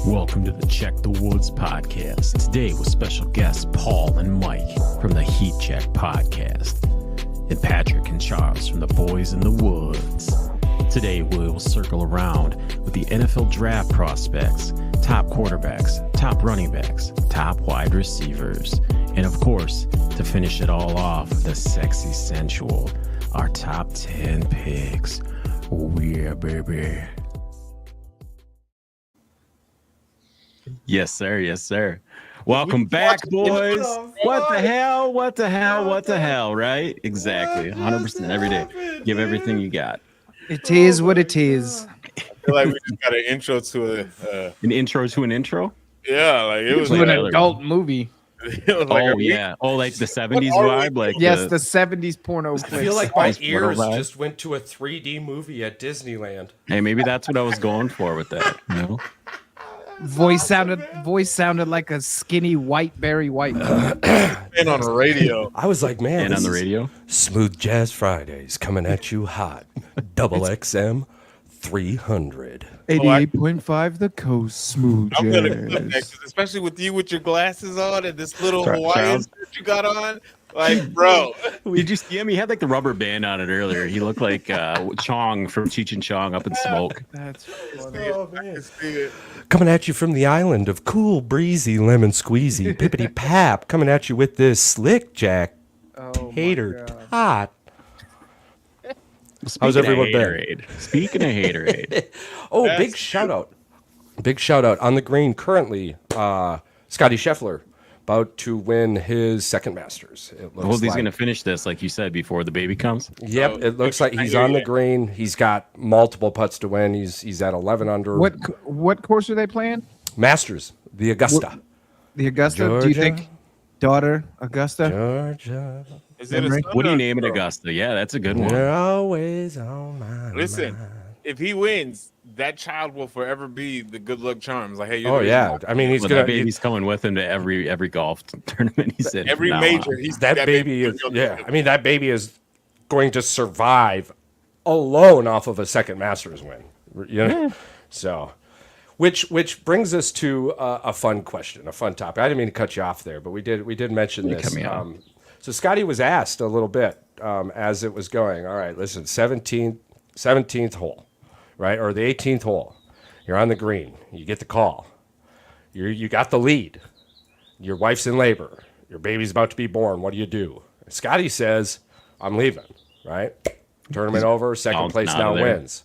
Welcome to the Check the Woods podcast. Today with special guests Paul and Mike from the Heat Check podcast, and Patrick and Charles from the Boys in the Woods. Today we'll circle around with the NFL draft prospects, top quarterbacks, top running backs, top wide receivers, and of course, to finish it all off, the sexy sensual, our top 10 picks. Oh yeah, baby. Yes, sir. Yes, sir. Welcome back, boys. What the hell? What the hell? What the hell? Right? Exactly. 100% every day. Give everything you got. It is what it is. I feel like we just got an intro to an intro to an intro. Yeah, like it was to like an adult movie. It was like yeah. Oh, like the 70s vibe. Like yes, the 70s porno. I feel like my ears just went to a 3D movie at Disneyland. Hey, maybe that's what I was going for with that. You know? Voice sounded like a skinny white Barry White. and on the radio. I was like, man, and on the radio, Smooth Jazz Fridays coming at you hot. Double XM 300. 88.5 the coast, smooth I'm gonna jazz. clip that, 'cause especially with you with your glasses on and this little Hawaiian shirt you got on. Like, bro. Did you see him? He had like the rubber band on it earlier. He looked like Chong from Cheech and Chong up in smoke. That's funny. Oh, man. Coming at you from the island of cool, breezy, lemon squeezy, pippity pap. Coming at you with this slick jack hater tot. How's everyone been? Speaking of haterade. Oh, big shout out. Big shout out on the green currently. Scotty Scheffler about to win his second Masters. It looks he's going to finish this, like you said, before the baby comes. Yep, it looks like he's on the green. He's got multiple putts to win. He's at 11 under. What course are they playing? Masters, the Augusta. The Augusta. Georgia. Do you think daughter Augusta? Georgia. Is it a What do you name it, Augusta? Yeah, that's a good one. You're always on my Listen, mind. if he wins, that child will forever be the good luck charms. Like, hey, you're Oh yeah, I mean that baby's coming with him to every golf tournament he's in. every major. He's that baby is I mean that baby is going to survive alone off of a second Masters win. You know, so. Which brings us to a fun question, a fun topic. I didn't mean to cut you off there, but we did mention this. So Scotty was asked a little bit as it was going. All right, listen, 17th hole, right, or the 18th hole. You're on the green. You get the call. You got the lead. Your wife's in labor. Your baby's about to be born. What do you do? Scotty says, "I'm leaving." Right? Tournament over. Second place now wins.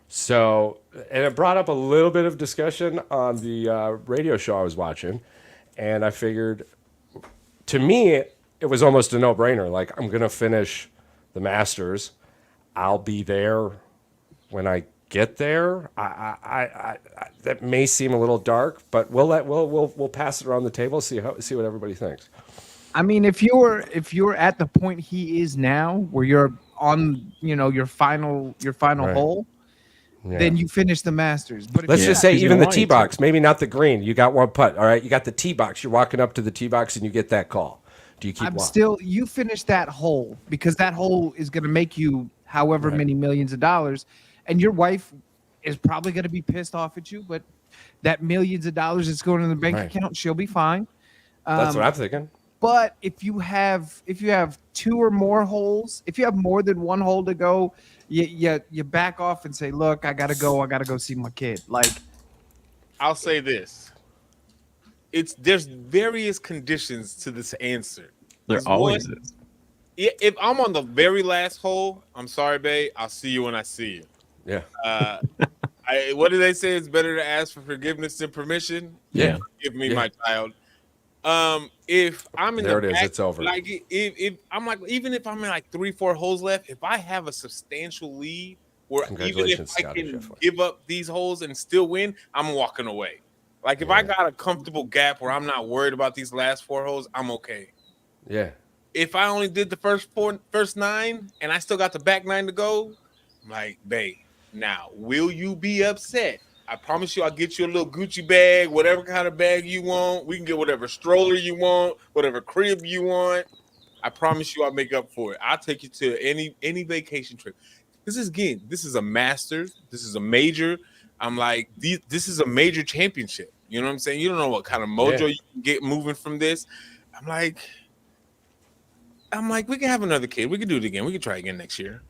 So, and it brought up a little bit of discussion on the radio show I was watching, and I figured, to me, it was almost a no-brainer. Like, I'm going to finish the Masters. I'll be there when I get there. I that may seem a little dark, but we'll pass it around the table, see what everybody thinks. I mean, if you're at the point he is now, where you're on, your final Right. hole. Yeah. Then you finish the Masters. But Let's just say even the tee box, maybe not the green. You got one putt, all right? You got the tee box. You're walking up to the tee box and you get that call. Do you keep walking? You finish that hole because that hole is going to make you however many millions of dollars. And your wife is probably going to be pissed off at you, but that millions of dollars that's going in the bank account, she'll be fine. That's what I'm thinking. But if you have two or more holes, if you have more than one hole to go, you back off and say, "Look, I gotta go see my kid." Like, I'll say this: there's various conditions to this answer. There always is. If I'm on the very last hole, I'm sorry, babe. I'll see you when I see you. Yeah. What do they say? It's better to ask for forgiveness than permission. Yeah. Give me my child. If I'm in there the it is, back, it's over. Like if I'm like, even if I'm in like 3-4 holes left, if I have a substantial lead, where even if I can give up these holes and still win, I'm walking away. Like if I got a comfortable gap where I'm not worried about these last 4 holes, I'm okay. Yeah. If I only did the first 9 and I still got the back 9 to go, I'm like, babe, now will you be upset? I promise you, I'll get you a little Gucci bag, whatever kind of bag you want. We can get whatever stroller you want, whatever crib you want. I promise you, I'll make up for it. I'll take you to any vacation trip. This is a Masters. This is a major. I'm like, this is a major championship. You know what I'm saying? You don't know what kind of mojo you can get moving from this. I'm like, we can have another kid. We can do it again. We can try again next year.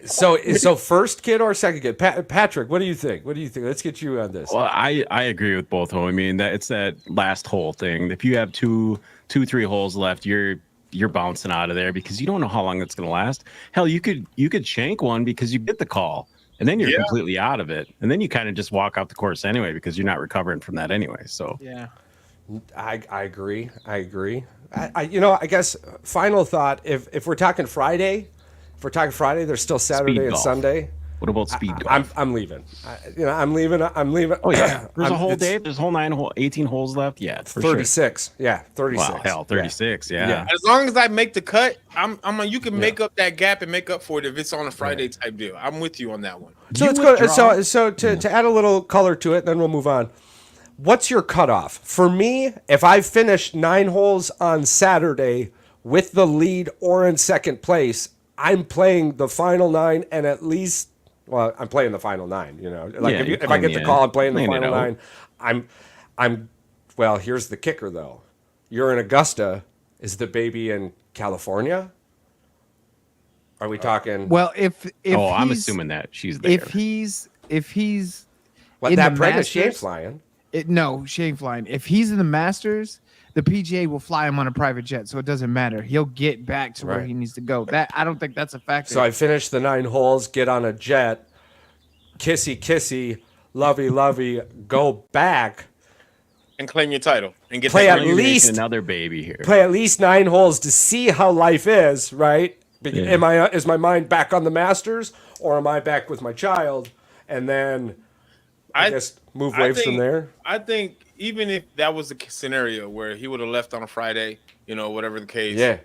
So first kid or second kid? Patrick, what do you think? Let's get you on this. Well, I agree with both of them. I mean, that it's that last hole thing. If you have two, 3 holes left, you're bouncing out of there because you don't know how long it's going to last. Hell, you could shank one because you get the call, and then you're completely out of it, and then you kind of just walk off the course anyway because you're not recovering from that anyway. So Yeah. I agree. I guess final thought. If we're talking Friday, there's still Saturday and golf. Sunday. what about speed golf? I'm leaving. I'm leaving. Oh yeah, there's a whole day. There's a whole 18 holes left. Yeah, for 36. Sure. Yeah, 36. Wow, hell, 36. Yeah. As long as I make the cut, you can make up that gap and make up for it if it's on a Friday type deal. I'm with you on that one. So let's go. So to add a little color to it, then we'll move on. What's your cutoff? For me, if I finish 9 holes on Saturday with the lead or in second place, I'm playing the final 9 and at least. Well, I'm playing the final 9. You know, like if I get the call, I'm playing the final 9. I'm. Well, here's the kicker though. You're in Augusta. Is the baby in California? Are we talking? Well, if I'm assuming that she's there. If he's What, in that the pregnant? She ain't Masters- flying. No, she ain't flying. If he's in the Masters, the PGA will fly him on a private jet, so it doesn't matter. He'll get back to where Right. he needs to go. That I don't think that's a factor. So I finish the 9 holes, get on a jet, kissy, lovey, go back, And claim your title and get Play that at money. least- another baby here. play at least 9 holes to see how life is, right? Is my mind back on the Masters, or am I back with my child? And then I guess move waves from there. I think even if that was the scenario where he would have left on a Friday, whatever the case, Yeah.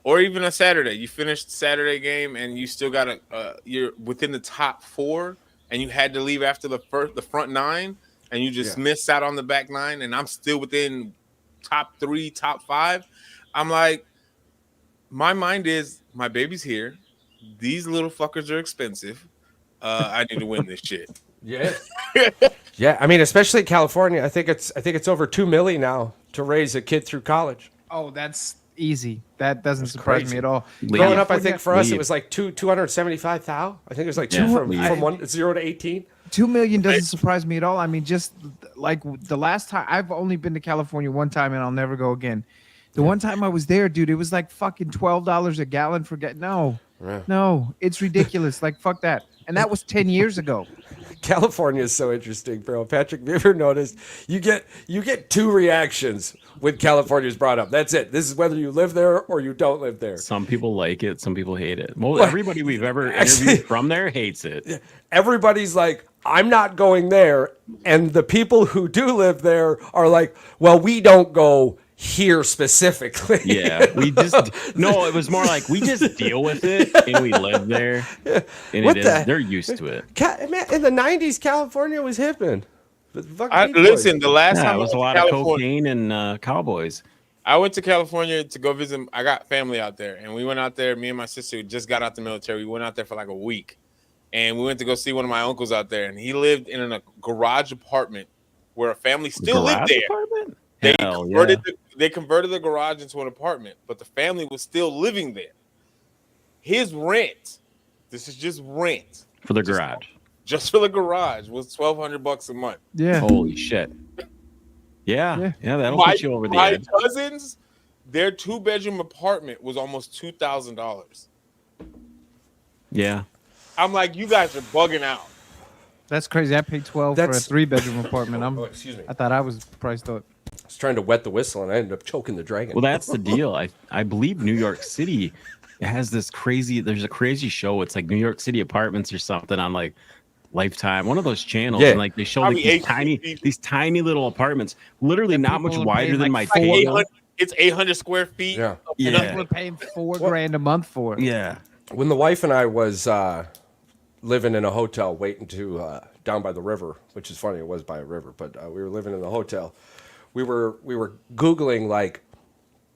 or even a Saturday, you finished the Saturday game and you still got you're within the top 4, and you had to leave after the front 9, and you just missed out on the back 9, and I'm still within top 3, top 5. I'm like, my mind is my baby's here. These little fuckers are expensive. I need to win this shit. Yeah. Yeah, I mean, especially California. I think it's over $2 million now to raise a kid through college. Oh, that's easy. That doesn't surprise crazy. me at all. Growing up, I think for us Leave. it was like 275,000. I think it was like Yeah, from 0 to 18. 2 million doesn't surprise me at all. I mean, just like the last time, I've only been to California one time, and I'll never go again. The one time I was there, dude, it was like fucking $12 a gallon for no, it's ridiculous. Like fuck that. And that was 10 years ago. California is so interesting, bro. Patrick, have you ever noticed you get 2 reactions when California is brought up? That's it. This is whether you live there or you don't live there. Some people like it. Some people hate it. Well, everybody we've ever interviewed from there hates it. Everybody's like, I'm not going there. And the people who do live there are like, well, we don't go here specifically. Yeah, it was more like we just deal with it and we live there, and they're used to it. Man, in the 90s, California was hipping. Listen, the last Yeah, time it was a lot of cocaine and cowboys. I went to California to go visit. I got family out there, and we went out there. Me and my sister who just got out the military. We went out there for like a week, and we went to go see one of my uncles out there, and he lived in a garage apartment where a family still lived there. Apartment? They converted the garage into an apartment, but the family was still living there. His rent, this is just rent For the garage. just for the garage, was $1,200 a month. Yeah. Holy shit. Yeah, that'll My, put you over the my edge. cousins, their 2-bedroom apartment was almost $2,000. Yeah. I'm like, you guys are bugging out. That's crazy. I paid 12 for a 3-bedroom apartment. Excuse me. I thought I was priced up. I was trying to wet the whistle, and I ended up choking the dragon. Well, that's the deal. I believe New York City has there's a crazy show. It's like New York City Apartments or something on like Lifetime, one of those channels, and like they show like these tiny little apartments, literally not much wider than my table. It's 800 square feet. Yeah. And we're paying $4,000 a month for it. Yeah. When the wife and I was living in a hotel waiting to down by the river, which is funny, it was by a river, but we were living in the hotel. We were Googling like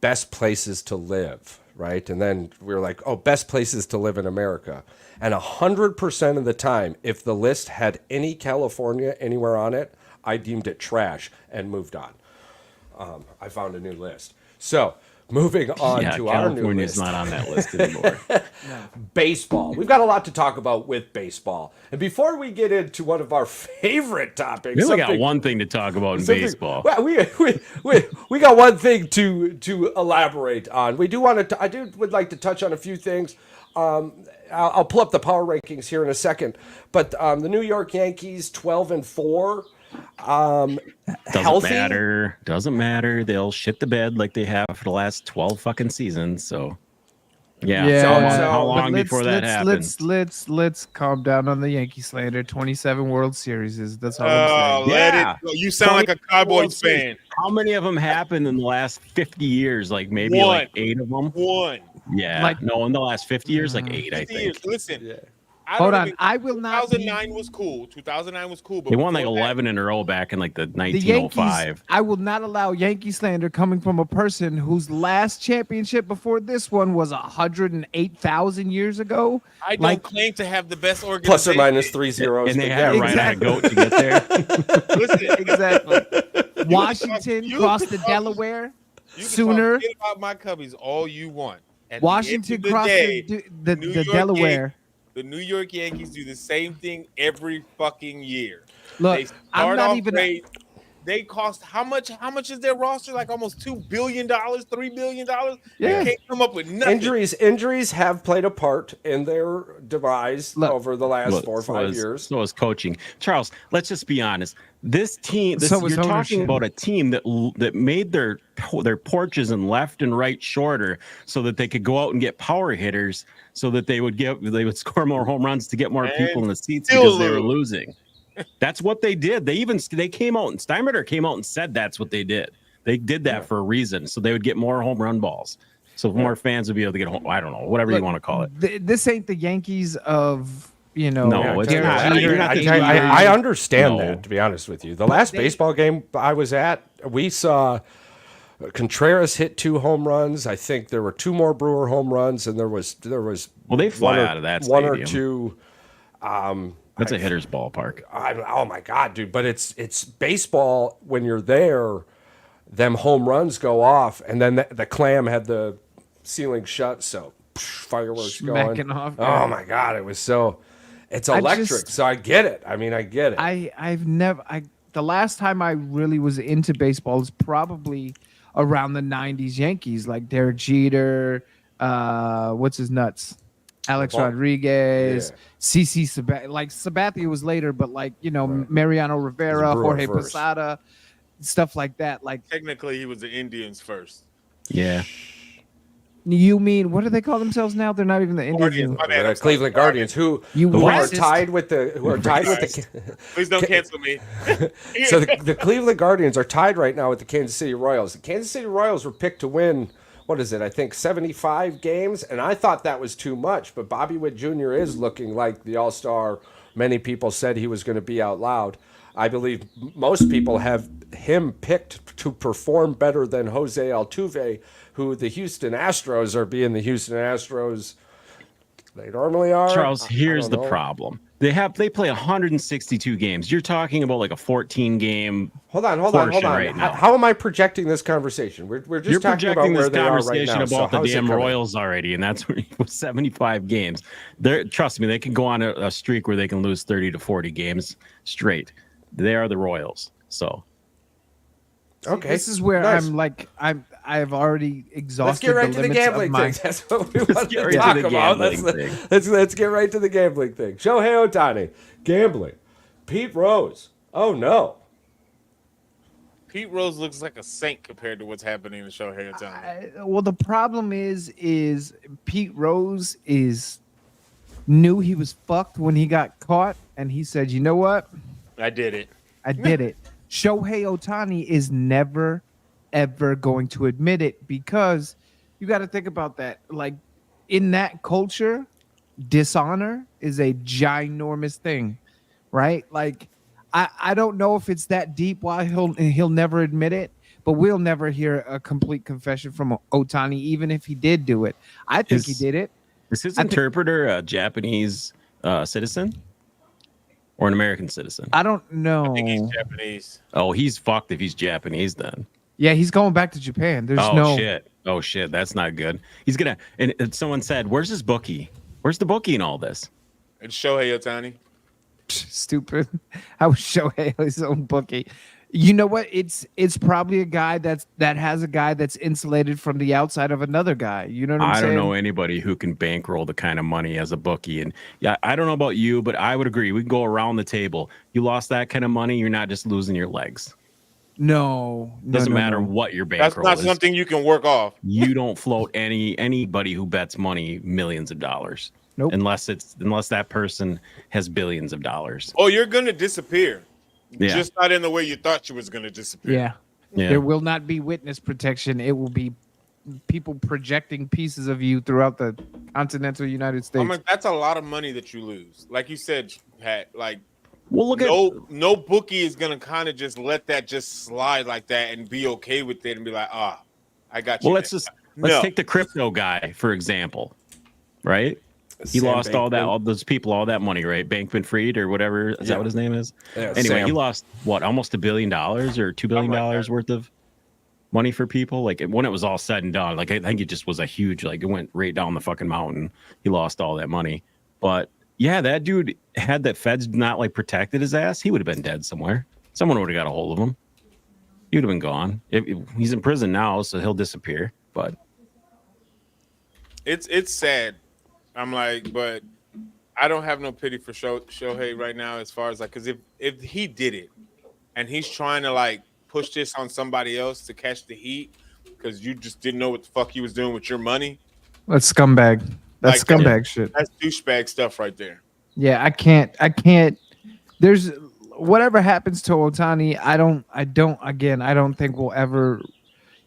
best places to live, right? And then we were like, oh, best places to live in America. And 100% of the time, if the list had any California anywhere on it, I deemed it trash and moved on. I found a new list. So moving on to our new California's list. not on that list anymore. Baseball. We've got a lot to talk about with baseball. And before we get into one of our favorite topics, We only got one thing to talk about in baseball. Well, we got one thing to elaborate on. We do want to. Would like to touch on a few things. I'll pull up the power rankings here in a second. But the New York Yankees 12-4. Healthy. Doesn't matter. They'll shit the bed like they have for the last 12 fucking seasons. So how long but before that happens? Let's calm down on the Yankee slander. 27 World Series. That's all I'm Oh, saying. let Yeah. it go. You sound like a Cowboys fan. How many of them happened in the last 50 years? Like maybe One. like 8 of them. One. Yeah, Like- no, in the last 50 years, like 8, I think. Listen. Hold on. I will not be- 2009 was cool. 2009 was cool. But They won like before that- 11 in a row back in like the the Yankees. 1905. I will not allow Yankee slander coming from a person whose last championship before this one was 108,000 years ago. I don't like- claim to have the best organization. Plus or minus 3 zeros. And they but had to yeah, ride on a goat to get there. Listen, Exactly. Washington you crossed can the talk- Delaware you can sooner. talk shit about my Cubbies all you want. At the Washington end of the crossed day, the New York Delaware. The New York Yankees do the same thing every fucking year. Look, They I'm start not off even. great. They cost how much? How much is their roster? Like almost $2 billion, $3 billion. Yeah. They can't come up with nothing. Injuries have played a part in their demise Look, over the last 4 or 5 is- years. So is coaching. Charles, let's just be honest. This team, So is you're talking ownership. about a team that made their porches and left and right shorter so that they could go out and get power hitters so that they would score more home runs to get more And people in the seats still because they were lose. losing. That's what they did. They came out and Steinbrenner came out and said that's what they did. They did that for a reason, so they would get more home run balls. So more fans would be able to get home. I don't know, whatever you Look, want to call it. This ain't the Yankees of No, it's Derek not. Jeter. You're not the I understand No. that, to be honest with you. The last they- baseball game I was at, we saw Contreras hit 2 home runs. I think there were 2 more Brewer home runs, and there was Well, they fly one or- out of that one or stadium. 2. That's a hitter's ballpark. Oh my God, dude! But it's baseball. When you're there, them home runs go off, and then the Clam had the ceiling shut, so fireworks Smacking going. off, Oh yeah. my God, it was so. It's I electric, just- so I get it. I mean, I get it. I've never. The last time I really was into baseball is probably around the '90s Yankees, like Derek Jeter. What's his nuts? Alex Well, Rodriguez, yeah. CC Sabathia. Like Sabathia was later, but like Mariano Rivera, Brewer Jorge first. Posada, stuff like that. Like Technically, he was the Indians first. Yeah. you mean what do they call themselves now? They're not even the Guardians, Indians. my bad, The I'm sorry. Cleveland Guardians, who You are racist. tied with the Please don't cancel me. So the Cleveland Guardians are tied right now with the Kansas City Royals. The Kansas City Royals were picked to win, what is it? I think 75 games, and I thought that was too much. But Bobby Witt Jr. is looking like the all-star. Many people said he was going to be out loud. I believe most people have him picked to perform better than Jose Altuve, who the Houston Astros are being the Houston Astros they normally are. Charles, I here's don't the know. problem. They play 162 games. You're talking about like a 14 game. Hold on. portion right how, now. how am I projecting this conversation? We're just You're talking about projecting where this they are right conversation now. about So the how's it damn coming? Royals already, and that's where 75 games. Trust me, they can go on a streak where they can lose 30 to 40 games straight. They are the Royals. So Okay, This is where nice. I'm like I've already Let's exhausted get right the to the limits gambling of my. thing. That's what we want get to right to talk the about. gambling Let's get right to the gambling thing. Shohei Ohtani, gambling. Pete Rose. Oh no. Pete Rose looks like a saint compared to what's happening in Shohei Ohtani. Well, the problem is Pete Rose knew he was fucked when he got caught, and he said, "You know what? I did it. I did it." Shohei Ohtani is never, ever going to admit it because you got to think about that. Like in that culture, dishonor is a ginormous thing, right? Like I don't know if it's that deep why he'll never admit it, but we'll never hear a complete confession from Otani, even if he did do it. I think he did it. Is his interpreter a Japanese citizen or an American citizen? I don't know. I think he's Japanese. Oh, he's fucked if he's Japanese then. Yeah, he's going back to Japan. There's Shit. Oh shit, that's not good. He's gonna. And someone said, "Where's his bookie? Where's the bookie in all this?" It's Shohei Ohtani. Stupid. I was Shohei his own bookie. You know what? It's probably a guy that has a guy that's insulated from the outside of another guy. You know what I'm saying? I don't know anybody who can bankroll the kind of money as a bookie. And yeah, I don't know about you, but I would agree. We can go around the table. You lost that kind of money, you're not just losing your legs. No. Doesn't matter what your bankroll That's not is. something you can work off. You don't float anybody who bets money millions of dollars. Nope. Unless that person has billions of dollars. Oh, you're gonna disappear. Yeah. Just not in the way you thought you was gonna disappear. Yeah. Yeah. There will not be witness protection. It will be people projecting pieces of you throughout the continental United States. I'm like, that's a lot of money that you lose. Like you said, Pat, like Well, look no bookie is gonna kind of just let that just slide like that and be okay with it and be like, I got you. Well, let's take the crypto guy for example, right? He Sam lost all Bankman. those people, all that money, right? Bankman-Fried or whatever. Is that what his name is? Yeah, anyway, Sam. he lost almost $1 billion or $2 billion worth of money for people. Like when it was all said and done, like I think it just was a huge, like it went right down the fucking mountain. He lost all that money. But yeah, that dude had that feds not like protected his ass, he would have been dead somewhere. Someone would have got a hold of him. He would have been gone. He's in prison now, so he'll disappear. But it's sad. I'm like, but I don't have no pity for Shohei right now as far as like, because if he did it and he's trying to like push this on somebody else to catch the heat because you just didn't know what the fuck he was doing with your money. That's scumbag. That's Like, scumbag shit. That's douchebag stuff right there. Yeah, I can't. There's whatever happens to Otani, I don't think we'll ever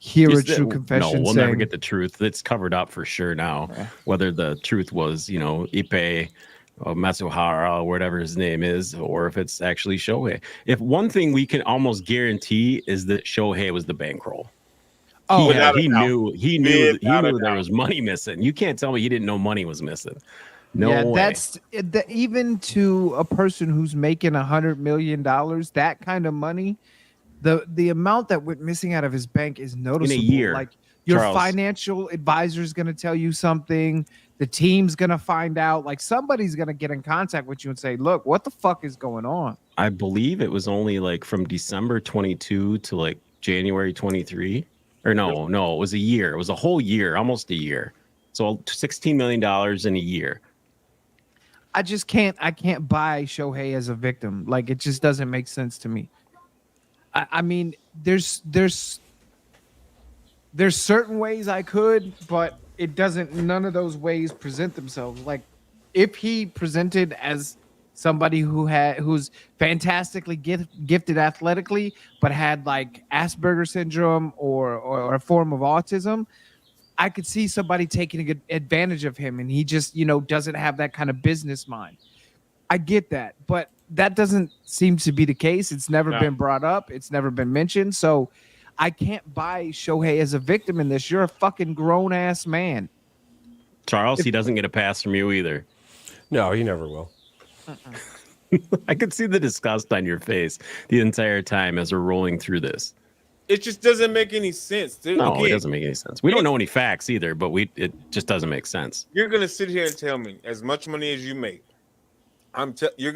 hear a true confession. No, we'll saying, never get the truth. It's covered up for sure now. Yeah. Whether the truth was, Ippei or Matsuhara, or whatever his name is, or if it's actually Shohei. If one thing we can almost guarantee is that Shohei was the bankroll. Oh, he knew there was money missing. You can't tell me he didn't know money was missing. No way. That's even to a person who's making $100 million, that kind of money, the amount that went missing out of his bank is noticeable. In a year, like your Charles. financial advisor is going to tell you something. The team's going to find out. Like somebody's going to get in contact with you and say, "Look, what the fuck is going on?" I believe it was only like from December 22 to like January 23. Or no, it was a year. It was a whole year, almost a year. So $16 million in a year. I can't buy Shohei as a victim. Like it just doesn't make sense to me. I mean, there's certain ways I could, but it doesn't. None of those ways present themselves. Like if he presented as somebody who's fantastically gifted athletically, but had like Asperger's syndrome or a form of autism, I could see somebody taking a good advantage of him, and he just doesn't have that kind of business mind. I get that, but that doesn't seem to be the case. It's never been brought up. It's never been mentioned. So I can't buy Shohei as a victim in this. You're a fucking grown ass man. Charles, he doesn't get a pass from you either. No, he never will. I could see the disgust on your face the entire time as we're rolling through this. It just doesn't make any sense. Dude. No, Again, it doesn't make any sense. We don't know any facts either, but it just doesn't make sense. You're gonna sit here and tell me as much money as you make. You're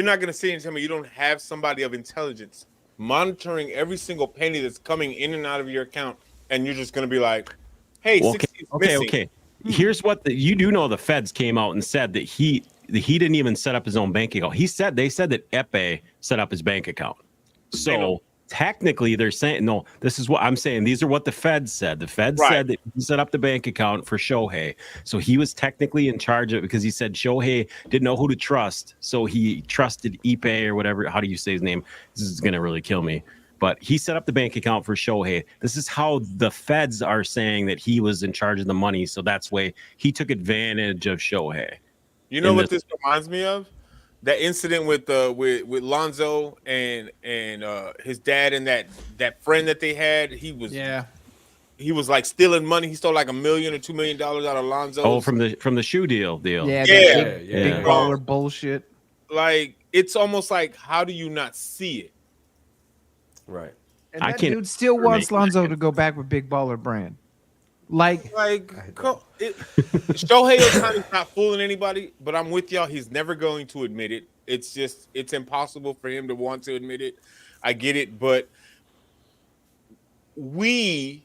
not gonna sit here and tell me you don't have somebody of intelligence monitoring every single penny that's coming in and out of your account, and you're just gonna be like, "Hey, Well, 60 is missing." okay. Here's what you do know: the feds came out and said that he didn't even set up his own bank account. They said that Ippei set up his bank account. So technically, they're saying no. This is what I'm saying. These are what the feds said. The feds said that he set up the bank account for Shohei. So he was technically in charge of it because he said Shohei didn't know who to trust. So he trusted Ippei or whatever. How do you say his name? This is gonna really kill me. But he set up the bank account for Shohei. This is how the feds are saying that he was in charge of the money. So that's why he took advantage of Shohei. You know what this reminds me of? That incident with Lonzo and his dad and that friend that they had, he was like stealing money. He stole like $1 million or $2 million out of Lonzo. Oh, from the shoe deal. Yeah, Yeah. big baller bullshit. Like, it's almost like, how do you not see it? Right. And I that can't dude still wants make Lonzo to go back with Big Baller Brand. Like, Shohei Ohtani's not fooling anybody, but I'm with y'all. He's never going to admit it. It's impossible for him to want to admit it. I get it, but we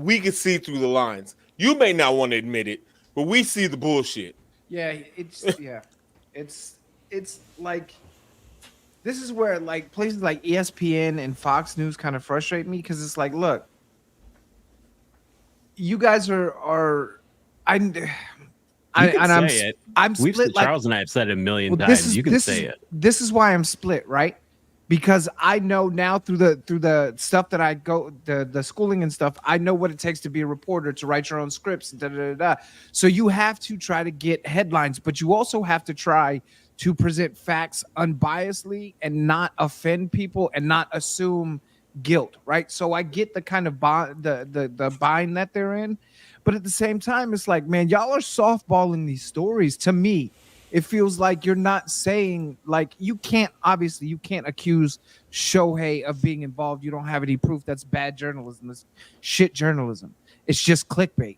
can see through the lines. You may not want to admit it, but we see the bullshit. yeah, it's like, this is where like places like ESPN and Fox News kind of frustrate me, because it's like, look, you guys I'm say it. I'm We've split. Like, Charles and I have said it a million well, times. You can say it. This is why I'm split, right? Because I know now through the stuff that I go, the schooling and stuff, I know what it takes to be a reporter, to write your own scripts, da, da, da, da. So you have to try to get headlines, but you also have to try to present facts unbiasedly and not offend people and not assume guilt, right? So I get the kind of the bind that they're in, but at the same time, it's like, man, y'all are softballing these stories. To me, it feels like you're not saying, like, you can't accuse Shohei of being involved. You don't have any proof. That's bad journalism. That's shit journalism. It's just clickbait.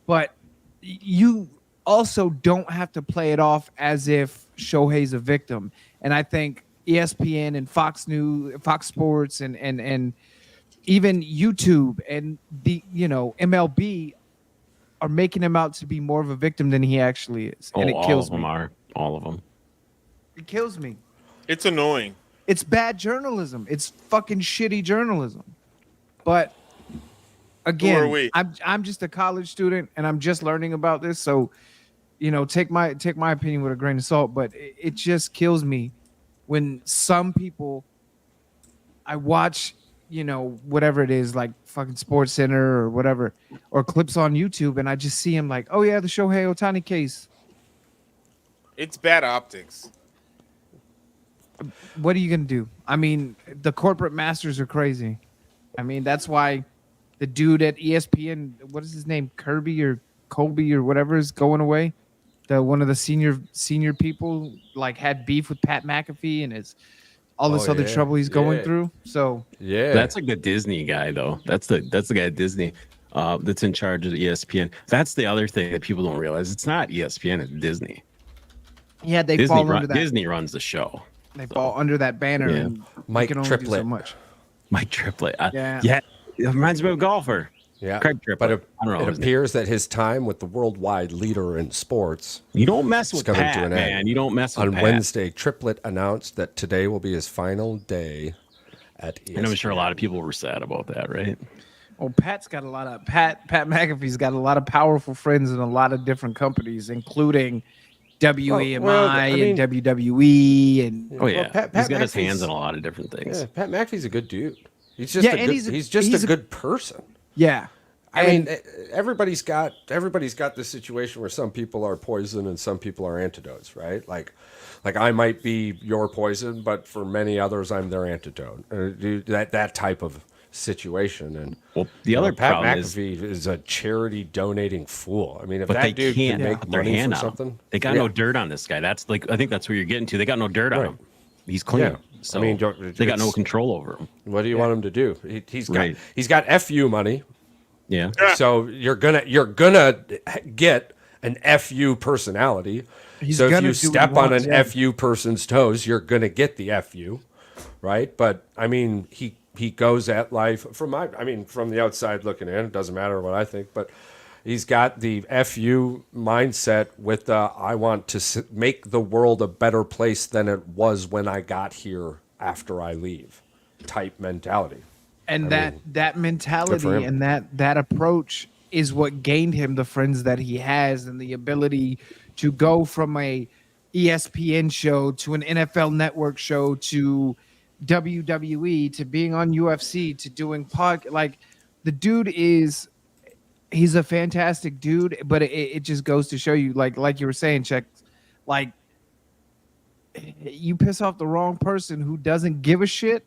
But you also don't have to play it off as if Shohei's a victim. And I think ESPN and Fox News, Fox Sports, and even YouTube and the MLB are making him out to be more of a victim than he actually is, and it kills me. All of them. It kills me. It's annoying. It's bad journalism. It's fucking shitty journalism. But again, I'm just a college student and I'm just learning about this, so take my opinion with a grain of salt. But it just kills me when some people, I watch, whatever it is, like fucking Sports Center or whatever, or clips on YouTube, and I just see him like, oh yeah, the Shohei Ohtani case. It's bad optics. What are you gonna do? I mean, the corporate masters are crazy. I mean, that's why the dude at ESPN, what is his name, Kirby or Colby or whatever, is going away. One of the senior people like had beef with Pat McAfee and is all this other trouble he's going through. So that's like the Disney guy though. That's the guy at Disney that's in charge of the ESPN. That's the other thing that people don't realize. It's not ESPN, it's Disney. Yeah, fall under that. Disney runs the show. They fall under that banner. Yeah. And Mike can only Triplett. do so much. Mike Triplett. Yeah. It reminds me of a golfer. Yeah, Craig Triplett. But it appears that his time with the worldwide leader in sports, you don't mess with coming Pat, to an man. end. You don't mess with on Pat. Wednesday, Triplett announced that today will be his final day at ESPN. And I'm sure a lot of people were sad about that, right? Well, Pat McAfee's got a lot of powerful friends in a lot of different companies, including WEMI and WWE, and Pat he's got his hands in a lot of different things. Yeah, Pat McAfee's a good dude. He's just a good person. Yeah. I mean, everybody's got this situation where some people are poison and some people are antidotes, right? Like I might be your poison, but for many others, I'm their antidote. That type of situation. And the other Pat problem McAfee is a charity donating fool. I mean, if but that they dude can't can make put their money hand for on something, him. They got no dirt on this guy. That's like, I think that's where you're getting to. They got no dirt on him. He's clean. Yeah. So I mean, they got no control over him. What do you want him to do? He's got FU money. Yeah. So you're gonna get an FU personality. So if you step on an FU person's toes, you're gonna get the FU, right? But I mean, he goes at life from the outside looking in. It doesn't matter what I think, but he's got the FU mindset with I want to make the world a better place than it was when I got here after I leave type mentality. And that mentality and that approach is what gained him the friends that he has, and the ability to go from a ESPN show to an NFL Network show to WWE to being on UFC to doing like the dude he's a fantastic dude, but it just goes to show you, like you were saying, Czech, like you piss off the wrong person who doesn't give a shit,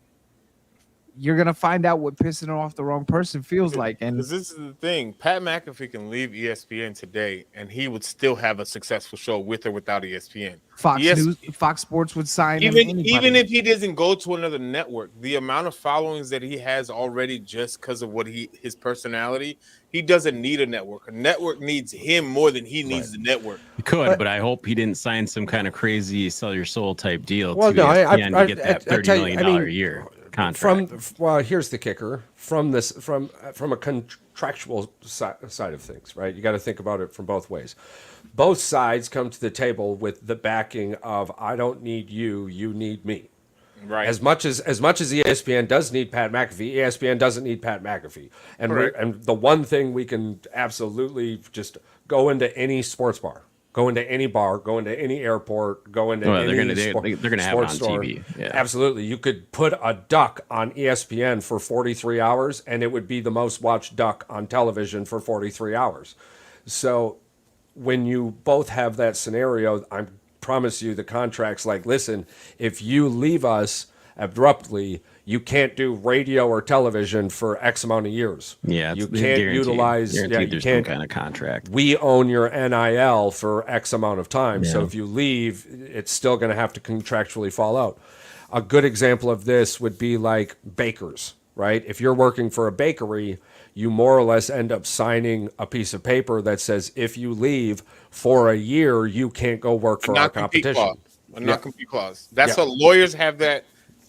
you're gonna find out what pissing off the wrong person feels like. And Because this is the thing, Pat McAfee can leave ESPN today, and he would still have a successful show with or without ESPN. Fox Yes. News, Fox Sports would sign him. Even Anybody. if he doesn't go to another network, the amount of followings that he has already just because of what his personality, he doesn't need a network. A network needs him more than he needs the network. He could, but I hope he didn't sign some kind of crazy sell your soul type deal Well, to no, ESPN to get that I $30 tell you, million I mean, a year contract. well, here's the kicker from a contractual side of things, right? You got to think about it from both ways. Both sides come to the table with the backing of I don't need you, you need me. Right. As much as ESPN does need Pat McAfee, ESPN doesn't need Pat McAfee. And the one thing we can absolutely just go into any sports bar, go into any bar, go into any airport, go into any they're gonna have it on store. TV. Yeah. Absolutely. You could put a duck on ESPN for 43 hours and it would be the most watched duck on television for 43 hours. So when you both have that scenario, I promise you the contract's like, listen, if you leave us abruptly, you can't do radio or television for X amount of years. Yeah, you it's can't guaranteed. utilize. Guaranteed Yeah, you there's can't. some kind of contract. We own your NIL for X amount of time. So Yeah. if you leave, it's still going to have to contractually fall out. A good example of this would be like bakers, right? If you're working for a bakery, you more or less end up signing a piece of paper that says if you leave for a year, you can't go work for our competition. A non-compete clause. That's what lawyers have that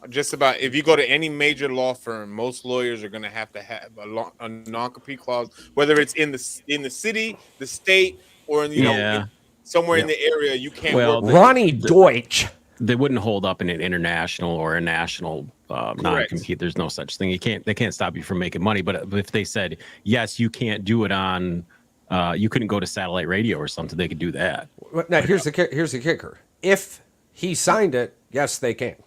just about. If you go to any major law firm, most lawyers are going to have a non-compete clause, whether it's in the city, the state, or in, somewhere in the area. You can't work. Ronnie Deutsch. They wouldn't hold up in an international or a national non-compete. There's no such thing. They can't stop you from making money. But if they said yes, you can't do it on, you couldn't go to satellite radio or something, they could do that. Now here's the kicker. If he signed it, yes, they can.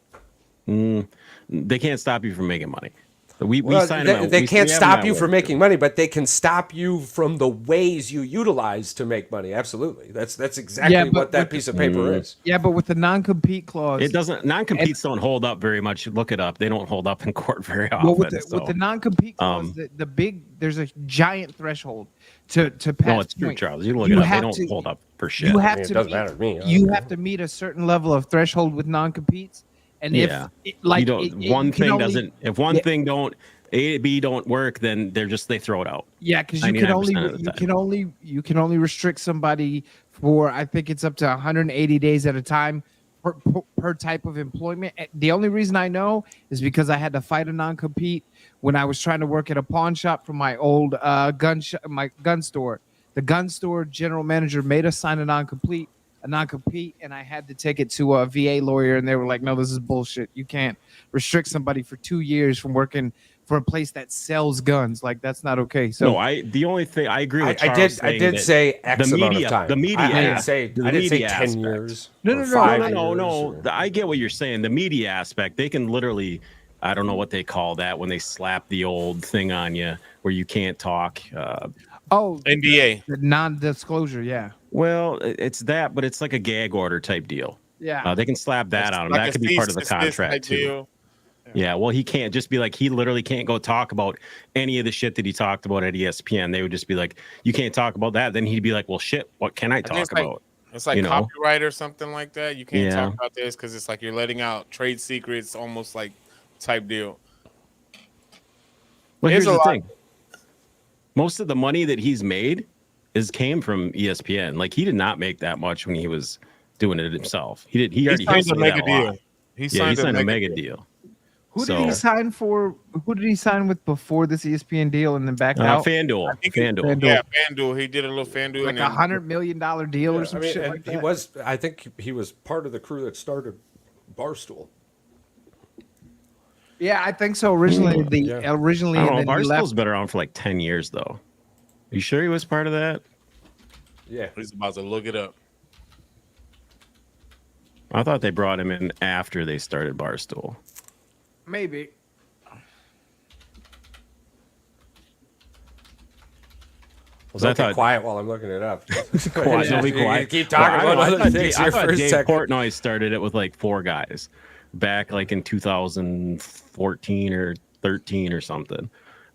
They can't stop you from making money. They can't stop you from making money, but they can stop you from the ways you utilize to make money. Absolutely, that's exactly what that piece of paper is. Yeah, but with the non-compete clause, it doesn't. Non-competes don't hold up very much. Look it up. They don't hold up in court very often. well, with the non-compete clause, there's a giant threshold to pass. No, it's true, Charles. You look it up. They don't hold up for shit. You have it to doesn't matter to me. You have to meet a certain level of threshold with non-competes. And if one thing don't A, B don't work, then they throw it out. Yeah, because you can only restrict somebody for, I think it's up to 180 days at a time per type of employment. The only reason I know is because I had to fight a non-compete when I was trying to work at a pawn shop for my old gun store. The gun store general manager made us sign a non-compete, and I had to take it to a VA lawyer, and they were like, no, this is bullshit. You can't restrict somebody for 2 years from working for a place that sells guns. Like, that's not okay. So the only thing I agree with Charles I did say X amount of time. The media. I didn't say 10 years. No. I get what you're saying. The media aspect, they can literally, I don't know what they call that when they slap the old thing on you where you can't talk. NDA. The non-disclosure, yeah. Well, it's that, but it's like a gag order type deal. Yeah. They can slap that on him. That could be part of the contract too. Yeah, well, he can't just be like, he literally can't go talk about any of the shit that he talked about at ESPN. They would just be like, you can't talk about that. Then he'd be like, well, shit, what can I talk about? It's like copyright or something like that. You can't talk about this because it's like you're letting out trade secrets, almost like type deal. Well, here's the thing. Most of the money that he's made came from ESPN. Like, he did not make that much when he was doing it himself. He already signed a mega deal. He signed a mega deal. Who did he sign for? Who did he sign with before this ESPN deal and then backed out? FanDuel. Yeah, FanDuel. He did a little FanDuel. Like $100 million deal or some shit like that. I think he was part of the crew that started Barstool. Yeah, I think so. Originally, Barstool's been around for like 10 years, though. You sure he was part of that? Yeah. He's about to look it up. I thought they brought him in after they started Barstool. Maybe. Well, don't get quiet while I'm looking it up. Quiet. Be quiet. Keep talking about other things here for a Dave second. Portnoy started it with like 4 guys back like in 2014 or 13 or something.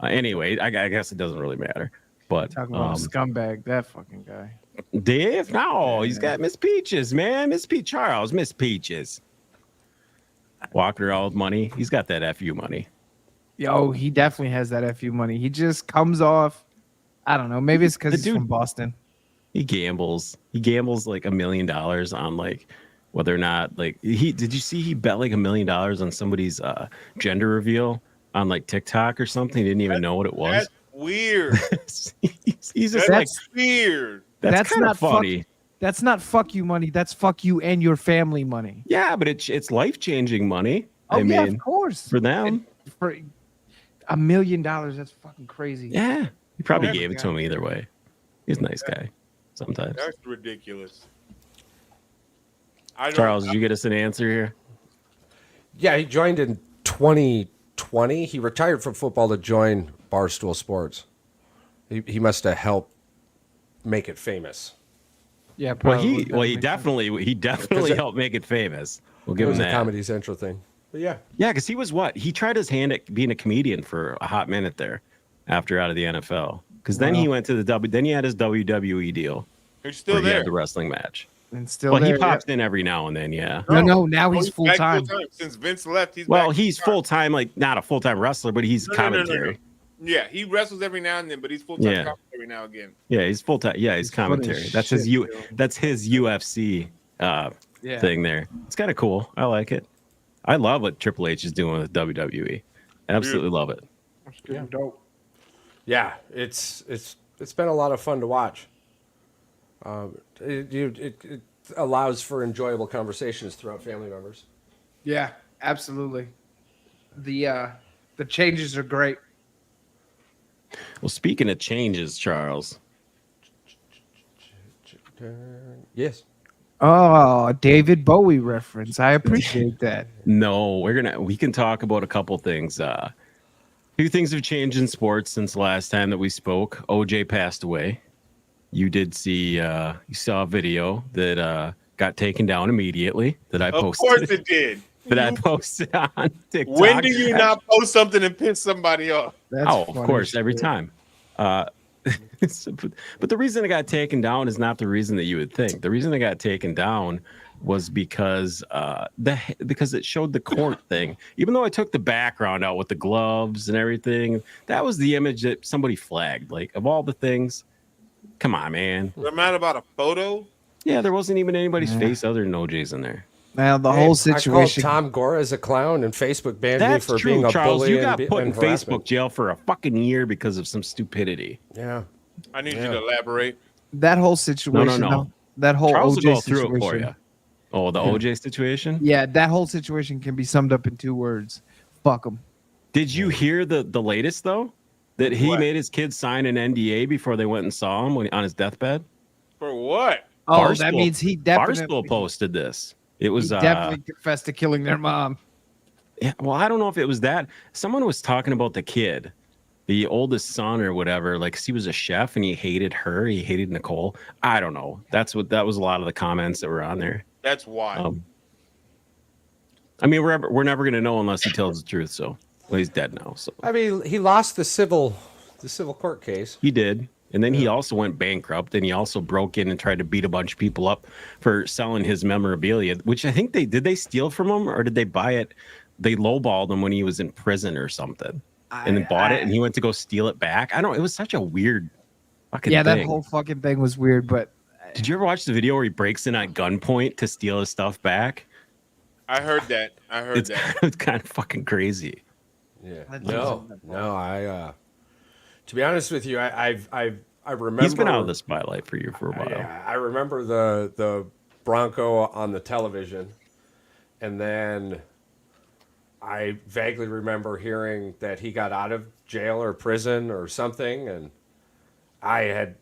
Anyway, I guess it doesn't really matter. But Talking about a scumbag, that fucking guy. Dave, no, he's got Miss Peaches, man. Miss Peach Charles, Miss Peaches. Walking around with money. He's got that FU money. Yo, he definitely has that FU money. He just comes off. I don't know. Maybe it's because he's from Boston. He gambles. He gambles like $1 million on like whether or not like did you see he bet like $1 million on somebody's gender reveal on like TikTok or something? He didn't even know what it was. That's weird. he's just like weird. That's kind of funny. That's not fuck you money. That's fuck you and your family money. Yeah, but it's life changing money. Oh, I mean, of course. for them. For $1 million, that's fucking crazy. Yeah, he probably That's gave it to him either way. He's a nice guy. Sometimes. That's ridiculous. Charles, did you get us an answer here? Yeah, he joined in 2020. He retired from football to join Barstool Sports. He must have helped make it famous. Yeah, Well, probably. he definitely helped make it famous. We'll give It him was a that. Comedy Central thing. But yeah. Yeah, because he was what? He tried his hand at being a comedian for a hot minute there after out of the NFL. Because then he went to then he had his WWE deal. He's still where he there. had the wrestling match. And still Well, there, he pops in every now and then, yeah. No, now he's He's full back time. full-time. Since Vince left, he's Well, back he's full-time. full time, like not a full time wrestler, but he's No. commentary. Yeah, he wrestles every now and then, but he's full-time Yeah. commentary every now and again. Yeah, he's full time. Yeah, he's commentary. funny That's shit, that's his UFC Yeah. thing there. It's kind of cool. I like it. I love what Triple H is doing with WWE. Absolutely love it. Yeah. Dope. Yeah, it's been a lot of fun to watch. It allows for enjoyable conversations throughout family members. Yeah, absolutely. The changes are great. Well, speaking of changes, Charles, Yes. Oh, David Bowie reference. I appreciate that. no, we can talk about a couple things. A few things have changed in sports since the last time that we spoke. OJ passed away. You did see you saw a video that got taken down immediately that I posted. Of course it did. That I posted on TikTok. When do you not post something and piss somebody off? That's Oh, of funny course, every shit. time. But the reason it got taken down is not the reason that you would think. The reason it got taken down was because because it showed the court thing. Even though I took the background out with the gloves and everything, that was the image that somebody flagged. Like of all the things, come on, man. They're mad about a photo. Yeah, there wasn't even anybody's face other than OJ's in there. Now the Hey, whole I called situation. Tom Gore as a clown, and Facebook banned That's me for true, being a Charles. bully You got and, put in and harassment. Facebook jail for a fucking year because of some stupidity. Yeah. I need you Yeah. to elaborate. That whole situation. No. though, That whole Charles OJ will go situation. through it for you. Oh, the OJ situation? Yeah, that whole situation can be summed up in 2 words. Fuck them. Did you hear the latest though? That he What? made his kids sign an NDA before they went and saw him on his deathbed. For what? Oh, that means he definitely Barstool posted this. It was he definitely confessed to killing their mom. yeah. Well, I don't know if it was that. Someone was talking about the kid, the oldest son or whatever. Like 'cause he was a chef and he hated her. He hated Nicole. I don't know. That was a lot of the comments that were on there. That's why. I mean, we're never gonna know unless he tells the truth. So well, he's dead now. So I mean, he lost the civil court case. he did. And then he also went bankrupt, and he also broke in and tried to beat a bunch of people up for selling his memorabilia, which I think did they steal from him or did they buy it? They lowballed him when he was in prison or something, and then bought it, and he went to go steal it back. I don't know. It was such a weird fucking Yeah, thing. that whole fucking thing was weird, but Did you ever watch the video where he breaks in at gunpoint to steal his stuff back? I heard that. I heard It's, that. it's kind of fucking crazy. Yeah. That No. To be honest with you, I remember He's been out of the spotlight for a while. Yeah, I remember the Bronco on the television, and then I vaguely remember hearing that he got out of jail or prison or something, and I had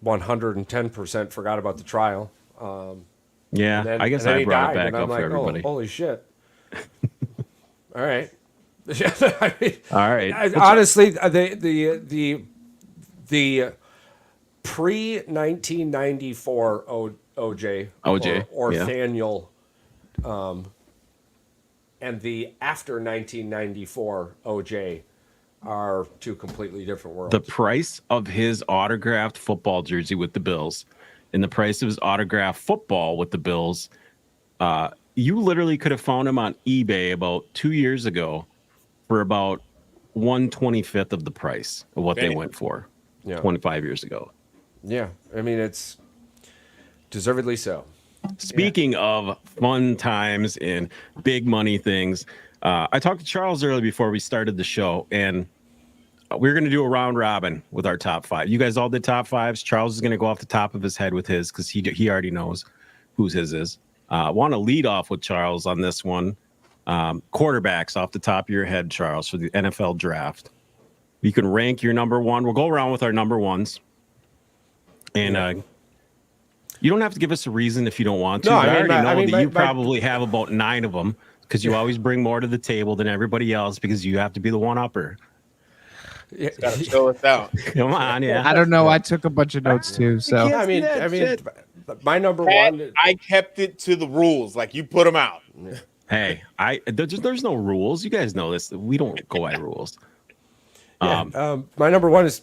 110% forgot about the trial. Yeah, And then- I guess and then I he brought died, it back and up I'm for like, everybody. Oh, holy shit! All right. I mean, All right. honestly, the pre 1994 OJ OJ, or yeah. Thaniel and the after 1994 OJ are two completely different worlds. The price of his autographed football jersey with the Bills and the price of his autographed football with the Bills, you literally could have found him on eBay about 2 years ago for about 1/25th of the price of what they went for 25 years ago. Yeah, I mean, it's deservedly so. Speaking of fun times and big money things, I talked to Charles earlier before we started the show, and we're going to do a round robin with our top five. You guys all did top fives. Charles is going to go off the top of his head with his because he already knows whose his is. I want to lead off with Charles on this one. Quarterbacks off the top of your head, Charles, for the NFL draft. You can rank your number one. We'll go around with our number ones. And you don't have to give us a reason if you don't want to. No, I I mean, already know that you probably have about 9 of them because you always bring more to the table than everybody else because you have to be the one-upper. Got to show us out. Come on, yeah. I don't know. I took a bunch of notes too. So I mean, my number Pat, one. I kept it to the rules. Like you put them out. Hey, there's no rules. You guys know this. We don't go by rules. My number one is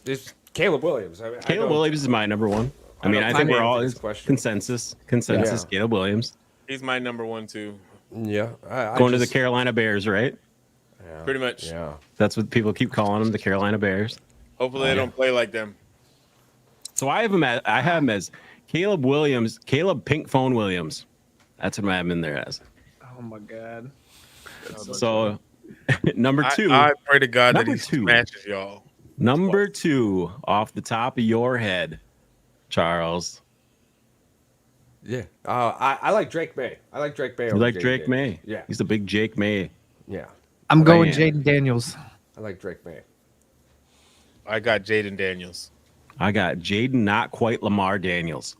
Caleb Williams. Caleb Williams is my number one. I mean, I think we're all consensus. Yeah. Caleb Williams. He's my number one too. Yeah, Going to the Carolina Bears, right? Yeah, Pretty much. Yeah. That's what people keep calling them, the Carolina Bears. Hopefully they don't play like them. So I have him as Caleb Williams, Caleb Pink Phone Williams. That's what I have him in there as. oh my god. So number 2. I pray to God that Number he 2. smashes y'all. Number 2 off the top of your head, Charles. Yeah. I like Drake May. I like Drake May. You over like Jake Drake May. May? Yeah. He's the big Jake May. Yeah. I'm going Man. Jaden Daniels. I like Drake May. I got Jaden Daniels. I got Jaden, not quite Lamar Daniels.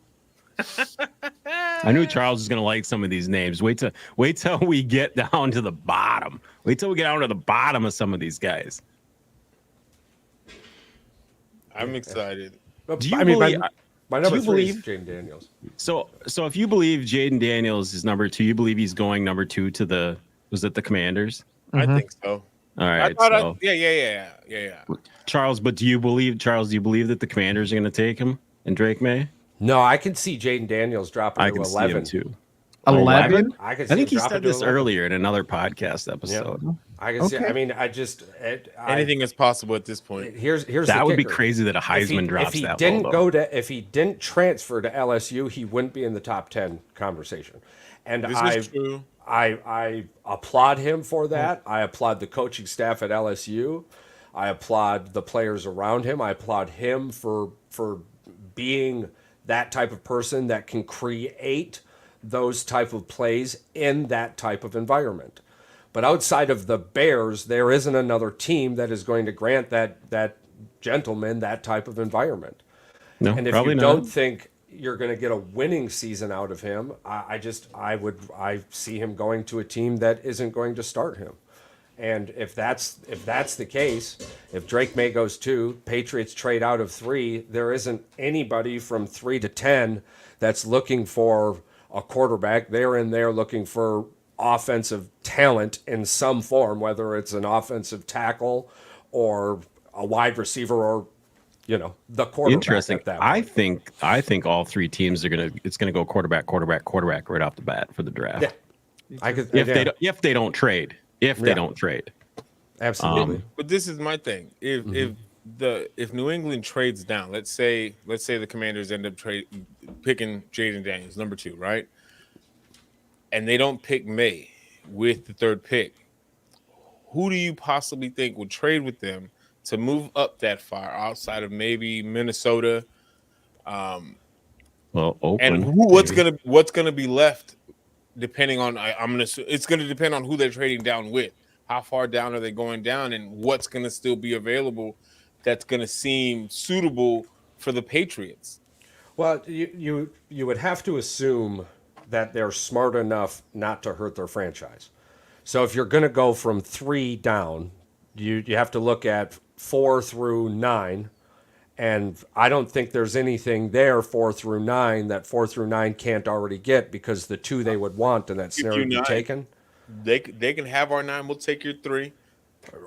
I knew Charles was going to like some of these names. Wait till we get down to the bottom. Wait till we get down to the bottom of some of these guys. I'm excited. Do you I mean, believe? my number you 3 is believe- Jaden Daniels. So if you believe Jaden Daniels is number 2, you believe he's going number 2 to the the Commanders? I think so. All right. I thought So, yeah. Charles, but do you believe that the Commanders are going to take him and Drake May? No, I can see Jaden Daniels dropping I to can see 11. him too. 11? I can see I think him he dropping said to this 11. earlier in another podcast episode. I can see. Okay. I mean, Anything is possible at this point. Here's That the would be kicker. crazy that a Heisman drops if he that didn't low, though. if he didn't transfer to LSU, he wouldn't be in the top 10 conversation. And This is true. I applaud him for that. I applaud the coaching staff at LSU. I applaud the players around him. I applaud him for being that type of person that can create those type of plays in that type of environment. But outside of the Bears, there isn't another team that is going to grant that gentleman that type of environment. No, And if probably you not. don't think you're going to get a winning season out of him, I see him going to a team that isn't going to start him. And if that's the case, if Drake May goes 2, Patriots trade out of 3, there isn't anybody from 3 to 10 that's looking for a quarterback. They're in there looking for offensive talent in some form, whether it's an offensive tackle or a wide receiver or the quarterback. Interesting. At that I point. think all 3 teams it's gonna go quarterback right off the bat for the draft. Yeah. I could If they don't trade. They don't trade. absolutely. But this is my thing. If New England trades down, let's say the Commanders end up picking Jaden Daniels, number 2, right? And they don't pick May with the 3rd pick. Who do you possibly think would trade with them to move up that far outside of maybe Minnesota? Well, And Oakland. what's gonna be left depending on it's gonna depend on who they're trading down with. How far down are they going down, and what's gonna still be available that's gonna seem suitable for the Patriots? Well, you would have to assume that they're smart enough not to hurt their franchise. So if you're going to go from 3 down, you have to look at 4 through 9. And I don't think there's anything there 4 through 9 that 4 through 9 can't already get because the 2 they would want in that scenario would be 9. taken. They can have our 9. We'll take your 3.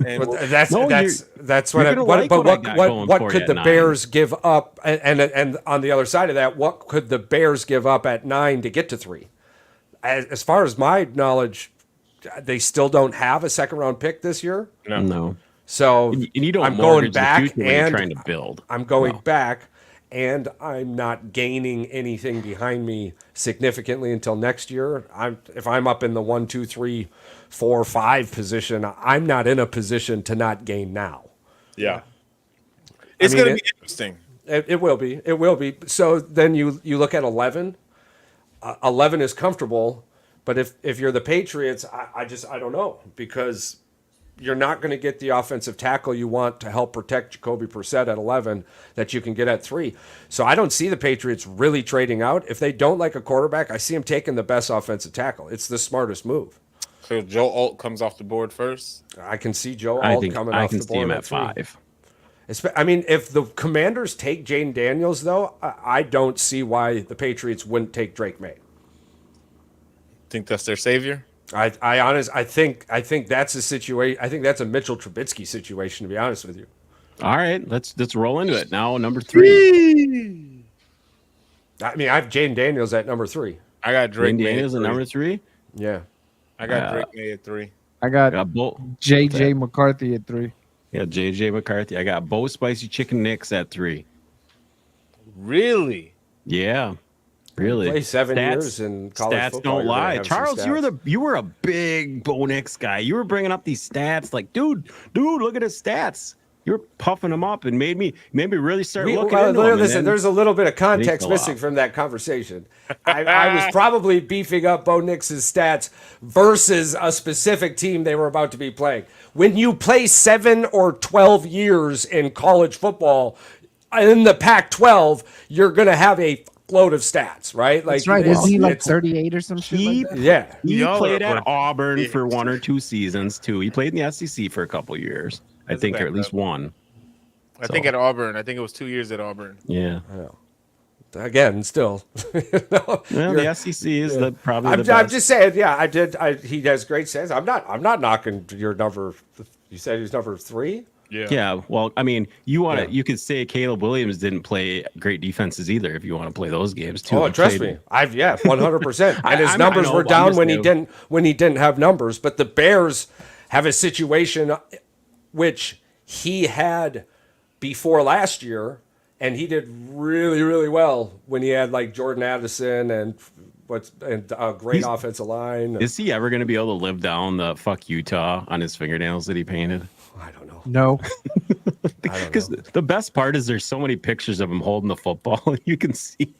And But we'll- that's No, that's you're what. gonna What, like but what I got going what for could you the at 9. Bears give up? And on the other side of that, what could the Bears give up at 9 to get to 3? As far as my knowledge, they still don't have a second round pick this year. No. So And you don't I'm going mortgage the back future when you're and trying to build. I'm going back, and I'm not gaining anything behind me significantly until next year. If I'm up in the 1, 2, 3, 4, 5 position, I'm not in a position to not gain now. yeah. It's mean, going to be interesting. It will be. It will be. So then you look at 11. 11 is comfortable, but if you're the Patriots, I don't know, because you're not going to get the offensive tackle you want to help protect Jacoby Brissett at 11 that you can get at 3. So I don't see the Patriots really trading out. If they don't like a quarterback, I see them taking the best offensive tackle. It's the smartest move. So Joe Alt comes off the board first. I can see Joe I Alt think coming I off can the see board him at at 3. 5. I mean, if the Commanders take Jane Daniels, though, I don't see why the Patriots wouldn't take Drake May. Think that's their savior? I think that's a situation. I think that's a Mitchell Trubisky situation, to be honest with you. All right, let's roll into it now. Number 3. I mean, I have Jane Daniels at number 3. I got Drake Drake May Daniels at at 3. number 3. Yeah. I got Drake May at 3. I I got got Bo. JJ McCarthy at 3. Yeah, JJ McCarthy. I got Bo Spicy Chicken Nicks at 3. Really? Yeah, really. Played 7 years in college stats football. don't You're gonna lie. have some Charles, you were a big Bo Nix guy. You were bringing up these stats like, dude, look at his stats. You were puffing them up and made me really start looking into them. Listen, there's a little bit of context fell missing off. from that conversation. I was probably beefing up Bo Nix's stats versus a specific team they were about to be playing. When you play 7 or 12 years in college football in the Pac-12, you're going to have a load of stats, right? That's right. Isn't he like it's- 38 or some shit like that? Yeah. He Y'all played are at Auburn for 1 or 2 seasons too. He played in the SEC for a couple years, I That's think, or back at least up. one. I think at Auburn. I think it was 2 years at Auburn. Yeah. Again, still. Well, the SEC is probably the I'm best. just saying, yeah, he has great sense. I'm not knocking your number. You said he's number 3? Yeah, well, I mean, Yeah. you could say Caleb Williams didn't play great defenses either if you want to play those games too. Oh, He trust played- me, 100%. And his I numbers know, were I'm down just when saying. he didn't have numbers. But the Bears have a situation which he had before last year, and he did really, really well when he had like Jordan Addison and a great He's- offensive line. Is he ever going to be able to live down the "fuck Utah" on his fingernails that he painted? I don't know. No. Because the best part is there's so many pictures of him holding the football, and you can see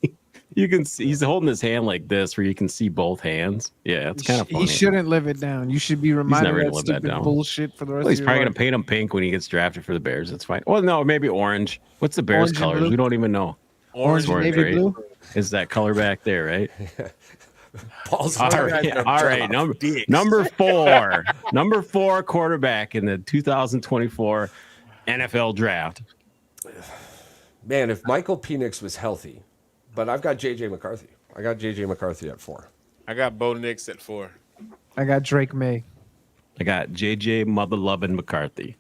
he's holding his hand like this, where you can see both hands. Yeah, it's kind of funny. He shouldn't live it down. You should be reminded never of gonna that live that stupid down. bullshit for the rest Well, he's of your probably life. going to paint him pink when he gets drafted for the Bears. That's fine. Well, no, maybe orange. What's the Bears Orange and colors? blue? We don't even know. Orange and Orange, navy right? blue. Is that color back there, right? Paul's All right, all right. Number 4, number 4 quarterback in the 2024 NFL draft. Man, if Michael Penix was healthy, but I've got JJ McCarthy. I got JJ McCarthy at 4. I got Bo Nix at 4. I got Drake May. I got JJ Mother Lovin' McCarthy.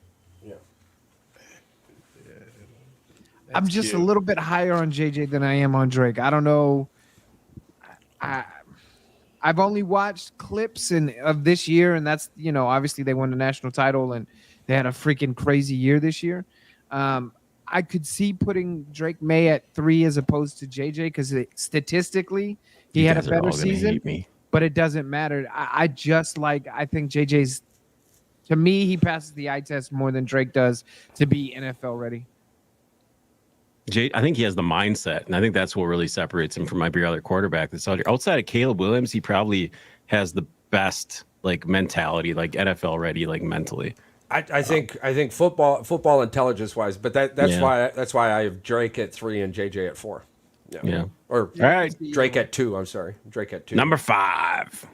I'm just cute. a little bit higher on JJ than I am on Drake. I don't know. I've only watched clips of this year, and that's, obviously they won the national title and they had a freaking crazy year this year. I could see putting Drake May at 3 as opposed to JJ because statistically he You had a guys are all better gonna season, hate me. but it doesn't matter. I think JJ's, to me, he passes the eye test more than Drake does to be NFL ready. I think he has the mindset, and I think that's what really separates him from every other quarterback that's out here. Outside of Caleb Williams, he probably has the best mentality, NFL ready, mentally. I think football intelligence wise, but that's Yeah. why I have Drake at 3 and JJ at 4. Yeah. Or All right, Drake at 2. I'm sorry, Drake at 2. number 5.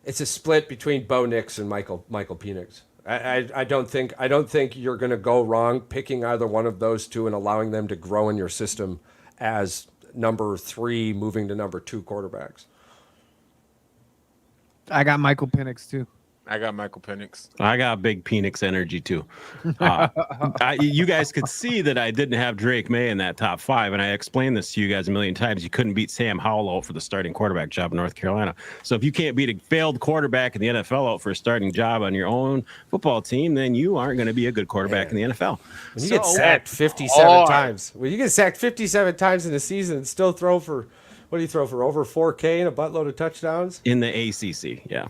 It's a split between Bo Nix and Michael Penix. I don't think you're going to go wrong picking either one of those two and allowing them to grow in your system as number 3 moving to number 2 quarterbacks. I got Michael Penix too. I got Michael Penix. I got big Penix energy too. You guys could see that I didn't have Drake May in that top 5, and I explained this to you guys a million times. You couldn't beat Sam Howell out for the starting quarterback job in North Carolina. So if you can't beat a failed quarterback in the NFL out for a starting job on your own football team, then you aren't going to be a good quarterback in the NFL. When you get sacked 57 times, when you get sacked 57 times in a season and still throw for, what do you throw for, over 4K and a buttload of touchdowns? In the ACC, yeah.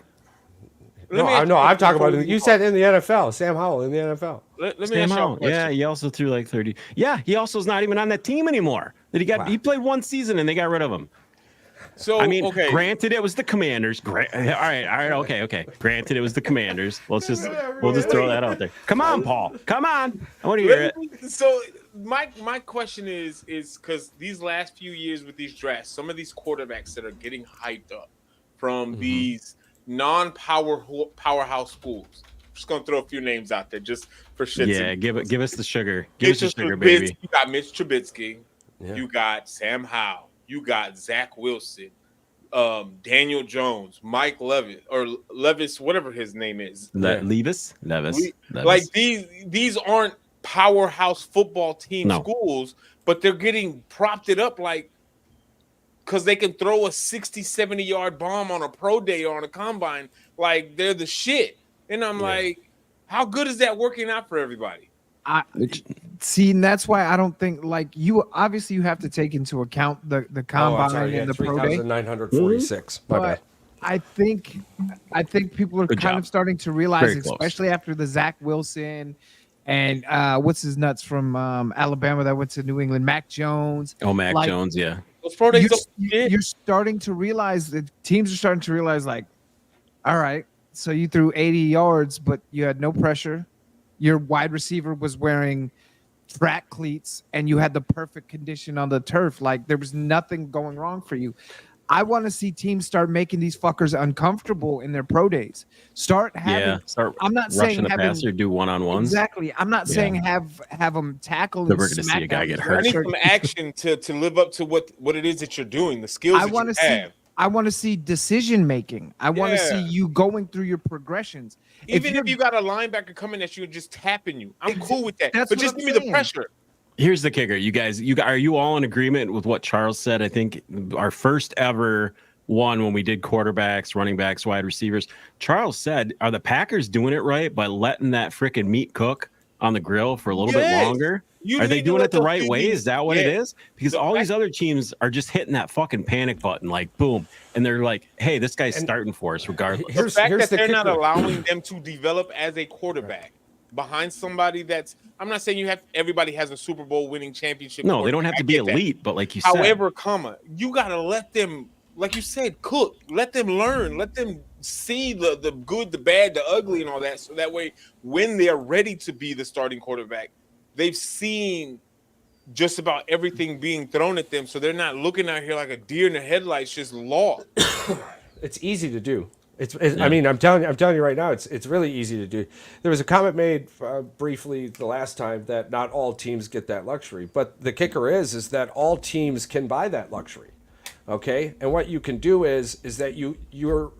No, I'm talking about, you said in the NFL, Sam Howell in the NFL. Let me Sam ask you a Howell, question. yeah, he also threw like 30. Yeah, he also is not even on that team anymore. He played one season and they got rid of him. So I mean, okay. granted, it was the Commanders. All right, okay. Granted, it was the Commanders. We'll just throw that out there. Come on, Paul. Come on. I want to hear it. So my question is because these last few years with these drafts, some of these quarterbacks that are getting hyped up from these non-powerhouse schools. I'm just gonna throw a few names out there just for shits. Yeah, give us the sugar. Give us the sugar, baby. You got Mitch Trubisky. Yeah. You got Sam Howell. You got Zach Wilson. Daniel Jones, Mike Levis, whatever his name is. Levis. Like these aren't powerhouse football team schools, but they're getting propped it up like because they can throw a 60, 70-yard bomb on a pro day or on a combine. Like they're the shit. And I'm like, how good is that working out for everybody? See, and that's why I don't think like you have to take into account the combine and the pro day. 3,946. My bad. I think people are kind of starting to realize, especially after the Zach Wilson and what's his nuts from Alabama that went to New England, Mac Jones. Oh, Mac Jones, yeah. Those pro days you're starting to realize that teams are starting to realize, like, all right, so you threw 80 yards, but you had no pressure. Your wide receiver was wearing track cleats and you had the perfect condition on the turf. Like there was nothing going wrong for you. I want to see teams start making these fuckers uncomfortable in their pro days. Start I'm not saying the passer, do one-on-ones. Exactly. I'm not saying have them tackle. We're going to see a guy get hurt. I need some action to live up to what it is that you're doing. The skills you have. I want to see decision making. I want to see you going through your progressions. Even if you got a linebacker coming at you and just tapping you, I'm cool with that. But just give me the pressure. Here's the kicker, you guys. Are you all in agreement with what Charles said? I think our first ever one when we did quarterbacks, running backs, wide receivers. Charles said, "Are the Packers doing it right by letting that freaking meat cook on the grill for a little bit longer? Are they doing it the right way? Is that what it is? Because all these other teams are just hitting that fucking panic button, like boom, and they're like, "Hey, this guy's starting for us regardless." The fact that they're not allowing them to develop as a quarterback behind somebody that's, I'm not saying everybody has a Super Bowl winning championship. No, they don't have to be elite, but like you said, however, you gotta let them, like you said, cook. Let them learn. Let them see the good, the bad, the ugly, and all that. So that way, when they're ready to be the starting quarterback, they've seen just about everything being thrown at them, so they're not looking out here like a deer in the headlights, just lost. It's easy to do. I mean, I'm telling you right now, it's really easy to do. There was a comment made briefly the last time that not all teams get that luxury, but the kicker is that all teams can buy that luxury. Okay, and what you can do is that you're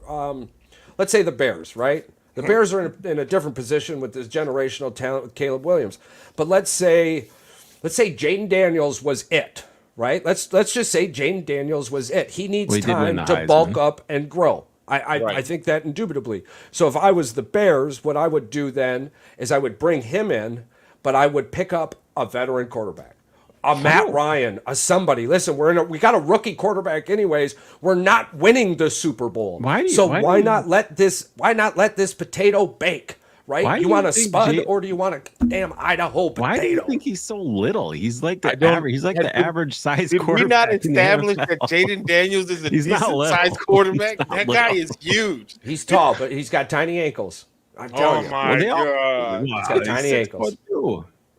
let's say the Bears, right? The Bears are in a different position with this generational talent with Caleb Williams, but let's say Jaden Daniels was it, right? Let's just say Jaden Daniels was it. He needs time to bulk up and grow. I think that indubitably. So if I was the Bears, what I would do then is I would bring him in, but I would pick up a veteran quarterback, a Matt Ryan, a somebody. Listen, we got a rookie quarterback anyways. We're not winning the Super Bowl. Why not let this potato bake? Right? You want a spud or do you want a damn Idaho potato? Why do you think he's so little? He's like the average. He's like the average size quarterback. Did we not establish that Jaden Daniels is a decent size quarterback? That guy is huge. He's tall, but he's got tiny ankles. I'm telling you. Oh my God. He's got tiny ankles.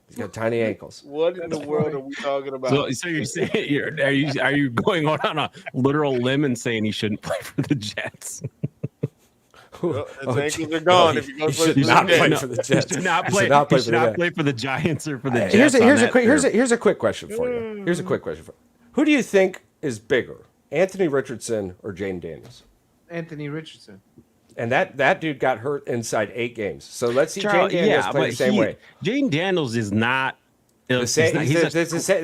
He's got tiny ankles. What in the world are we talking about? So you're saying are you going on a literal limb and saying he shouldn't play for the Jets? Well, his ankles are gone. If you're going to play for the Jets, he should not play for the Giants or for the Jets. Here's a quick question for you. Who do you think is bigger, Anthony Richardson or Jaden Daniels? Anthony Richardson. And that dude got hurt inside 8 games. So let's see Charles, Jane Daniels play the same way. Jane Daniels is not The same.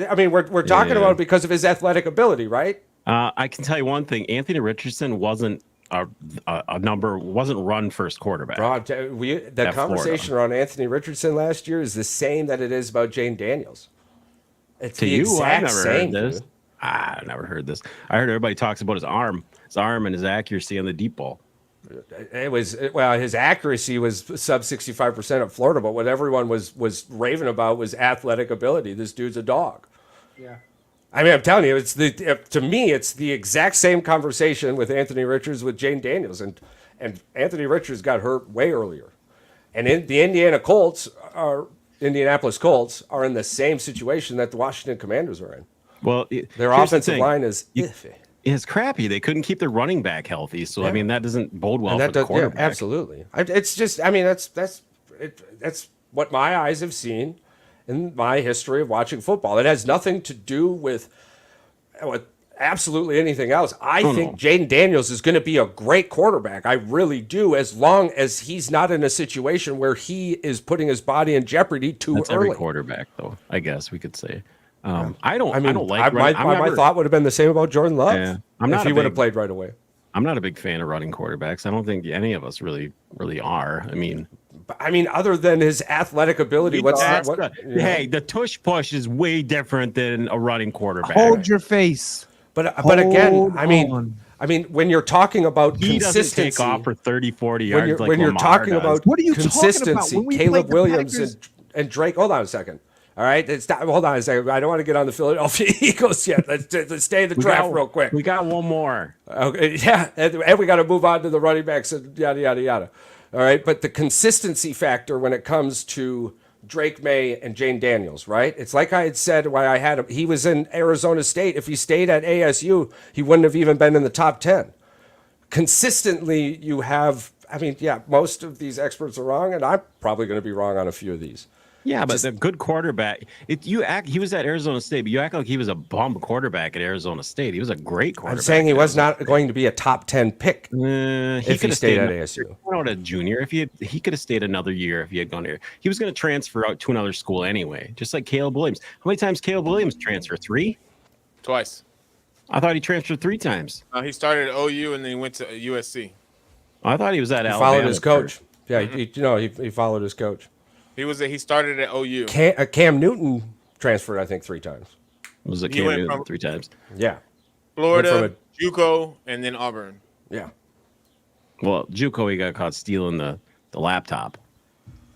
I mean, we're talking about it because of his athletic ability, right? I can tell you one thing: Anthony Richardson wasn't wasn't run first quarterback. Bro, the conversation around Anthony Richardson last year is the same that it is about Jane Daniels. It's to the you, exact I've never same, heard this. dude. I never heard this. I heard everybody talks about his arm and his accuracy on the deep ball. His accuracy was sub 65% at Florida, but what everyone was raving about was athletic ability. This dude's a dog. Yeah. I mean, I'm telling you, to me, it's the exact same conversation with Anthony Richards with Jane Daniels, and Anthony Richards got hurt way earlier, and the Indianapolis Colts are in the same situation that the Washington Commanders are in. Well, their offensive line is iffy. It's crappy. They couldn't keep their running back healthy, so I mean that doesn't bode well for the quarterback. Yeah, absolutely. It's just, I mean, that's what my eyes have seen in my history of watching football. It has nothing to do with absolutely anything else. I think Jaden Daniels is going to be a great quarterback. I really do, as long as he's not in a situation where he is putting his body in jeopardy too That's early. Every quarterback, though, I guess we could say. I don't my like. thought would have been the same about Jordan Love. Yeah, if he would have played right away. I'm not a big fan of running quarterbacks. I don't think any of us really are. I mean, other than his athletic ability, hey, the tush push is way different than a running quarterback. Hold your face. But again, I mean, when you're talking about he consistency, doesn't take off for 30, 40 yards. When you're talking about what are you consistency, talking about? Caleb Williams and Drake. Hold on a second. All right, hold on a second. I don't want to get on the Philadelphia Eagles yet. Let's stay in the draft real quick. We got one more. Okay, yeah, and we got to move on to the running backs and yada yada yada. All right, but the consistency factor when it comes to Drake May and Jane Daniels, right? It's like I had said why I had him. He was in Arizona State. If he stayed at ASU, he wouldn't have even been in the top 10. Consistently, you have. I mean, yeah, most of these experts are wrong, and I'm probably going to be wrong on a few of these. Yeah, but the good quarterback. He was at Arizona State, but you act like he was a bum quarterback at Arizona State. He was a great quarterback. I'm saying he was not going to be a top 10 pick if he stayed at ASU. Not a junior. If he could have stayed another year if he had gone there. He was going to transfer out to another school anyway, just like Caleb Williams. How many times Caleb Williams transferred? 3? Twice. I thought he transferred 3 times. He started at OU and then he went to USC. I thought he was at Alabama. Followed his coach. Yeah, he followed his coach. He started at OU. Cam Newton transferred, I think, 3 times. Was it Cam Newton 3 times? Yeah. Florida, JUCO, and then Auburn. Yeah. Well, JUCO, he got caught stealing the laptop.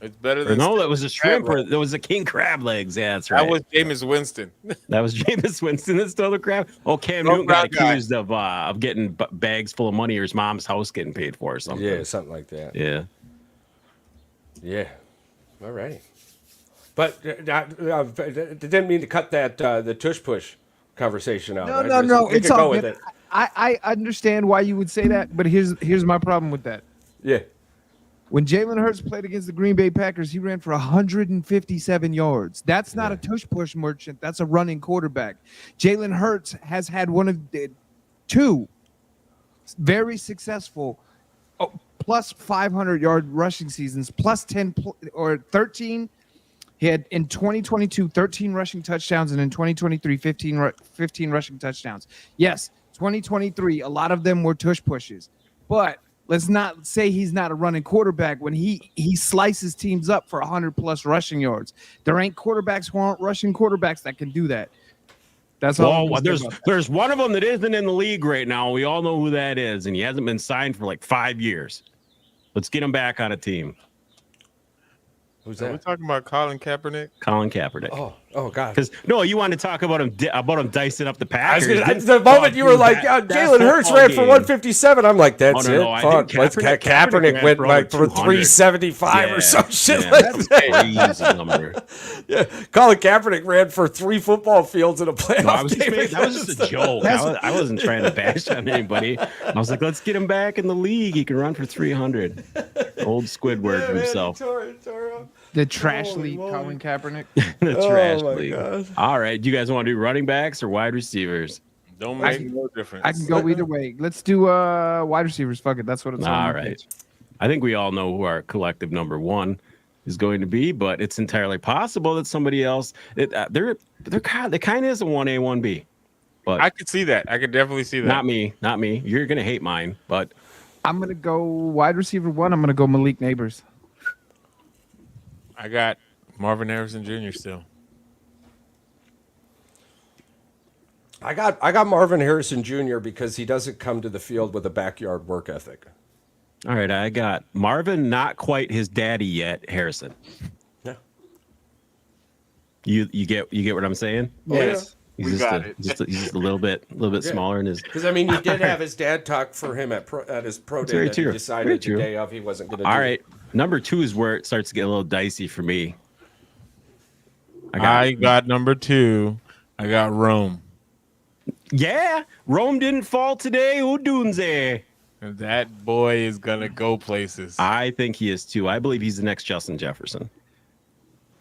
It's better than that was a shrimp. Or that was a king crab legs. Yeah, that's right. That was Jameis Winston. That was Jameis Winston that stole the crab. Oh, Cam Newton got accused of getting bags full of money or his mom's house getting paid for or something. Yeah, something like that. Yeah. Yeah. All right. But didn't mean to cut that the tush push conversation out. No. It's all good. I understand why you would say that, but here's my problem with that. Yeah. When Jalen Hurts played against the Green Bay Packers, he ran for 157 yards. That's not a tush push merchant. That's a running quarterback. Jalen Hurts has had one of the 2 very successful plus 500-yard rushing seasons, plus 10 or 13. He had in 2022 13 rushing touchdowns, and in 2023 15 rushing touchdowns. Yes, 2023 a lot of them were tush pushes, but let's not say he's not a running quarterback when he slices teams up for 100+ rushing yards. There ain't quarterbacks who aren't rushing quarterbacks that can do that. That's all. Well, there's one of them that isn't in the league right now. We all know who that is, and he hasn't been signed for like 5 years. Let's get him back on a team. Who's that? Are we talking about Colin Kaepernick? Colin Kaepernick. Oh God. Because you wanted to talk about him dicing up the Packers. The moment you were like, Jalen Hurts ran for 1157, I'm like, that's it. Fuck. Kaepernick went like for 375 or some shit like that. Yeah, Colin Kaepernick ran for 3 football fields in a playoff game. That was just a joke. I wasn't trying to bash on anybody. I was like, let's get him back in the league. He can run for 300. Old Squidward himself. The trash lead, Colin Kaepernick. The trash league. All right. Do you guys want to do running backs or wide receivers? Don't I make can- no difference. I can go either way. Let's do wide receivers. Fuck it. That's what it's on. All right. I think we all know who our collective number one is going to be, but it's entirely possible that somebody else. They kind of is a 1A, 1B. But I could see that. I could definitely see that. not me. You're gonna hate mine, but I'm gonna go wide receiver 1. I'm gonna go Malik Neighbors. I got Marvin Harrison Jr. still. I got Marvin Harrison Jr. because he doesn't come to the field with a backyard work ethic. all right. I got Marvin, not quite his daddy yet. Harrison. Yeah. You get what I'm saying? Yes. He's We just got a, it. Just he's a little bit Yeah. smaller in his. Because I mean, you did have his dad talk for him at his pro day very that he true. decided Very the true. day of he wasn't going to. All right. Number 2 is where it starts to get a little dicey for me. I got number 2. I got Rome. Yeah, Rome didn't fall today. Udunze. That boy is gonna go places. I think he is too. I believe he's the next Justin Jefferson.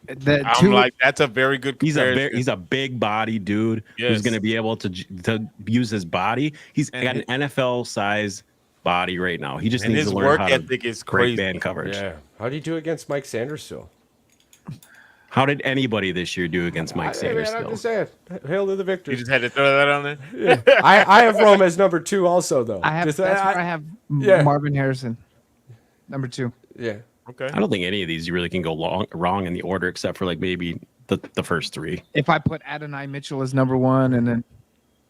The I'm two, like, that's a very good comparison. He's a big body dude who's Yes. going to be able to use his body. He's got an NFL size body right now. He just And needs his to learn work how ethic to is break crazy. man coverage. Yeah. How do you do against Mike Sanders still? How did anybody this year do against Mike Sanders? I'm Still? just saying. Hail to the You victor. just had to throw that on there. I have Rome as number 2 also, though. I have. Just- That's where I have yeah. Marvin Harrison, number 2. Yeah. Okay. I don't think any of these you really can go wrong in the order except for like maybe the first 3. If I put Adonai Mitchell as number 1, and then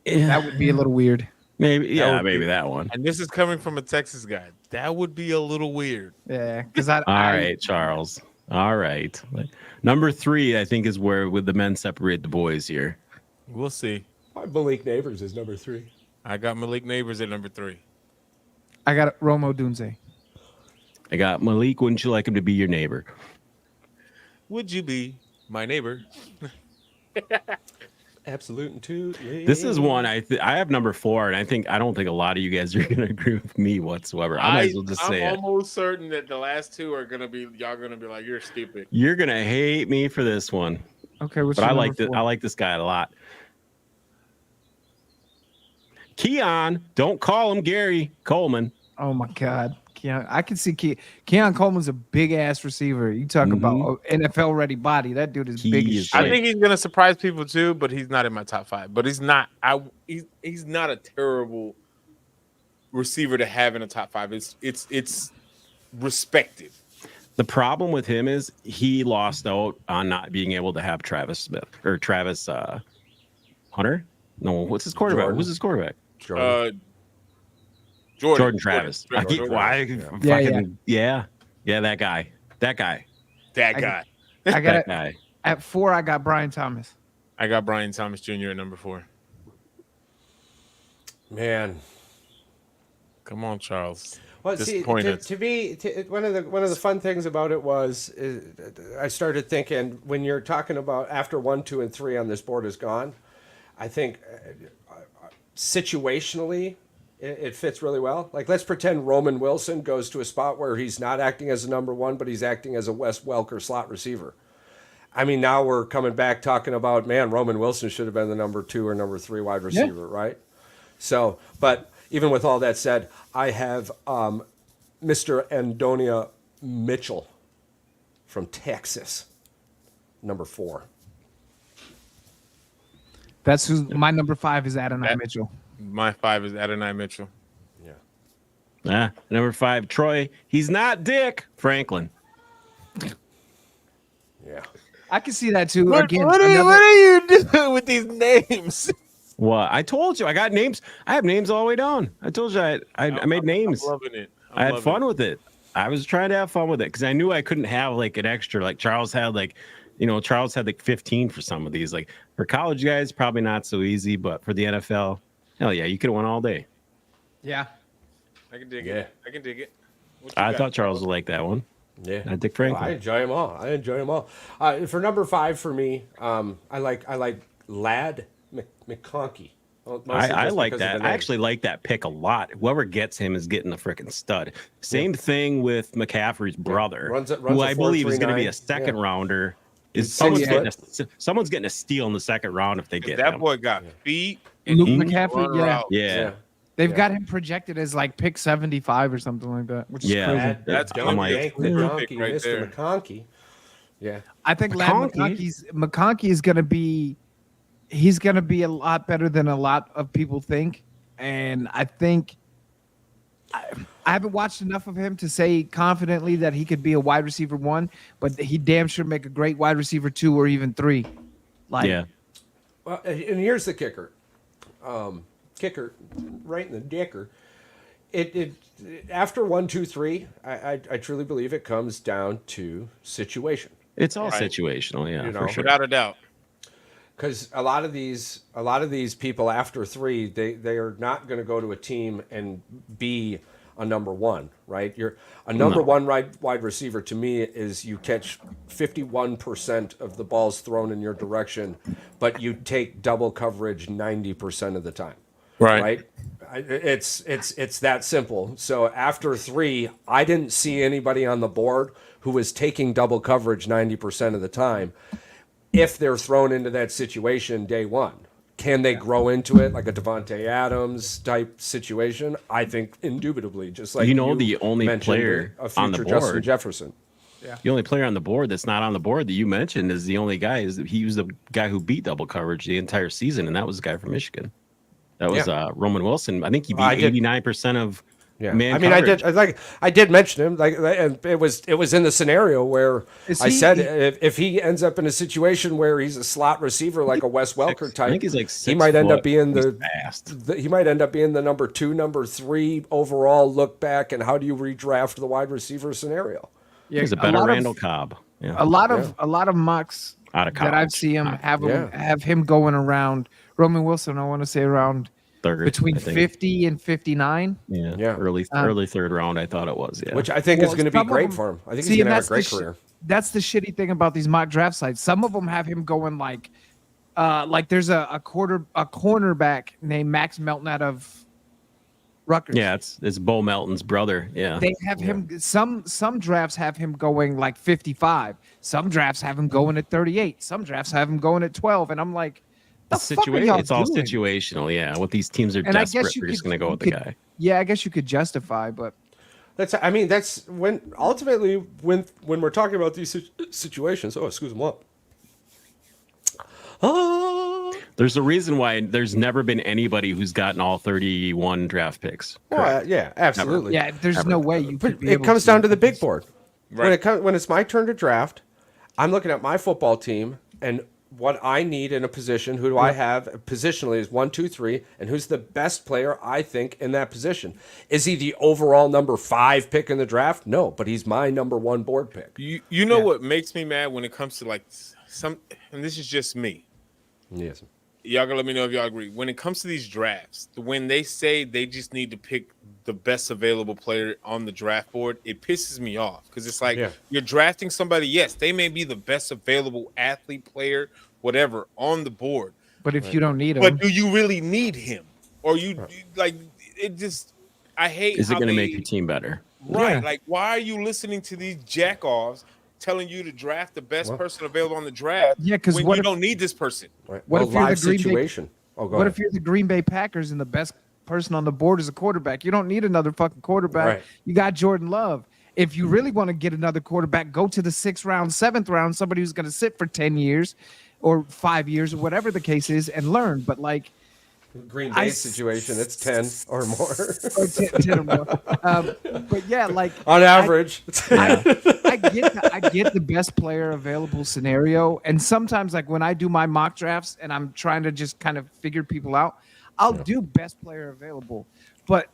Yeah, that would be a little weird. maybe would maybe be- that one. And this is coming from a Texas guy. That would be a little weird. Yeah, because All right, Charles. All right. Number 3, I think, is where would the men separate the boys here. We'll see. Malik Neighbors is number 3. I got Malik Neighbors at number 3. I got Romo Dunze. I got Malik. Wouldn't you like him to be your neighbor? Would you be my neighbor? Absolute and 2. Yeah. This is one I have number 4, and I don't think a lot of you guys are gonna agree with me whatsoever. I might as well just say I'm it. almost certain that the last 2 are gonna be y'all gonna be like, you're stupid. You're gonna hate me for this one, Okay, what's but your I like number 4? I like this guy a lot. Keon, don't call him Gary Coleman. Oh my God, Keon! I can see Keon Coleman's a big ass receiver. You talk about NFL ready body. That dude is He big as is shit. I think he's gonna surprise people too, but he's not in my top 5. But he's not. He's not a terrible receiver to have in a top 5. It's respected. The problem with him is he lost out on not being able to have Travis Smith or Travis Hunter. No, what's his quarterback? Jordan. Who's his quarterback? Jordan. Jordan Travis. Jordan, I keep- Jordan. why? Yeah, Fucking, yeah, that guy. That I- guy. I got That it guy. at 4. I got Brian Thomas. I got Brian Thomas Jr. at number 4. Man. Come on, Charles. Well, see, Disappointed. to me, one of the fun things about it was I started thinking when you're talking about after 1, 2, and 3 on this board is gone, I think situationally it fits really well. Like let's pretend Roman Wilson goes to a spot where he's not acting as a number 1, but he's acting as a Wes Welker slot receiver. I mean, now we're coming back talking about, man, Roman Wilson should have been the number 2 or number 3 wide receiver, right? So, but even with all that said, I have Mr. Andonia Mitchell from Texas, number 4. That's who my number 5 is. Adonai Mitchell. My 5 is Adonai Mitchell. Yeah. Number 5, Troy. He's not Dick Franklin. Yeah. I can see that too. What Again, are you doing with these names? Well, I told you I got names. I have names all the way down. I told you I made names. I'm loving it. I had fun with it. I was trying to have fun with it because I knew I couldn't have like an extra. Like Charles had Charles had like 15 for some of these. Like for college guys, probably not so easy, but for the NFL, hell yeah, you could have won all day. Yeah. I can dig Yeah. it. I can dig it. What you I got? thought Charles would like that one. Yeah. Dick Well, Franklin. I enjoy them all. For number 5 for me, I like Lad McConkey. I like that. I actually like that pick a lot. Whoever gets him is getting a freaking stud. Same thing with McCaffrey's brother, Runs who a I believe is going to be 4.39. a second rounder. He's Someone's 6 foot. getting a steal in the second round if they get That him. boy got feet and Luke he can McCaffrey, run yeah. routes. Yeah. They've got him projected as like pick 75 or something like that, which is Yeah. crazy. That's Don't gonna like, be a yank good McConkey, pick right Mr. there. McConkey. Yeah. I think Lad McConkey. McConkey is gonna be he's gonna be a lot better than a lot of people think. And I think I haven't watched enough of him to say confidently that he could be a wide receiver 1, but he damn sure make a great wide receiver 2 or even 3. Like Yeah. Well, and here's the kicker. Kicker, right in the dicker. It after 1, 2, 3, I truly believe it comes down to situation. It's all Right. situational, yeah, You know, for sure. Without a doubt. Because a lot of these people after 3, they are not going to go to a team and be a number 1, right? You're a number No. 1 wide receiver to me is you catch 51% of the balls thrown in your direction, but you take double coverage 90% of the time. Right? It's that simple. So after 3, I didn't see anybody on the board who was taking double coverage 90% of the time. If they're thrown into that situation day 1, can they grow into it like a Devontae Adams type situation? I think indubitably, just like the only mentioned, player a on the future Justin board. Jefferson. The only player on the board that's not on the board that you mentioned is the only guy. He was the guy who beat double coverage the entire season, and that was the guy from Michigan. That was Roman Wilson. I think he beat 89% of man I mean, coverage. I did mention him, and it was in the scenario where I said if he ends up in a situation where he's a slot receiver like a Wes Welker type, I think he's like he might end up being He's fast. he might end up being the number 2, number 3 overall look back. And how do you redraft the wide receiver scenario? yeah, He's a better Randall Cobb. Yeah. A lot of mocks Out of that I've college. seen him Yeah. have him going around Roman Wilson. I want to say around Third, between I think. 50 and 59. Yeah. Early third round, I thought it was. Yeah. Which I think is Well, going to be some of great them- for him. I think See, he's going and to have a that's great the career. That's the shitty thing about these mock draft sites. Some of them have him going like there's a cornerback named Max Melton out of Rutgers. Yeah, it's Bo Melton's brother. Yeah. They have him. Some drafts have him going like 55. Some drafts have him going at 38. Some drafts have him going at 12. And I'm like, the fuck are y'all It's all doing? situational. Yeah. What these teams are And I desperate. guess you They're just could- going to go you with the could- guy. Yeah, I guess you could justify, but That's when ultimately when we're talking about these situations. Oh, excuse me. There's a reason why there's never been anybody who's gotten all 31 draft picks. Well, yeah, absolutely. yeah, there's no way you could. Be It able comes down to the big board. Right. When it's my turn to draft, I'm looking at my football team and what I need in a position. Who do I have positionally is 1, 2, 3, and who's the best player I think in that position? Is he the overall number 5 pick in the draft? No, but he's my number 1 board pick. You know what makes me mad when it comes to like some, and this is just me. Yes. Y'all gonna let me know if y'all agree. When it comes to these drafts, when they say they just need to pick the best available player on the draft board, it pisses me off because it's like you're drafting somebody. Yes, they may be the best available athlete, player, whatever on the board. But if you don't need him, But do you really need him? Or you like it? Just I hate. Is it how going to they- make your team better? right? Yeah. Like, why are you listening to these jackoffs telling you to draft the best person available on the draft? Yeah, 'cause when what you if- don't need this person. Right. What Well, if you're the live Green Bay- situation? Oh, go what ahead. if you're the Green Bay Packers and the best person on the board is a quarterback? You don't need another fucking quarterback. Right. You got Jordan Love. If you really want to get another quarterback, go to the 6th round, 7th round, somebody who's going to sit for 10 years or 5 years or whatever the case is and learn. But like Green I Bay s- situation, it's 10 or more or 10 or more. But yeah, like on average. I get the best player available scenario, and sometimes like when I do my mock drafts and I'm trying to just kind of figure people out, I'll do best player available. But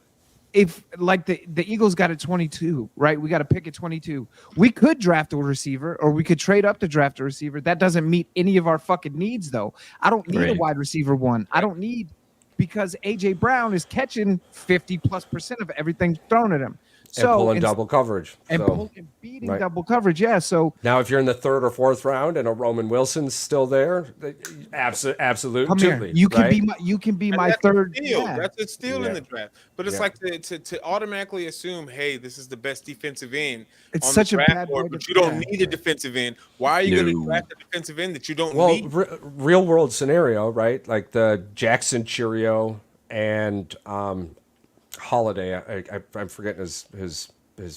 if like the Eagles got at 22, right? We got to pick at 22. We could draft a receiver, or we could trade up to draft a receiver. That doesn't meet any of our fucking needs, though. I don't need a Right. wide receiver 1. I don't need because AJ Brown is catching 50+% of everything thrown at him. So and pulling double coverage. and beating right. double coverage. Yeah. So Now, if you're in the third or fourth round and a Roman Wilson's still there, absolutely. come here. You can be my that's third. A steal. Yeah. That's a steal in the draft. But it's Yeah. like to automatically assume, hey, this is the best defensive end. It's on such the a draft bad board, way but to- you don't yeah. need a defensive end. Why are you going to draft a defensive end that you don't Well, need? real world scenario, right? Like the Jackson Cheerio and Holiday. I'm forgetting his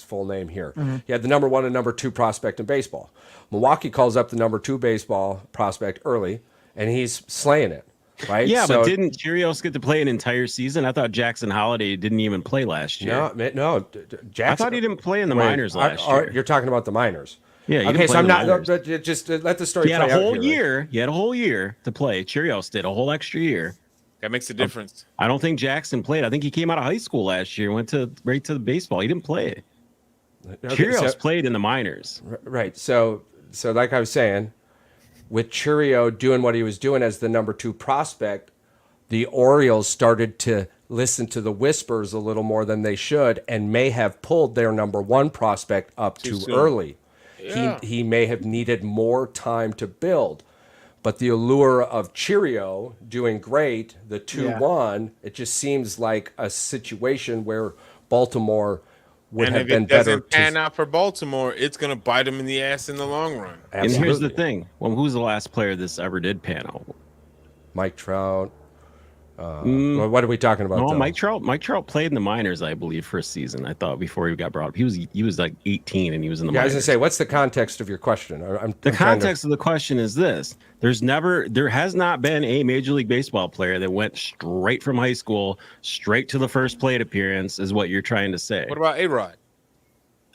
full name here. He had the number 1 and number 2 prospect in baseball. Milwaukee calls up the number 2 baseball prospect early, and he's slaying it. Right? Yeah, So- but didn't Cheerios get to play an entire season? I thought Jackson Holiday didn't even play last year. No. Jackson, I thought he didn't play in the Wait, minors last year. You're talking about the minors. Yeah, he Okay, didn't so play I'm in the not. minors. Just let the story He had play a out whole here, right? year. He had a whole year to play. Cheerios did a whole extra year. That makes a difference. I don't think Jackson played. I think he came out of high school last year, went right to the baseball. He didn't play. Okay, Cheerios so- played in the minors. Right. So like I was saying, with Churio doing what he was doing as the number 2 prospect, the Orioles started to listen to the whispers a little more than they should and may have pulled their number 1 prospect up too soon. early. Yeah. He may have needed more time to build. But the allure of Cheerio doing great, the 2-1, it just seems like a situation where Baltimore would And have if been it better doesn't pan out for Baltimore, it's going to bite them in the ass in the long run. And here's the Absolutely. thing. Well, who's the last player this ever did pan out? Mike Trout. What are we talking about? No, though? Mike Trout played in the minors, I believe, for a season. I thought before he got brought up, he was like 18 and he was in the Yeah, I was minors. gonna say, what's the context of your question? I'm The trying to- context of the question is this: there has not been a Major League Baseball player that went straight from high school straight to the first plate appearance, is what you're trying to say. What about A-Rod?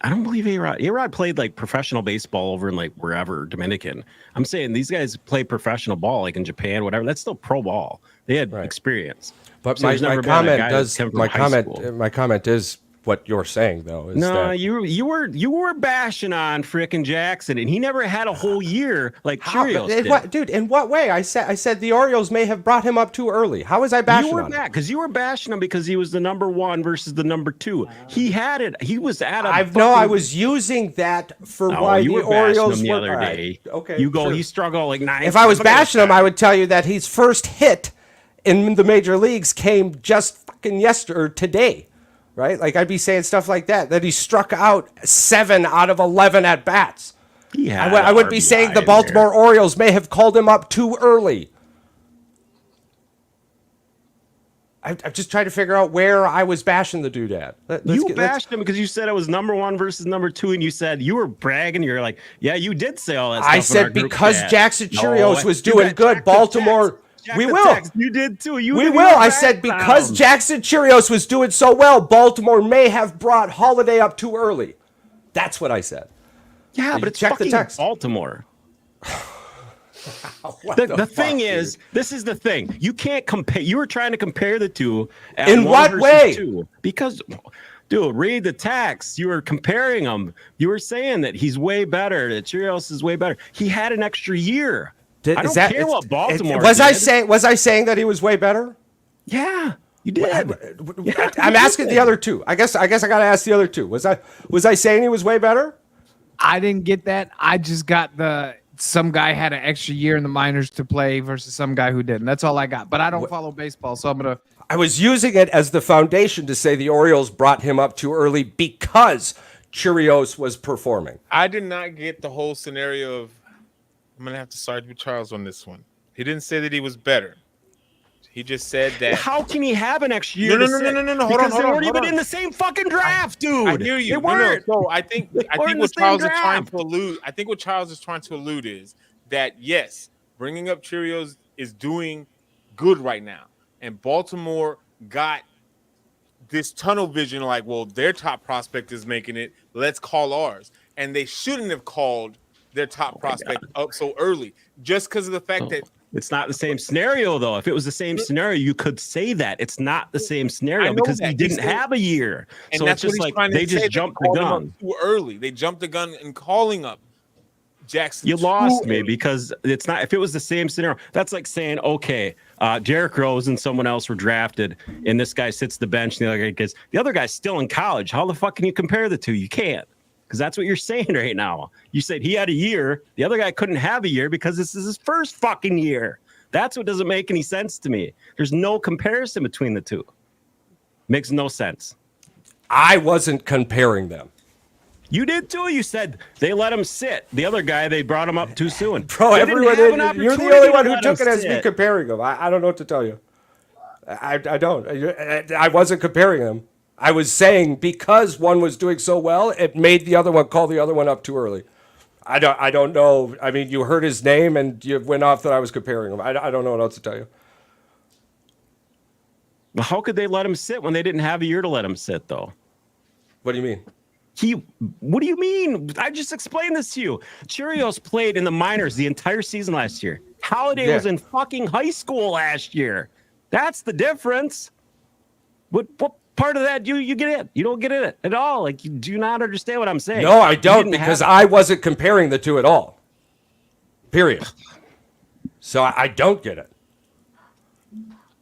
I don't believe A-Rod. A-Rod played like professional baseball over in like wherever, Dominican. I'm saying these guys play professional ball like in Japan, whatever. That's still pro ball. They had experience. But So my, there's my never been a comment guy does that's come from my high school. comment is what you're saying though. Is No, that, you were bashing on frickin' Jackson, and he never had a whole year like How- Cheerios in did. what, dude? In what way? I said the Orioles may have brought him up too early. How was I bashing You were on him? back because you were bashing him because he was the number 1 versus the number 2. He had it. He was at a. I was using that for why you the were bashing Orioles him the were other all right. day. Okay, you go. sure. He struggled like 9. If I was bashing him, I would tell you that his first hit in the major leagues came just fucking yesterday or today, right? Like I'd be saying stuff like that. That he struck out 7 out of 11 at bats. I would be saying the Baltimore Orioles may have called him up too early. I'm just trying to figure out where I was bashing the dude at. You bashed him because you said it was number 1 versus number 2, and you said you were bragging. You're like, yeah, you did say all that stuff. I in our said group because chat. Jackson No, Cheerios was you doing got good, Jack the Baltimore. Text. Jack We the will. Text. You did too. You We didn't will. even I said back because down. Jackson Cheerios was doing so well, Baltimore may have brought Holiday up too early. That's what I said. Yeah, You but it's check the fucking text. Baltimore. What The fuck, thing dude? is, this is the thing. You can't compare. You were trying to compare the two. At In 1 what versus way? 2. Because, dude, read the text. You were comparing them. You were saying that he's way better. That Cheerios is way better. He had an extra year. I don't care what Baltimore was did. Was I saying that he was way better? Yeah, you did. I'm asking the other two. I guess I got to ask the other two. Was I saying he was way better? I didn't get that. I just got some guy had an extra year in the minors to play versus some guy who didn't. That's all I got. But I don't follow baseball, so I'm gonna. I was using it as the foundation to say the Orioles brought him up too early because Cheerios was performing. I did not get the whole scenario of. I'm gonna have to side with Charles on this one. He didn't say that he was better. He just said that. How can he have an extra year? No. to sit? Hold on, Because hold they on, weren't hold even on. in the same fucking draft, dude. I hear you. They weren't. So I think weren't in the what same Charles is trying draft. to allude. I think what Charles is trying to allude is that yes, bringing up Cheerios is doing good right now, and Baltimore got this tunnel vision. Like, well, their top prospect is making it. Let's call ours, and they shouldn't have called their top prospect up so early, just because of the fact that. It's not the same scenario, though. If it was the same scenario, you could say that. It's not the same I scenario know because that. he didn't have a year. And So that's it's just what he's like trying to they say. just jumped the called him up gun. too early. They jumped the gun in calling up Jackson. You lost me because it's not. If it was the same scenario, that's like saying, okay, Derrick Rose and someone else were drafted, and this guy sits the bench, and the other guy gets. The other guy's still in college. How the fuck can you compare the two? You can't, because that's what you're saying right now. You said he had a year. The other guy couldn't have a year because this is his first fucking year. That's what doesn't make any sense to me. There's no comparison between the two. Makes no sense. I wasn't comparing them. You did too. You said they let him sit. The other guy, they brought him up too soon. Bro, They everyone, didn't have an you're the opportunity only to one who let him took it as me sit. comparing them. I don't know what to tell you. I don't. I wasn't comparing them. I was saying because one was doing so well, it made the other one call the other one up too early. I don't know. I mean, you heard his name and you went off that I was comparing him. I don't know what else to tell you. Well, how could they let him sit when they didn't have a year to let him sit, though? What do you mean? What do you mean? I just explained this to you. Cheerios played in the minors the entire season last year. Holiday was in fucking high school last year. That's the difference. What part of that do you get it? You don't get it at all. Like, you do not understand what I'm saying. No, I don't, because I wasn't comparing the two at all. Period. So I don't get it.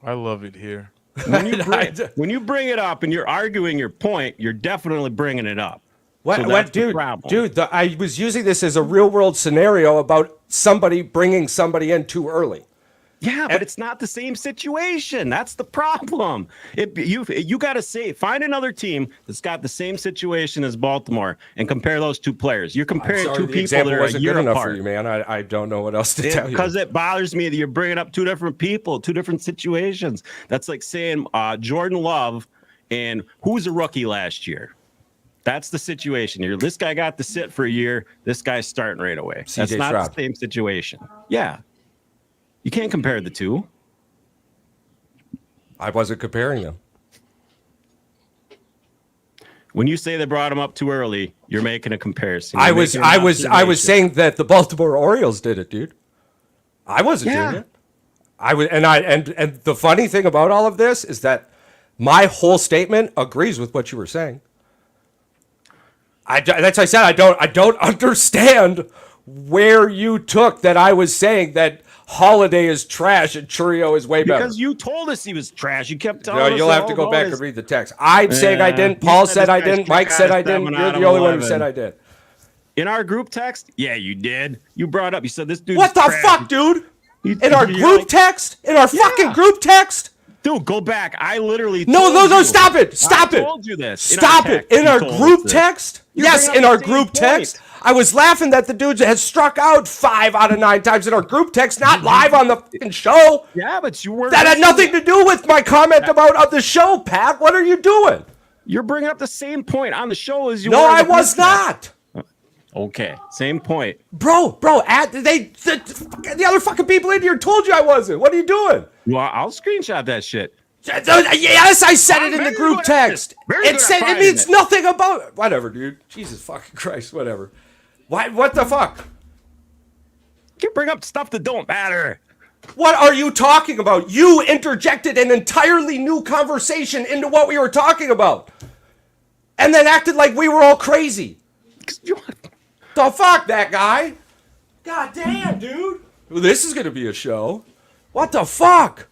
I love it here. When you bring it up and you're arguing your point, you're definitely bringing it up. So What, that's the dude? problem. Dude, I was using this as a real world scenario about somebody bringing somebody in too early. Yeah, but it's not the same situation. That's the problem. You got to find another team that's got the same situation as Baltimore and compare those two players. You're comparing two people that are a year enough apart. for you, man. I don't know what else to tell you. Because it bothers me that you're bringing up two different people, two different situations. That's like saying Jordan Love and who's a rookie last year. That's the situation. This guy got to sit for a year. This guy's starting right away. That's not Stroud. the same situation. Yeah. You can't compare the two. I wasn't comparing them. When you say they brought him up too early, you're making a comparison. I You're was making an observation. saying that the Baltimore Orioles did it, dude. I wasn't doing it. I was, and the funny thing about all of this is that my whole statement agrees with what you were saying. That's why I said I don't understand where you took that I was saying that Holiday is trash and Churio is way better. Because you told us he was trash. You kept telling No, us. you'll have to go back and read the text. I'm saying I didn't. Paul said I didn't. Mike said I didn't. You're the only one who said I did. In our group text, yeah, you did. You brought up. You said this dude. What the fuck, dude? In our group text? In our fucking group text? Dude, go back. I literally. No, stop it. Stop it. I told you this. Stop it. In our group text? Yes, in our group text. I was laughing that the dude has struck out 5 out of 9 times in our group text, not live on the fucking show. Yeah, but you were. That had nothing to do with my comment about the show, Pat. What are you doing? You're bringing up the same point on the show as you. No, were in I the was group text. not. Okay, same point. Bro, the other fucking people in here told you I wasn't. What are you doing? Well, I'll screenshot that shit. Yes, I said it in the group text. It said it means it. nothing about whatever, dude. Jesus fucking Christ, whatever. Why? What the fuck? You bring up stuff that don't matter. What are you talking about? You interjected an entirely new conversation into what we were talking about, and then acted like we were all crazy. The fuck, that guy? God damn, dude. Well, this is gonna be a show. What the fuck?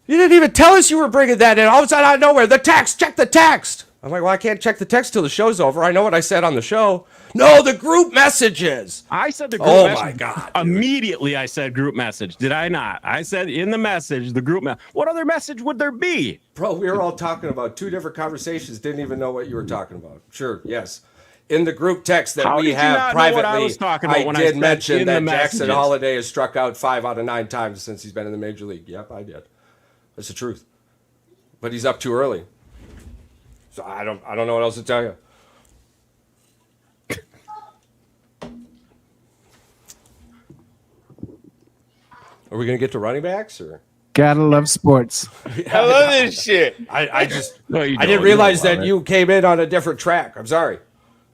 You didn't even tell us you were bringing that in. All of a sudden, out of nowhere, the text. Check the text. I'm like, well, I can't check the text till the show's over. I know what I said on the show. No, the group messages. I said the group Oh message. my God, dude. Immediately, I said group message. Did I not? I said in the message, the group message. What other message would there be? Bro, we were all talking about 2 different conversations. Didn't even know what you were talking about. Sure, yes. In the group text that How we did you have not know privately, what I was talking about when I did said mention in that the Jackson messages? Holiday has struck out 5 out of 9 times since he's been in the major league. Yep, I did. That's the truth. But he's up too early. So I don't know what else to tell you. Are we gonna get to running backs or? Gotta love sports. I love this shit. I just No, you I don't. didn't You realize don't love that it. you came in on a different track. I'm sorry.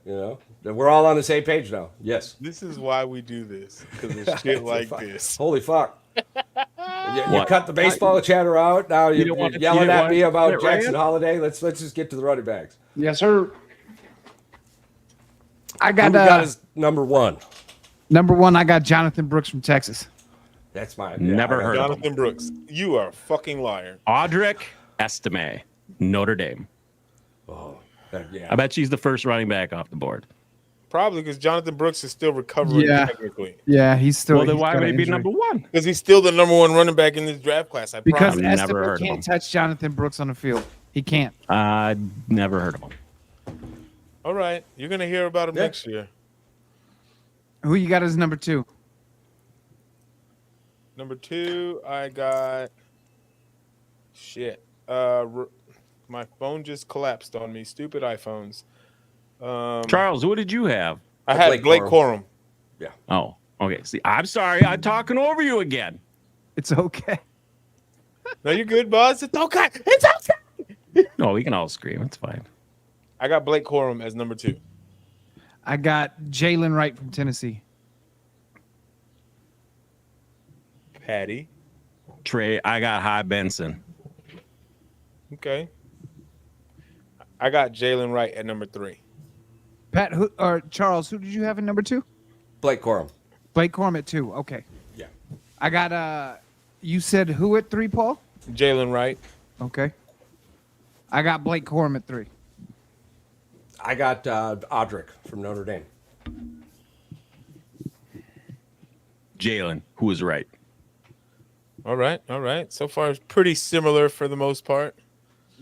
You know, that we're all on the same page now. Yes. This is why we do this, because of shit like this. Holy fuck. You What? cut the baseball chatter out. Now You you're didn't want to- yelling you didn't at want me to about get Ryan? Jackson Holiday. Let's just get to the running backs. Yes, sir. I Who got we got as number 1? Number 1, I got Jonathan Brooks from Texas. That's mine. Never heard of him. Jonathan Brooks, you are a fucking liar. Audric Estime, Notre Dame. Yeah. I bet she's the first running back off the board. Probably because Jonathan Brooks is still recovering Yeah. technically. Yeah, he's still. Well, then he's why got would an he be injury. number 1? Because he's still the number 1 running back in this draft class. I Because promise. I've never Estime heard of him. can't touch Jonathan Brooks on the field. He can't. Never heard of him. All right, you're gonna hear about him Yeah. next year. Who you got as number 2? Number 2, I got shit. My phone just collapsed on me. Stupid iPhones. Charles, what did you have? I had Blake Corum. Oh, okay. See, I'm sorry. I'm talking over you again. It's okay. No, you're good, boss. It's okay. It's okay. No, we can all scream. It's fine. I got Blake Corum as number 2. I got Jalen Wright from Tennessee. Patty. Trey, I got High Benson. Okay. I got Jalen Wright at number 3. Pat, who or Charles? Who did you have in number 2? Blake Corum. Blake Corum at 2. Okay. Yeah. I got You said who at 3, Paul? Jalen Wright. Okay. I got Blake Corum at 3. I got Audric from Notre Dame. Jalen, who was right. All right. All right. So far, it's pretty similar for the most part.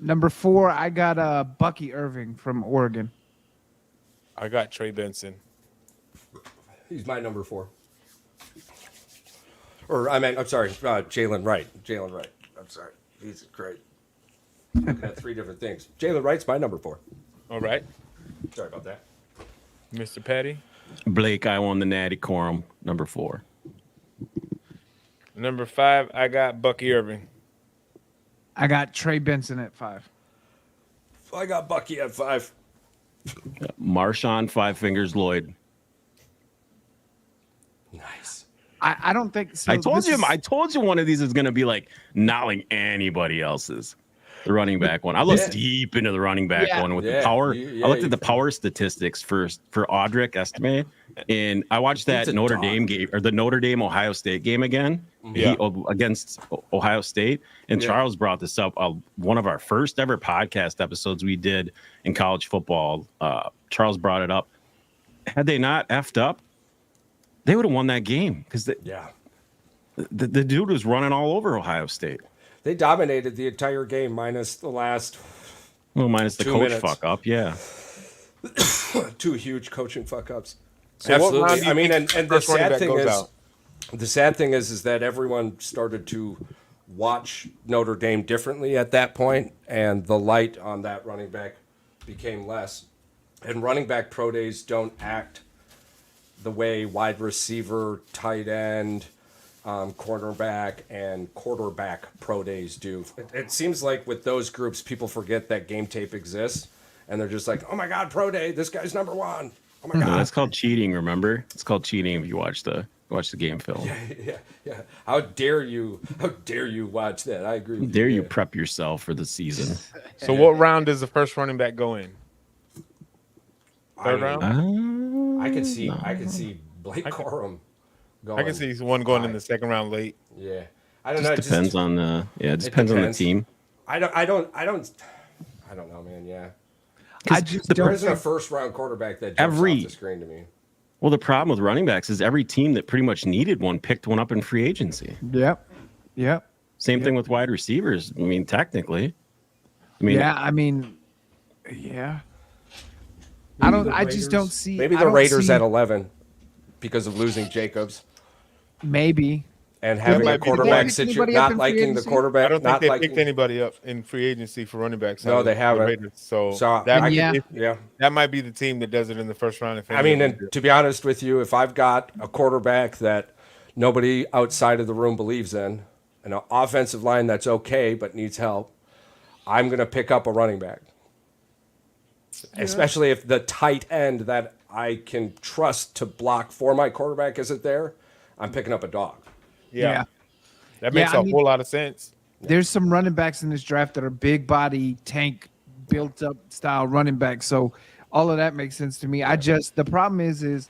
Number 4, I got Bucky Irving from Oregon. I got Trey Benson. He's my number 4. Or I'm sorry, Jalen Wright. Jalen Wright. I'm sorry. He's great. Looking at 3 different things. Jalen Wright's my number 4. All right. Sorry about that. Mr. Patty. Blake, I won the Natty Corum, number 4. Number 5, I got Bucky Irving. I got Trey Benson at 5. I got Bucky at 5. Marshawn Five Fingers Lloyd. Nice. I don't think so. I told this you. is- I told you one of these is going to be like not like anybody else's. The running back one. I looked deep into the running back one with the power. I looked at the power statistics for Audric Estime, and I watched that Notre Dame game or the Notre Dame Ohio State game again. Against Ohio State. And Charles brought this up. One of our first ever podcast episodes we did in college football. Charles brought it up. Had they not effed up, they would have won that game because the dude was running all over Ohio State. They dominated the entire game minus the last minus the 2 coach minutes. fuck up. Yeah. 2 huge coaching fuck ups. So what round Absolutely. do you I mean, think and the the first running sad back thing goes is, out? the sad thing is that everyone started to watch Notre Dame differently at that point, and the light on that running back became less. And running back pro days don't act the way wide receiver, tight end, cornerback, and quarterback pro days do. It seems like with those groups, people forget that game tape exists, and they're just like, "Oh my God, pro day! This guy's number 1. Oh my No, God!" that's called cheating. Remember, it's called cheating if you watch the game film. Yeah. How dare you? How dare you watch that? I agree. With Dare you Yeah. prep yourself for the season? So what round does the first running back go in? Third I mean, round? I could see Blake Corum going. I can see one going in the second round late. Yeah, I don't know. It depends on the depends on the depends. team. I don't know, man. Yeah, I just there don't isn't a think, first round quarterback that jumps off the screen to me. Well, the problem with running backs is every team that pretty much needed one picked one up in free agency. Yep. Same thing with wide receivers. I mean, technically. Yeah. I just don't see. Maybe I the don't Raiders see- at 11 because of losing Jacobs Maybe. and having might a be the quarterback one. situation, Anybody up not in free liking the agency? quarterback. I don't think not they liking, picked anybody up in free agency for running backs. No, they the haven't. Raiders. So So that, yeah. that might be the team that does it in the first round. If I mean, anyone and to be honest with you, if I've got a quarterback that nobody outside of the room believes in, an offensive line that's okay but needs help, I'm going to pick up a running back. Especially if the tight end that I can trust to block for my quarterback isn't there, I'm picking up a dog. Yeah. That makes Yeah, a I mean- whole lot of sense. There's some running backs in this draft that are big body, tank, built up style running backs. So all of that makes sense to me. The problem is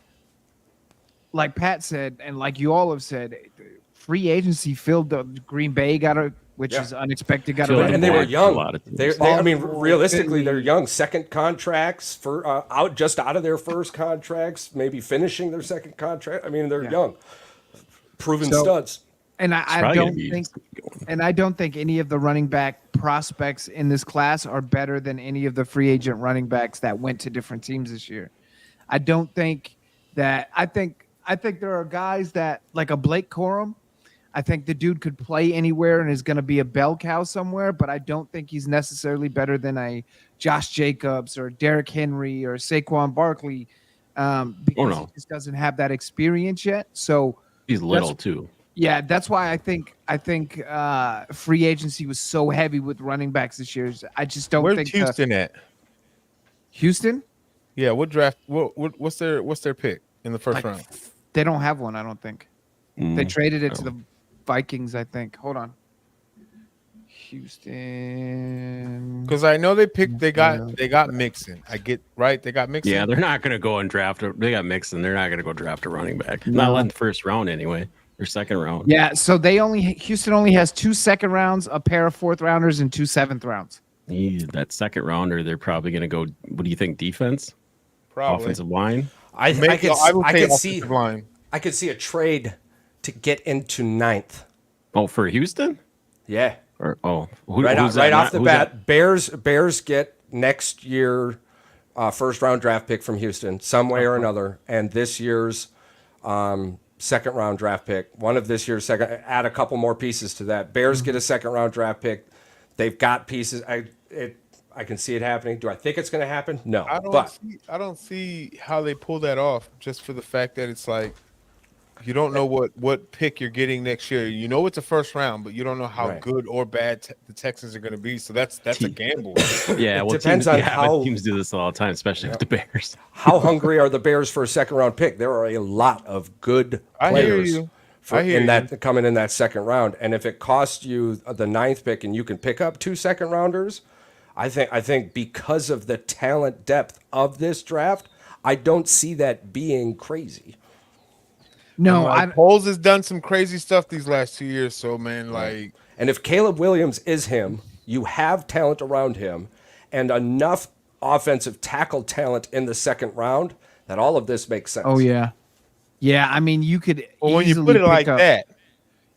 like Pat said, and like you all have said, free agency filled the Green Bay which Yeah. is unexpected. Got Filled a the And they were blank for a young. lot of teams. I mean, Baltimore, realistically, they're Philly. young. Second contracts for out of their first contracts, maybe finishing their second contract. I mean, they're young, proven So- studs. And I probably gonna don't be think, going. and I don't think any of the running back prospects in this class are better than any of the free agent running backs that went to different teams this year. I don't think that. I think there are guys that like a Blake Corum. I think the dude could play anywhere and is going to be a bell cow somewhere, but I don't think he's necessarily better than a Josh Jacobs or Derrick Henry or Saquon Barkley because he just doesn't have that experience yet. So He's little too. yeah, that's why I think free agency was so heavy with running backs this year. I just don't Where's think Houston at? Houston, Yeah, what draft? What's their pick in the first round? they don't have one. I don't think they traded it to no. the Vikings. I think. Hold on, Houston. Because I know they got Mixon. I get right. They got Mixon. Yeah, they're not going to go and draft. They got Mixon. They're not going to go draft a running back. Not in the first round anyway. Or second round. Yeah, so Houston only has 2 second rounds, a pair of 4th rounders, and 2 7th rounds. Yeah, that second rounder, they're probably going to go. What do you think? Defense, probably. offensive line. I Maybe- could would say see offensive line. I could see a trade to get into 9th. Oh, for Houston? Yeah, Or right who's off the who's bat, Bears get next year first round draft pick from Houston some way or another, and this year's second round draft pick. One of this year's second. Add a couple more pieces to that. Bears get a second round draft pick. They've got pieces. I can see it happening. Do I think it's going to happen? No, I don't see how they pull that off. Just for the fact that it's like you don't know what pick you're getting next year. You know it's a first round, but you don't know how Right. good or bad the Texans are going to be. So that's a gamble. Yeah, well, depends teams, on but how- teams do this all the time, especially with the Bears. how hungry are the Bears for a second round pick? There are a lot of good I hear players you. I hear coming in that second round. And if it costs you the 9th pick and you can pick up 2 second rounders, I think because of the talent depth of this draft, I don't see that being crazy. No, Poles has done some crazy stuff these last 2 years. So man, like And if Caleb Williams is him, you have talent around him and enough offensive tackle talent in the second round that all of this makes sense. Oh yeah, yeah. I mean, you could. well, when you easily put it pick like up- that,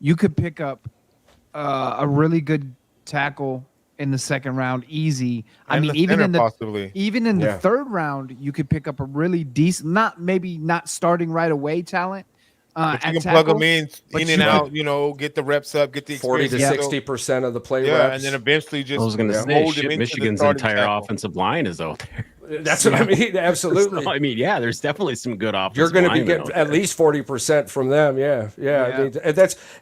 you could pick up a really good tackle in the second round, easy. I and mean, the even center in the possibly. even in the Yeah. 3rd round, you could pick up a really decent, not starting right away talent. But at you can plug tackle, them in but and you could- out. You know, get the reps up, get the 40 to experience. 60% of the play Yeah, reps. and then eventually just I was going to mold say, him shit, into the Michigan's starting entire tackle. offensive line is out there. That's what I mean. Absolutely. So, I mean, yeah, there's definitely some good offensive. You're going to be linemen getting out at there. least 40% from them. Yeah. I mean,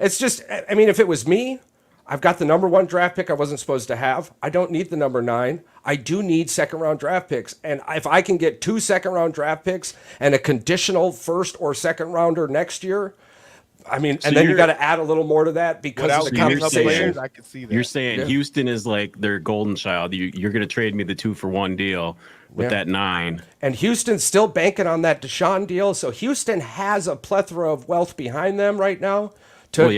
it's just, I mean, if it was me, I've got the number 1 draft pick I wasn't supposed to have. I don't need the number 9. I do need second round draft picks. And if I can get 2 second round draft picks and a conditional first or second rounder next year, I mean, and then you got to add a little more to that because Without of the giving up compensation. players, I can see that. You're saying Yeah. Houston is like their golden child. You're going to trade me the 2-for-1 deal with Yeah. that 9. And Houston's still banking on that Deshaun deal. So Houston has a plethora of wealth behind them right now to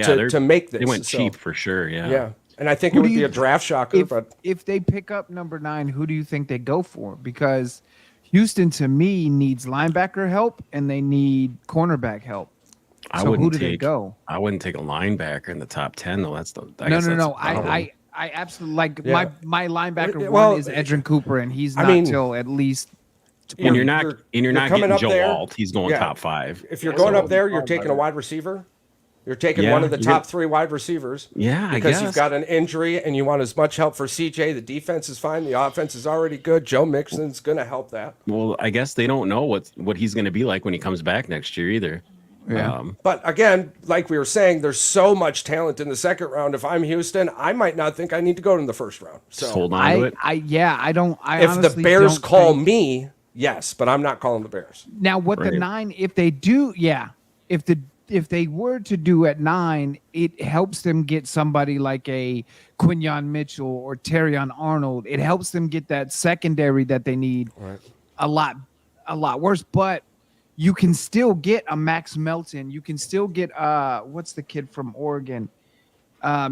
make this. They went So, cheap for sure. Yeah. Yeah. And I think it Who would do be you- a draft shocker, but if they pick up number 9, who do you think they go for? Because Houston, to me, needs linebacker help and they need cornerback help. I So wouldn't who do take. they go? I wouldn't take a linebacker in the top 10 though. That's the. I No, guess no, that's no. the problem. I absolutely like Yeah. my linebacker Well, one is Edrin Cooper, and he's I not mean, till at least. And you're not. you're- And you're you're not coming getting up Joe there. Alt. He's going Yeah. top 5. if you're going So- up there, you're taking a wide receiver. You're taking Yeah, one of the you're top gonna- 3 wide receivers. Yeah, I because guess. you've got an injury and you want as much help for CJ. The defense is fine. The offense is already good. Joe Mixon's going to help that. Well, I guess they don't know what he's going to be like when he comes back next year either. Yeah. But again, like we were saying, there's so much talent in the second round. If I'm Houston, I might not think I need to go in the first round. So Just hold on to it. I don't. I if the honestly Bears don't call think- me, yes, but I'm not calling the Bears. now, what the Right. 9? If they do, if they were to do at 9, it helps them get somebody like a Quinyon Mitchell or Terrion Arnold. It helps them get that secondary that they need a lot worse. But you can still get a Max Melton. You can still get what's the kid from Oregon?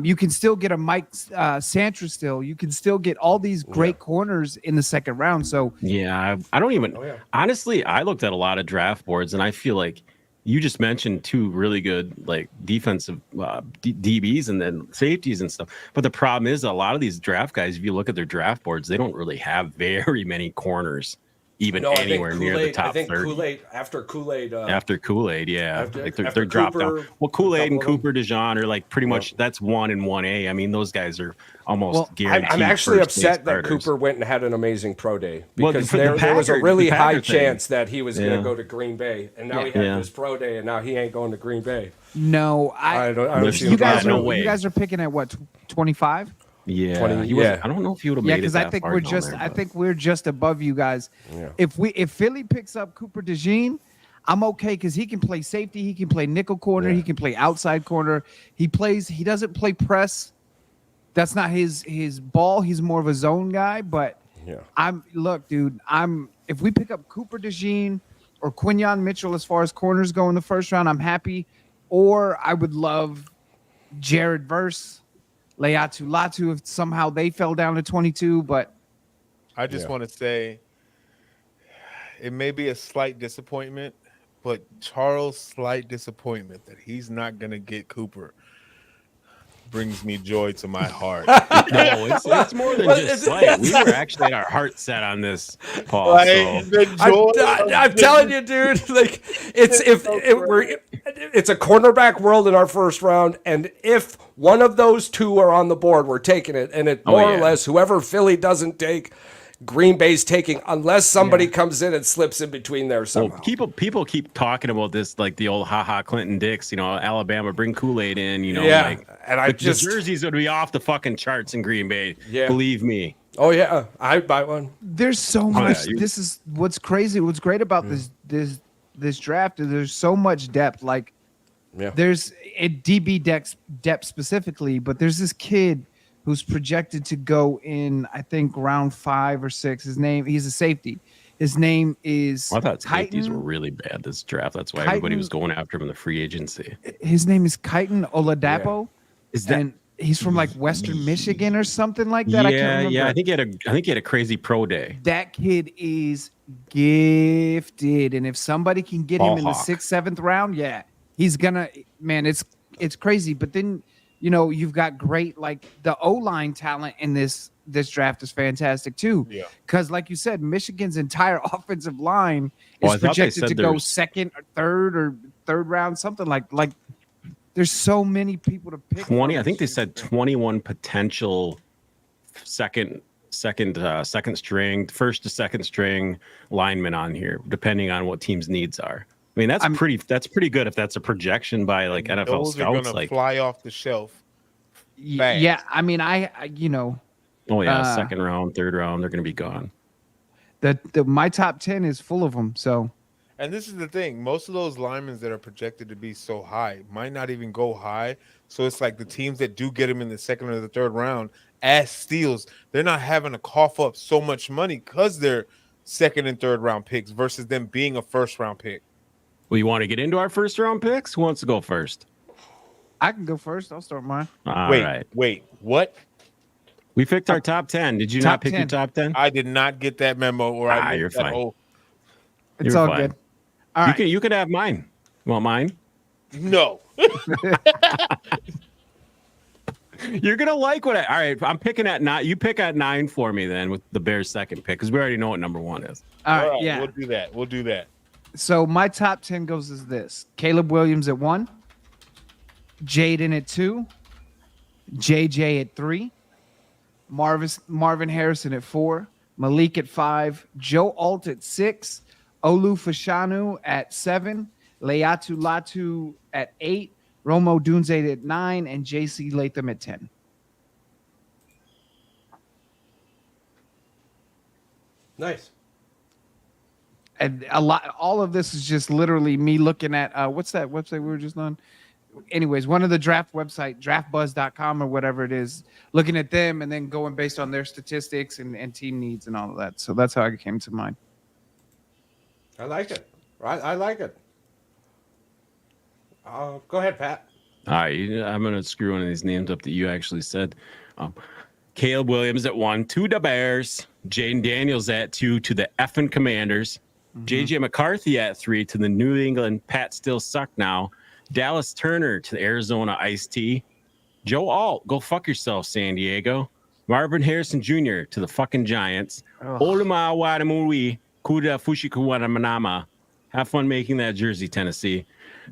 You can still get a Mike Santra still. You can still get all these great corners in the second round. So Yeah, I don't even honestly. I looked at a lot of draft boards, and I feel like you just mentioned two really good like defensive DBs and then safeties and stuff. But the problem is a lot of these draft guys, if you look at their draft boards, they don't really have very many corners, even anywhere near the top 30. Kool-Aid after Kool-Aid. After Kool-Aid, yeah, after they're dropped Cooper, down. Well, Kool-Aid and couple of Cooper DeJean are like pretty much that's 1 and 1A. I mean, those guys are almost guaranteed. I'm actually first day upset that starters. Cooper went and had an amazing pro day Well, because for the there was a Packer- really the high Packer thing. chance that he was going Yeah. to go to Green Bay, and now he had Yeah. this pro day, and now he ain't going to Green Bay. no, I don't There's- see you what guys that- no are way. you guys are picking at what 25? Yeah, 20, he was, yeah. I don't know if he would have Yeah, made it because that I think far we're down just there, I but- think we're just above you guys. Yeah. If Philly picks up Cooper DeJean, I'm okay because he can play safety, he can play nickel corner, Yeah. he can play outside corner. He doesn't play press. That's not his ball. He's more of a zone guy. But Yeah. if we pick up Cooper DeJean or Quinyon Mitchell as far as corners go in the first round, I'm happy. Or I would love Jared Verse, Leatu Latu if somehow they fell down to 22, but I just want to say it may be a slight disappointment, but Charles' slight disappointment that he's not going to get Cooper brings me joy to my heart. No, it's more than just slight. We were actually at our heart set on this, Paul. Like, So. the joy I'm telling you, dude. Like, it's it's a cornerback world in our first round, and if one of those two are on the board, we're taking it, and it more or less whoever Philly doesn't take, Green Bay's taking, unless somebody comes in and slips in between there somehow. Well, people keep talking about this, like the old haha Clinton Dix, Alabama bring Kool-Aid in, Yeah, like and I the just jerseys would be off the fucking charts in Green Bay. Yeah. Believe me. oh yeah, I'd buy one. there's so yeah, much. you- This is what's crazy. What's great about this draft is there's so much depth. Like Yeah. there's a DB depth specifically, but there's this kid who's projected to go in, I think, round 5 or 6. He's a safety. His name is I thought safeties Chiton. were really bad this draft. That's why everybody was going after him in the free agency. His name is Chiton Oladapo. Is that? And he's from like Western Michigan or something like that. I can't remember. Yeah. I think he had a crazy pro day. That kid is gifted, and if somebody can get him Ball in the hawk. 6th, 7th round, he's gonna. Man, it's crazy. But then you've got great like the O-line talent in this draft is fantastic too. Yeah. Because like you said, Michigan's entire offensive line Well, I is thought they projected said to go there's- 2nd or 3rd round, something like. There's so many people to pick. 20. from I think they this said year. 21 potential second string, first to second string linemen on here, depending on what team's needs are. I mean, that's pretty good if that's a projection by like NFL those are scouts. gonna Like, fly off the shelf. fast. Yeah, I mean, I oh yeah, uh, second round, third round, they're gonna be gone. my top 10 is full of them. So And this is the thing: most of those linemen that are projected to be so high might not even go high. So it's like the teams that do get them in the 2nd or the 3rd round as steals, they're not having to cough up so much money because they're 2nd and 3rd round picks versus them being a 1st round pick. Well, you want to get into our first round picks? Who wants to go first? I can go first. I'll start mine. All Wait, right. wait, what? We picked our top 10. Did you Top not pick 10. your top 10? I did not get that memo. Or I You're missed that fine. whole- It's You're all fine. good. All right. You could have mine. You want mine? No. You're gonna like what all right. I'm picking at 9. You pick at 9 for me then with the Bears' second pick because we already know what number 1 is. All right. All right, Yeah. we'll do that. We'll do that. So my top 10 goes as this: Caleb Williams at 1, Jaden at 2, JJ at 3, Marvin Harrison at 4, Malik at 5, Joe Alt at 6, Olu Fashanu at 7, Leatu Latu at 8, Romo Dunze at 9, and JC Latham at 10. Nice. And all of this is just literally me looking at what's that website we were just on? Anyways, one of the draft website, draftbuzz.com or whatever it is, looking at them and then going based on their statistics and team needs and all of that. So that's how I came to mind. I like it. I like it. Go ahead, Pat. All right, I'm gonna screw one of these names up that you actually said. Caleb Williams at 1 to the Bears. Jaden Daniels at 2 to the effing Commanders. JJ McCarthy at 3 to the New England Pat Still Suck Now. Dallas Turner to the Arizona Ice-T. Joe Alt, go fuck yourself, San Diego. Marvin Harrison Jr. to the fucking Giants. Olema Wadamuri Kuda Fushikuwanamanama. Have fun making that jersey, Tennessee.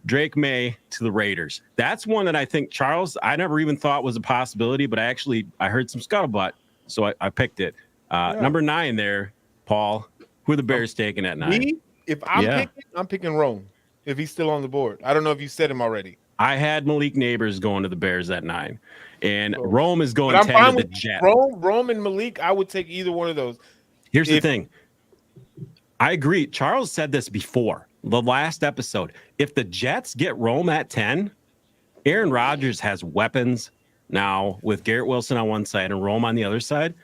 Drake May to the Raiders. That's one that I think, Charles, I never even thought was a possibility, but I heard some scuttlebutt, so I picked it. Number 9 there, Paul. Who are the Bears taking at 9? Me? If I'm picking Rome. If he's still on the board. I don't know if you said him already. I had Malik Neighbors going to the Bears at 9. And Rome is going But I'm 10 fine to the with Jets. Rome and Malik, I would take either one of those. Here's the thing. I agree. Charles said this before the last episode. If the Jets get Rome at 10, Aaron Rodgers has weapons now with Garrett Wilson on one side and Rome on the other side.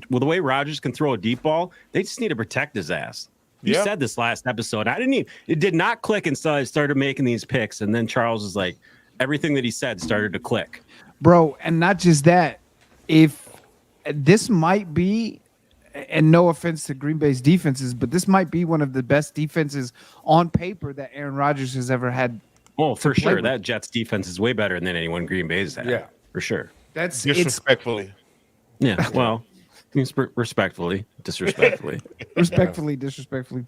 With the way Rodgers can throw a deep ball, they just need to protect his ass. You said this last episode. It did not click until I started making these picks. And then Charles was like, everything that he said started to click. Bro, and not just that. If this might be, and no offense to Green Bay's defenses, but this might be one of the best defenses on paper that Aaron Rodgers has ever had. Oh, for sure. That Jets defense is way better than anyone Green Bay's had. Yeah. For sure. That's Disrespectfully. Yeah, well, respectfully, disrespectfully. Respectfully, disrespectfully.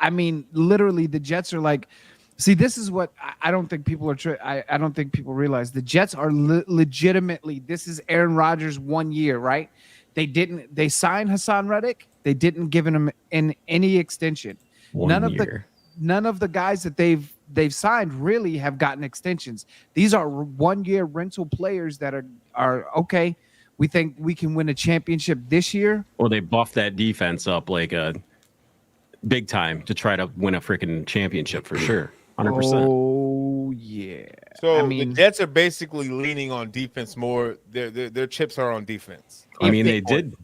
I mean, literally, the Jets are like, see, this is what I don't think people are, I don't think people realize. The Jets are legitimately, this is Aaron Rodgers 1 year, right? They signed Hassan Reddick. They didn't give him any extension. None of the guys that they've signed really have gotten extensions. These are 1 year rental players that are okay. We think we can win a championship this year. Or they buff that defense up like a big time to try to win a freaking championship for sure. 100%. Oh yeah. So the Jets are basically leaning on defense more. Their chips are on defense. I mean, they did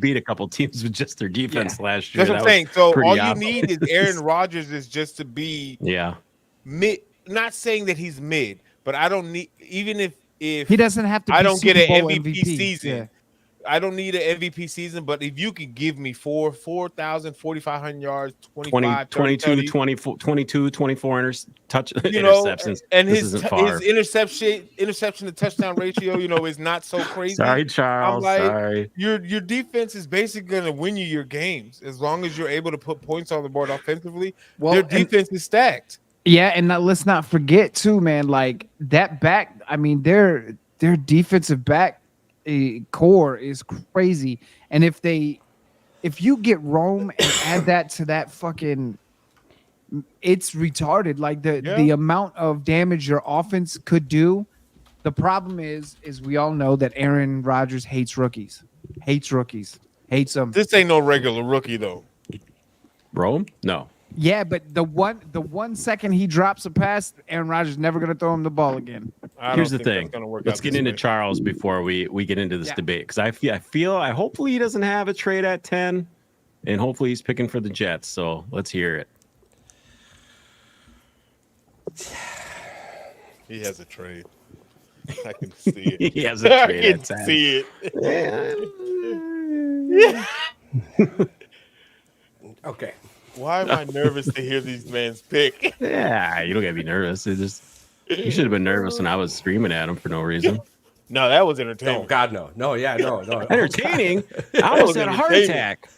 beat a couple teams with just their defense last year. That's what I'm saying. So all obvious. you need is Aaron Rodgers is just to be mid. Not saying that he's mid, but I don't need, even if he doesn't have to. I don't get Super an Bowl MVP season. Yeah. I don't need an MVP season, but if you could give me 4,000, 4,500 yards, 25, 22, 24 interceptions, and his interception to touchdown ratio, is not so crazy. Sorry, Charles. Sorry. Your defense is basically going to win you your games as long as you're able to put points on the board offensively. Well, their defense is stacked. Yeah, and let's not forget too, man. Like that back, I mean, their defensive back core is crazy. And if you get Rome and add that to that fucking, it's retarded. Like the amount of damage your offense could do. The problem is we all know that Aaron Rodgers hates rookies. Hates them. This ain't no regular rookie though. Rome? No. Yeah, but the 1 second he drops a pass, Aaron Rodgers never going to throw him the ball again. Here's the thing. Let's get into Charles before we get into this debate, because I hopefully he doesn't have a trade at 10, and hopefully he's picking for the Jets. So let's hear it. He has a trade. I can see it. He has a trade. I can see it. Okay. Why am I nervous to hear these men's pick? Yeah, you don't gotta be nervous. You should have been nervous when I was screaming at him for no reason. No, that was entertaining. Oh God, no. No. Entertaining? I almost had a heart attack.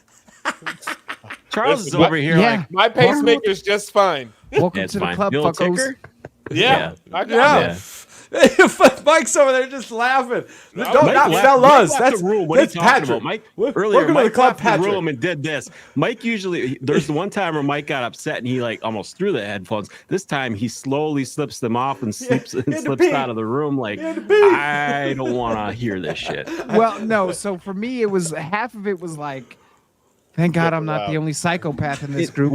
Charles is over here like, my pacemaker's just fine. Welcome to the club, fuckos. Yeah, I got it. Mike's over there just laughing. Mike that's the rule. What are you talking about, Mike? Earlier, Mike left the room and did this. Mike usually, there's the one time where Mike got upset and he almost threw the headphones. This time he slowly slips them off and slips out of the room like, I don't want to hear this shit. Well, no. So for me, it was half of it was like, thank God I'm not the only psychopath in this group.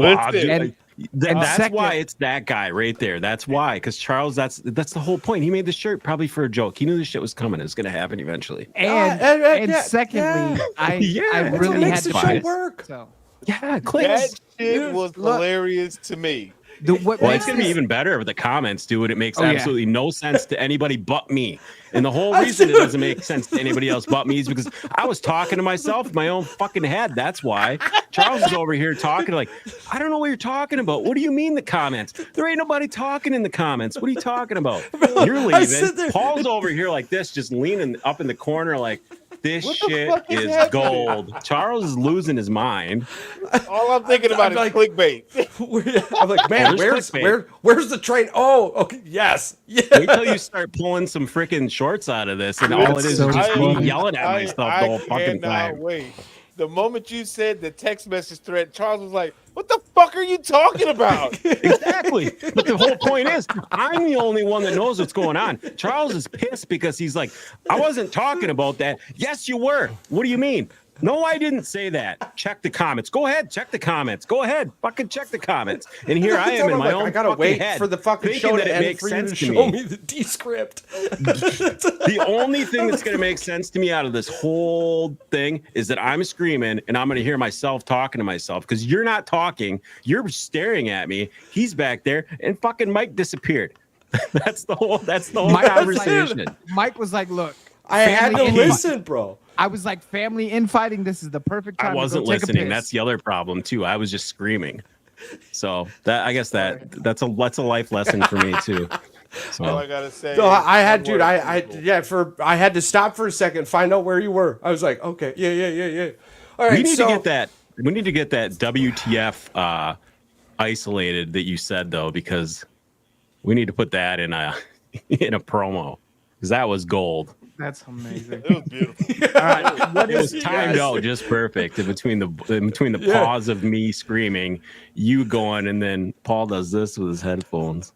That's why it's that guy right there. That's why, because Charles, that's the whole point. He made the shirt probably for a joke. He knew this shit was coming. It was going to happen eventually. And secondly, I really had to show work. So. Yeah, clicks. shit was hilarious to me. What Well, makes it's going to be this- even better if the comments do it. It makes Oh, yeah. absolutely no sense to anybody but me. And the whole reason it doesn't make sense to anybody else but me is because I was talking to myself in my own fucking head. That's why. Charles is over here talking like, I don't know what you're talking about. What do you mean the comments? There ain't nobody talking in the comments. What are you talking about? You're I sit there- leaving. Paul's over here like this, just leaning up in the corner like, this What the shit fuck is is happening? gold. Charles is losing his mind. All I'm thinking about I'm is like- clickbait. I'm like, man, There's clickbait. where's the train? Oh, okay, yes, yeah. Wait till you start pulling some freaking shorts out of this, and all it is so is just me funny. yelling at myself the whole fucking cannot time. wait. The moment you said the text message thread, Charles was like, "What the fuck are you talking about?" Exactly. But the whole point is, I'm the only one that knows what's going on. Charles is pissed because he's like, I wasn't talking about that. Yes, you were. What do you mean? No, I didn't say that. Check the comments. Go ahead, check the comments. Go ahead, fucking check the comments. And here I am in my own I gotta fucking wait head, for the fucking thinking show that to it end makes for you sense to to show me. me the descript. The only thing that's going to make sense to me out of this whole thing is that I'm screaming and I'm going to hear myself talking to myself because you're not talking. You're staring at me. He's back there and fucking Mike disappeared. That's the whole Mike conversation. Mike was like, "Look, I had to family listen, bro. I was like, family infighting. This is the perfect time. I wasn't to go take listening. A piss. That's the other problem too. I was just screaming. So that I guess that's a life lesson for me too. So All I gotta say. So I had, one dude, word, I people. I had to stop for a second, find out where you were. I was like, okay, yeah. All right, we need so to get that. We need to get that WTF isolated that you said though, because we need to put that in a promo because that was gold. That's amazing. It was beautiful. All right, what It was is timed out just perfect in between the Yeah. pause of me screaming, you going, and then Paul does this with his headphones.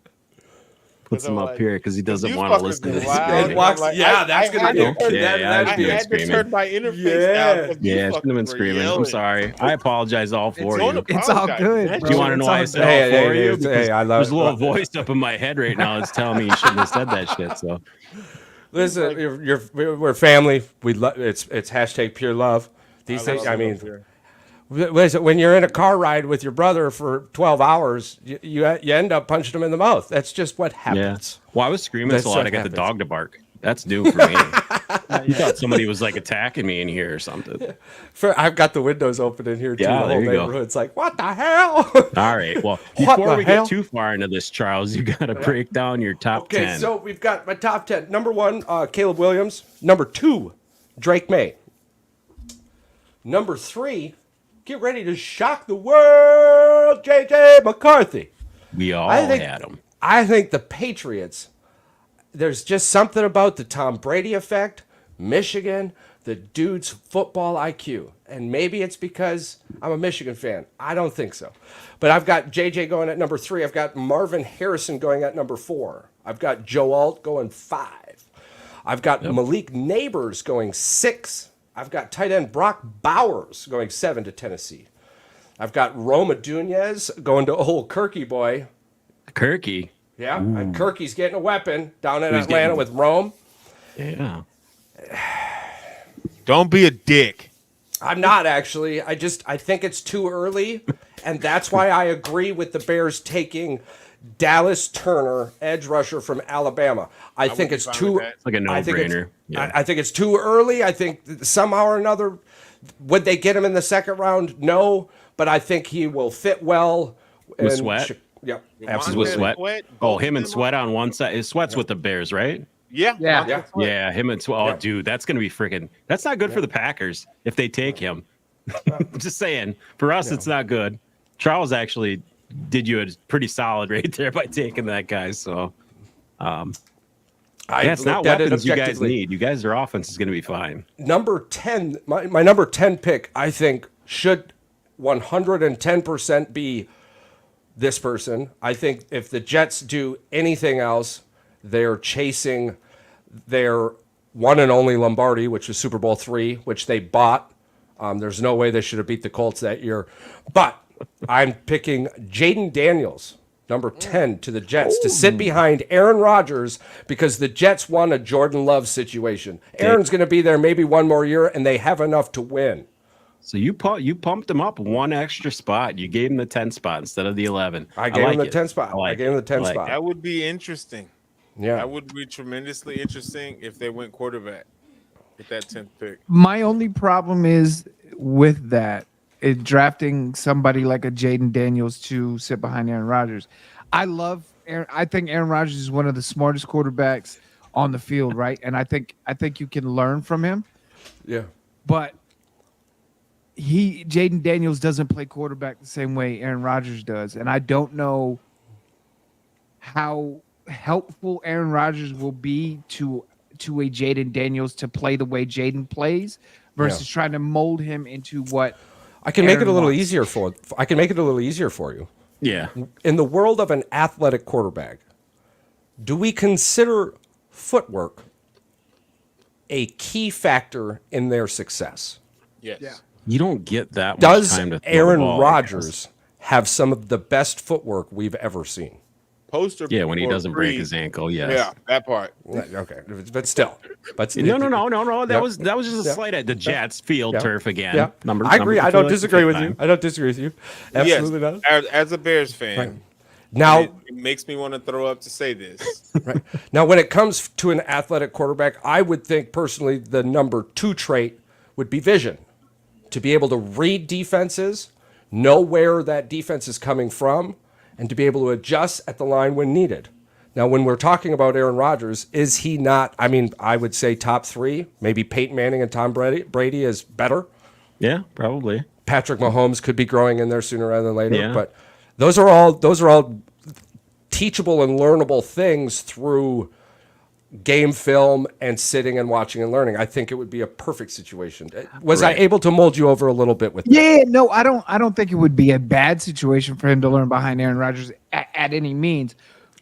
Puts them I'm up like, here because he doesn't you want to fuckers listen to be this. loud, And and walks- I'm like, yeah, I that's gonna had be to okay. turn- Yeah, I I should be had to screaming. turn my interface Yeah. out. 'cause you Yeah, I shouldn't fuckers have been were screaming. I'm yelling. sorry. I apologize all for Don't you. It's all apologize, good, man. bro. Do you want to know It's why I all said good. all Hey, for hey, you? hey, Because I love- there's a little voice up in my head right now that's telling me you shouldn't have said that shit. So listen, we're family. We love it's hashtag pure love. These I things, love I it mean, up here. listen, when you're in a car ride with your brother for 12 hours, you end up punching him in the mouth. That's just what yeah. happens. Well, I was screaming That so loud stuff I got the happens. dog to bark. That's new for me. You thought somebody was like attacking me in here or something. I've got the windows open in here too. Yeah, the there whole you go. neighborhood's like, what the hell? All right. Well, What before the we hell? get too far into this, Charles, you got to break down your top Okay, 10. so we've got my top 10. Number 1, Caleb Williams. Number 2, Drake May. Number 3, get ready to shock the world, J.J. McCarthy. we all I think- had them. I think the Patriots, there's just something about the Tom Brady effect, Michigan, the dude's football IQ. And maybe it's because I'm a Michigan fan. I don't think so. But I've got JJ going at number 3. I've got Marvin Harrison going at number 4. I've got Joe Alt going 5. I've got Malik Neighbors going 6. I've got tight end Brock Bowers going 7 to Tennessee. I've got Roma Dunez going to old Kirky boy. Kirky. Yeah, and Kirky's getting a weapon down in Who's Atlanta getting- with Rome. Yeah. Don't be a dick. I'm not actually. I think it's too early, and that's why I agree with the Bears taking Dallas Turner, edge rusher from Alabama. I think be it's fine too. with that. It's like a I think it's- no-brainer. Yeah. I think it's too early. I think somehow or another, would they get him in the second round? No, but I think he will fit well. With in Sweat? Yep, With absolutely. Sweat. Sweat, Oh, both him of and them Sweat on one side. His Sweat's with the Bears, right? Yeah. Yeah. Yeah. Yeah, him and Sweat. Oh, Yeah. dude, that's going to be freaking. That's not good for the Packers if they take him. I'm just saying. For us, it's not good. Charles actually did you a pretty solid right there by taking that guy. So, I yeah, it's not looked at it weapons you guys objectively. need. You guys, their offense is going to be fine. Number 10, my number 10 pick, I think, should 110% be this person. I think if the Jets do anything else, they're chasing their one and only Lombardi, which was Super Bowl III, which they bought. There's no way they should have beat the Colts that year. But I'm picking Jaden Daniels, number 10, to the Jets to sit behind Aaron Rodgers because the Jets won a Jordan Love situation. Aaron's going to be there maybe one more year, and they have enough to win. So you pumped him up one extra spot. You gave him the 10 spot instead of the 11. I gave him like the it. 10 spot. I gave him the 10 spot. That would be interesting. Yeah. That would be tremendously interesting if they went quarterback with that 10th pick. My only problem is with that is drafting somebody like a Jaden Daniels to sit behind Aaron Rodgers. I think Aaron Rodgers is one of the smartest quarterbacks on the field, right? And I think you can learn from him. Yeah. But Jaden Daniels doesn't play quarterback the same way Aaron Rodgers does, and I don't know how helpful Aaron Rodgers will be to a Jaden Daniels to play the way Jaden plays versus trying to mold him into what I can make it a Aaron little wants. easier I can make it a little easier for you. Yeah. In the world of an athletic quarterback, do we consider footwork a key factor in their success? Yes. Yeah. You don't get that much Does time to throw Aaron the ball, Rodgers have some of the best footwork we've ever seen? Poster. Yeah, when he or doesn't break pre. his ankle, yes. Yeah, that part. Okay, but still, No. That Yep. was just a Yep. slight at the Jets field Yep. turf again. Yeah, Number. I agree. number I don't two, disagree with fifth you. time. I don't disagree with you. Absolutely Yes, not. as a Bears fan, Right. Now, it makes me want to throw up to say this. right. Now, when it comes to an athletic quarterback, I would think personally the number 2 trait would be vision. To be able to read defenses, know where that defense is coming from, and to be able to adjust at the line when needed. Now, when we're talking about Aaron Rodgers, is he not? I mean, I would say top 3. Maybe Peyton Manning and Tom Brady is better. Yeah, probably. Patrick Mahomes could be growing in there sooner rather than later. Yeah. But those are all teachable and learnable things through game film and sitting and watching and learning. I think it would be a perfect situation. Was Right. I able to mold you over a little bit with that? Yeah, no, I don't think it would be a bad situation for him to learn behind Aaron Rodgers at any means.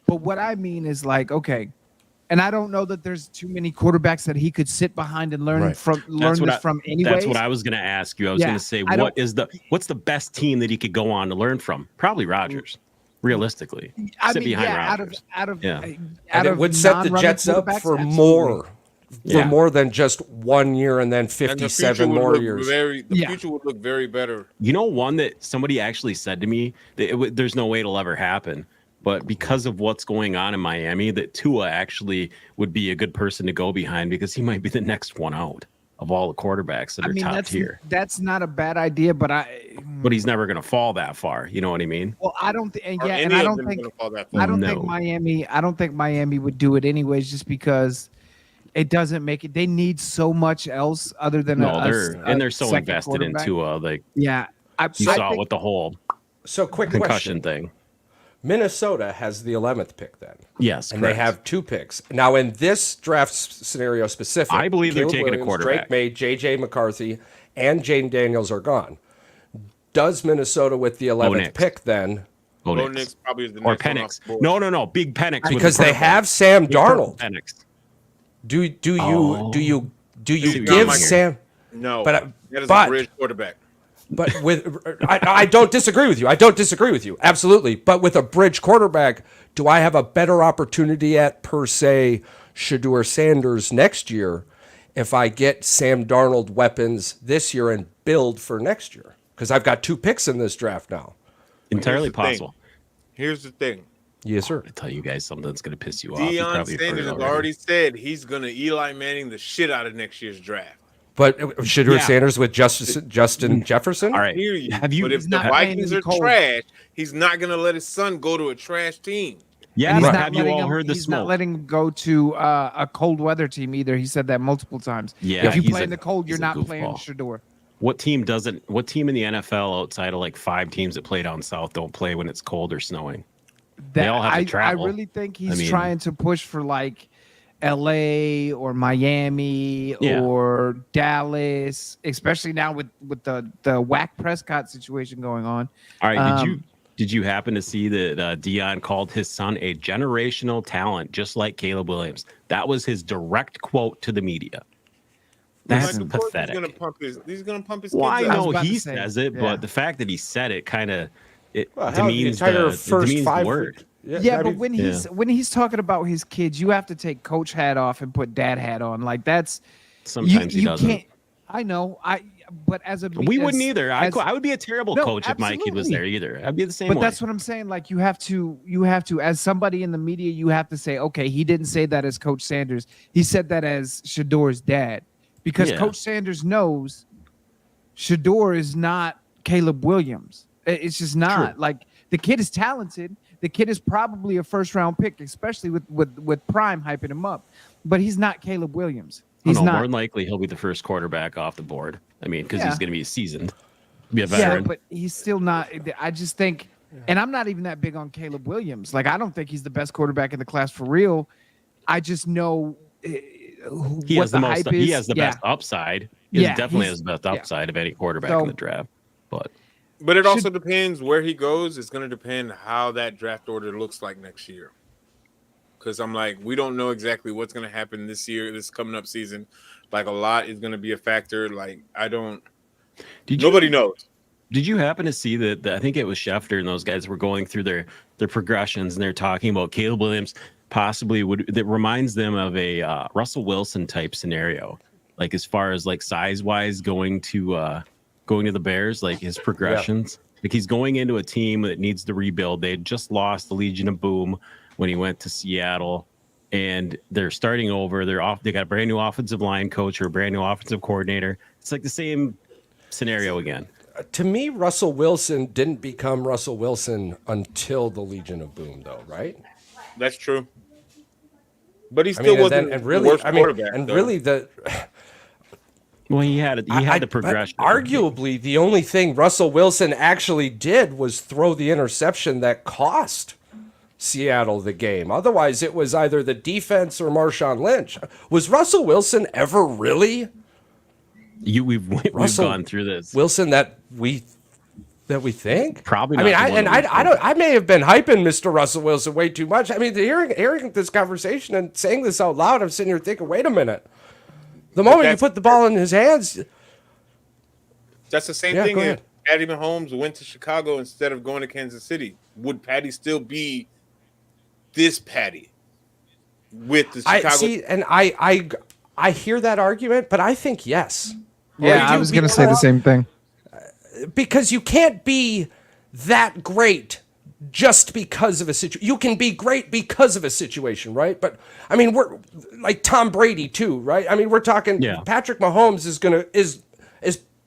But what I mean is like, okay, and I don't know that there's too many quarterbacks that he could sit behind and learn Right. from anyway. That's what I was going to ask you. I was Yeah, going to say, I don't- what's the best team that he could go on to learn from? Probably Rodgers, realistically. I Sit mean, behind yeah, Rodgers. out And it of would set the non-running Jets up quarterbacks, for absolutely. more. Yeah. For more than just 1 year and then And the future 57 would more look years. the Yeah. future would look very better. You know, one that somebody actually said to me that there's no way it'll ever happen, but because of what's going on in Miami, that Tua actually would be a good person to go behind because he might be the next one out of all the quarterbacks that I are mean, top tier. that's not a bad idea, but But he's never going to fall that far. You know what I mean? well, I don't think, Or yeah, any and I of don't them think gonna fall that I far. don't No. think Miami would do it anyways, just because it doesn't make it. They need so much else other than No, they're so second invested quarterback. into like Yeah, you I saw think- with the whole So quick concussion question. thing. Minnesota has the 11th pick then. Yes, And correct. they have 2 picks. Now, in this draft scenario specific, I believe they're Caleb taking a Williams, quarterback. Drake May, J.J. McCarthy, and Jaden Daniels are gone. Does Minnesota with the 11th Nix. pick then? Bo Bo Nix. Nix probably is the Or next one off Penix. the board. No, big Penix. with Because the they purple. have Sam Big purple Darnold. Penix. Do you Oh. do you See, give Mike- Sam? No, But, that is but- a bridge quarterback. But with I don't disagree with you. I don't disagree with you. Absolutely. But with a bridge quarterback, do I have a better opportunity at per se Shedeur Sanders next year if I get Sam Darnold weapons this year and build for next year? Because I've got 2 picks in this draft now. Entirely Here's the thing. possible. Here's the thing. Yes, sir. I tell you guys something that's going to piss you off. You Deion probably heard Sanders it has already said he's going to Eli Manning the shit out of next year's draft. But Shedeur Yeah. Sanders with Justin Jefferson? All right. Hear you. Have you? But if He's the not playing Vikings in are the cold. trash, he's not going to let his son go to a trash team. Yeah, And he's but not have you letting all him- heard the he's not smoke? letting him go to a cold weather team either. He said that multiple times. Yeah, if you he's play a- in the cold, you're he's a not playing goofball. Shedeur. What team doesn't? What team in the NFL outside of like 5 teams that play down south don't play when it's cold or snowing? They all have to travel. I really think he's mean- trying to push for like LA or Miami Yeah. or Dallas, especially now with the Whack Prescott situation going on. All right. Um, Did you happen to see that Deion called his son a generational talent, just like Caleb Williams? That was his direct quote to the media. That's Like, of course pathetic. He's going to pump his Well, I kids out. was know about he to say, says it, yeah. but the fact that he said it kind of Well, hell, the demeans entire the first demeans 5 the word. Yeah, I but mean, when he's talking about his kids, you have to take coach hat off and put dad hat on. Like that's Sometimes he you doesn't. can't. I know. but as a We wouldn't either. I would be a terrible No, coach if Mikey was there either. I'd be the same way. But that's what I'm saying. Like you have to, as somebody in the media, you have to say, okay, he didn't say that as Coach Sanders. He said that as Shador's dad, because Coach Sanders knows Shador is not Caleb Williams. It's just not. True. Like the kid is talented. The kid is probably a first-round pick, especially with Prime hyping him up. But he's not Caleb Williams. He's not. More than likely, he'll be the first quarterback off the board. I mean, because he's going to be seasoned, be a veteran. Yeah, but he's still not. I just think, and I'm not even that big on Caleb Williams. Like, I don't think he's the best quarterback in the class for real. I just know he what has the most. hype is. He has the best upside. He definitely has the best upside of any quarterback in the draft. But it also depends where he goes. It's going to depend how that draft order looks like next year. Because I'm like, we don't know exactly what's going to happen this year, this coming up season. Like, a lot is going to be a factor. Like, nobody knows. Did you happen to see that? I think it was Schefter and those guys were going through their progressions, and they're talking about Caleb Williams possibly that reminds them of a Russell Wilson type scenario, like as far as like size wise going to the Bears, like his progressions. Like he's going into a team that needs to rebuild. They had just lost the Legion of Boom when he went to Seattle, and they're starting over. They got a brand new offensive line coach or a brand new offensive coordinator. It's like the same scenario again. To me, Russell Wilson didn't become Russell Wilson until the Legion of Boom, though, right? That's true. But he still wasn't the worst quarterback. Well, he had the progression. Arguably, the only thing Russell Wilson actually did was throw the interception that cost Seattle the game. Otherwise, it was either the defense or Marshawn Lynch. Was Russell Wilson ever really we've gone through this Wilson that we think? Probably not. I mean, I may have been hyping Mr. Russell Wilson way too much. I mean, hearing this conversation and saying this out loud, I'm sitting here thinking, wait a minute. The moment you put the ball in his hands, that's the same thing. If Patty Mahomes went to Chicago instead of going to Kansas City, would Patty still be this Patty with the Chicago? I see, and I hear that argument, but I think yes. Yeah, I was going to say the same thing. Because you can't be that great just because of a situation. You can be great because of a situation, right? But I mean, we're like Tom Brady too, right? I mean, we're talking Patrick Mahomes is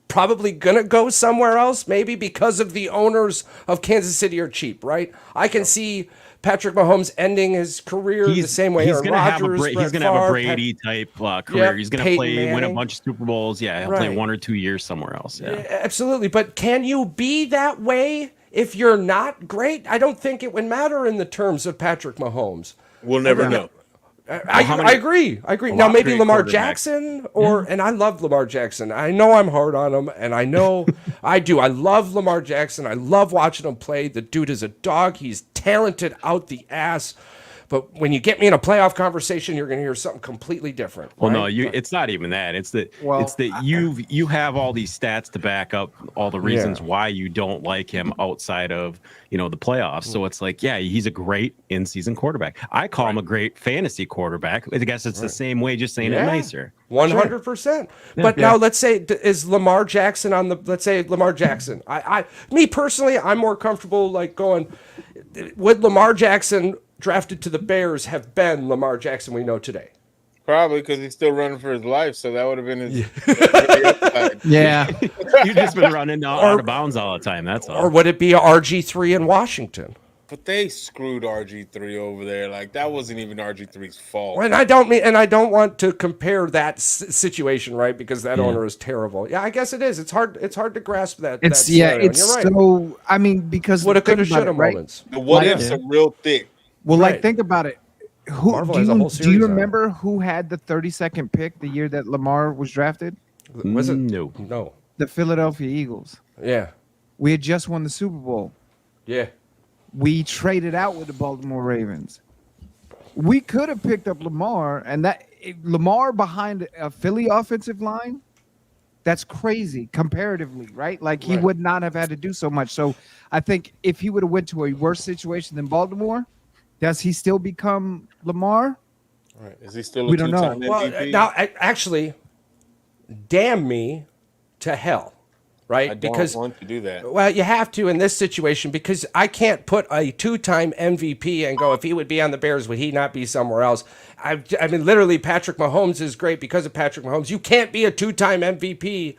probably gonna go somewhere else, maybe because of the owners of Kansas City are cheap, right? I can see Patrick Mahomes ending his career the same way. He's going to have a Brady type career. He's going to win a bunch of Super Bowls. Yeah, he'll play 1 or 2 years somewhere else. Yeah, absolutely. But can you be that way if you're not great? I don't think it would matter in the terms of Patrick Mahomes. We'll never know. I agree. Now maybe Lamar Jackson and I love Lamar Jackson. I know I'm hard on him, and I know I do. I love Lamar Jackson. I love watching him play. The dude is a dog. He's talented out the ass. But when you get me in a playoff conversation, you're going to hear something completely different. Well, no, it's not even that. It's that you have all these stats to back up all the reasons why you don't like him outside of the playoffs. So it's like, he's a great in-season quarterback. I call him a great fantasy quarterback. I guess it's the same way, just saying it nicer. 100%. But now let's say is Lamar Jackson on the? Let's say Lamar Jackson. Me personally, I'm more comfortable like going. Would Lamar Jackson drafted to the Bears have been Lamar Jackson we know today? Probably because he's still running for his life, so that would have been his. You've just been running out of bounds all the time. That's all. Or would it be RG3 in Washington? But they screwed RG3 over there. Like that wasn't even RG3's fault. And I don't want to compare that situation, right? Because that owner is terrible. Yeah, I guess it is. It's hard to grasp that. It's you're right. So I mean, because woulda, coulda, shoulda moments. The what ifs are real thick. Well, like think about it. Do you remember who had the 32nd pick the year that Lamar was drafted? Was it? No. The Philadelphia Eagles. Yeah. We had just won the Super Bowl. Yeah. We traded out with the Baltimore Ravens. We could have picked up Lamar, and Lamar behind a Philly offensive line, that's crazy comparatively, right? Like he would not have had to do so much. So I think if he would have went to a worse situation than Baltimore, does he still become Lamar? Right. Is he still we don't know. MVP? Well, now, actually, damn me to hell, right? I don't want to do that. Well, you have to in this situation because I can't put a 2-time MVP and go, if he would be on the Bears, would he not be somewhere else? I mean, literally, Patrick Mahomes is great because of Patrick Mahomes. You can't be a 2-time MVP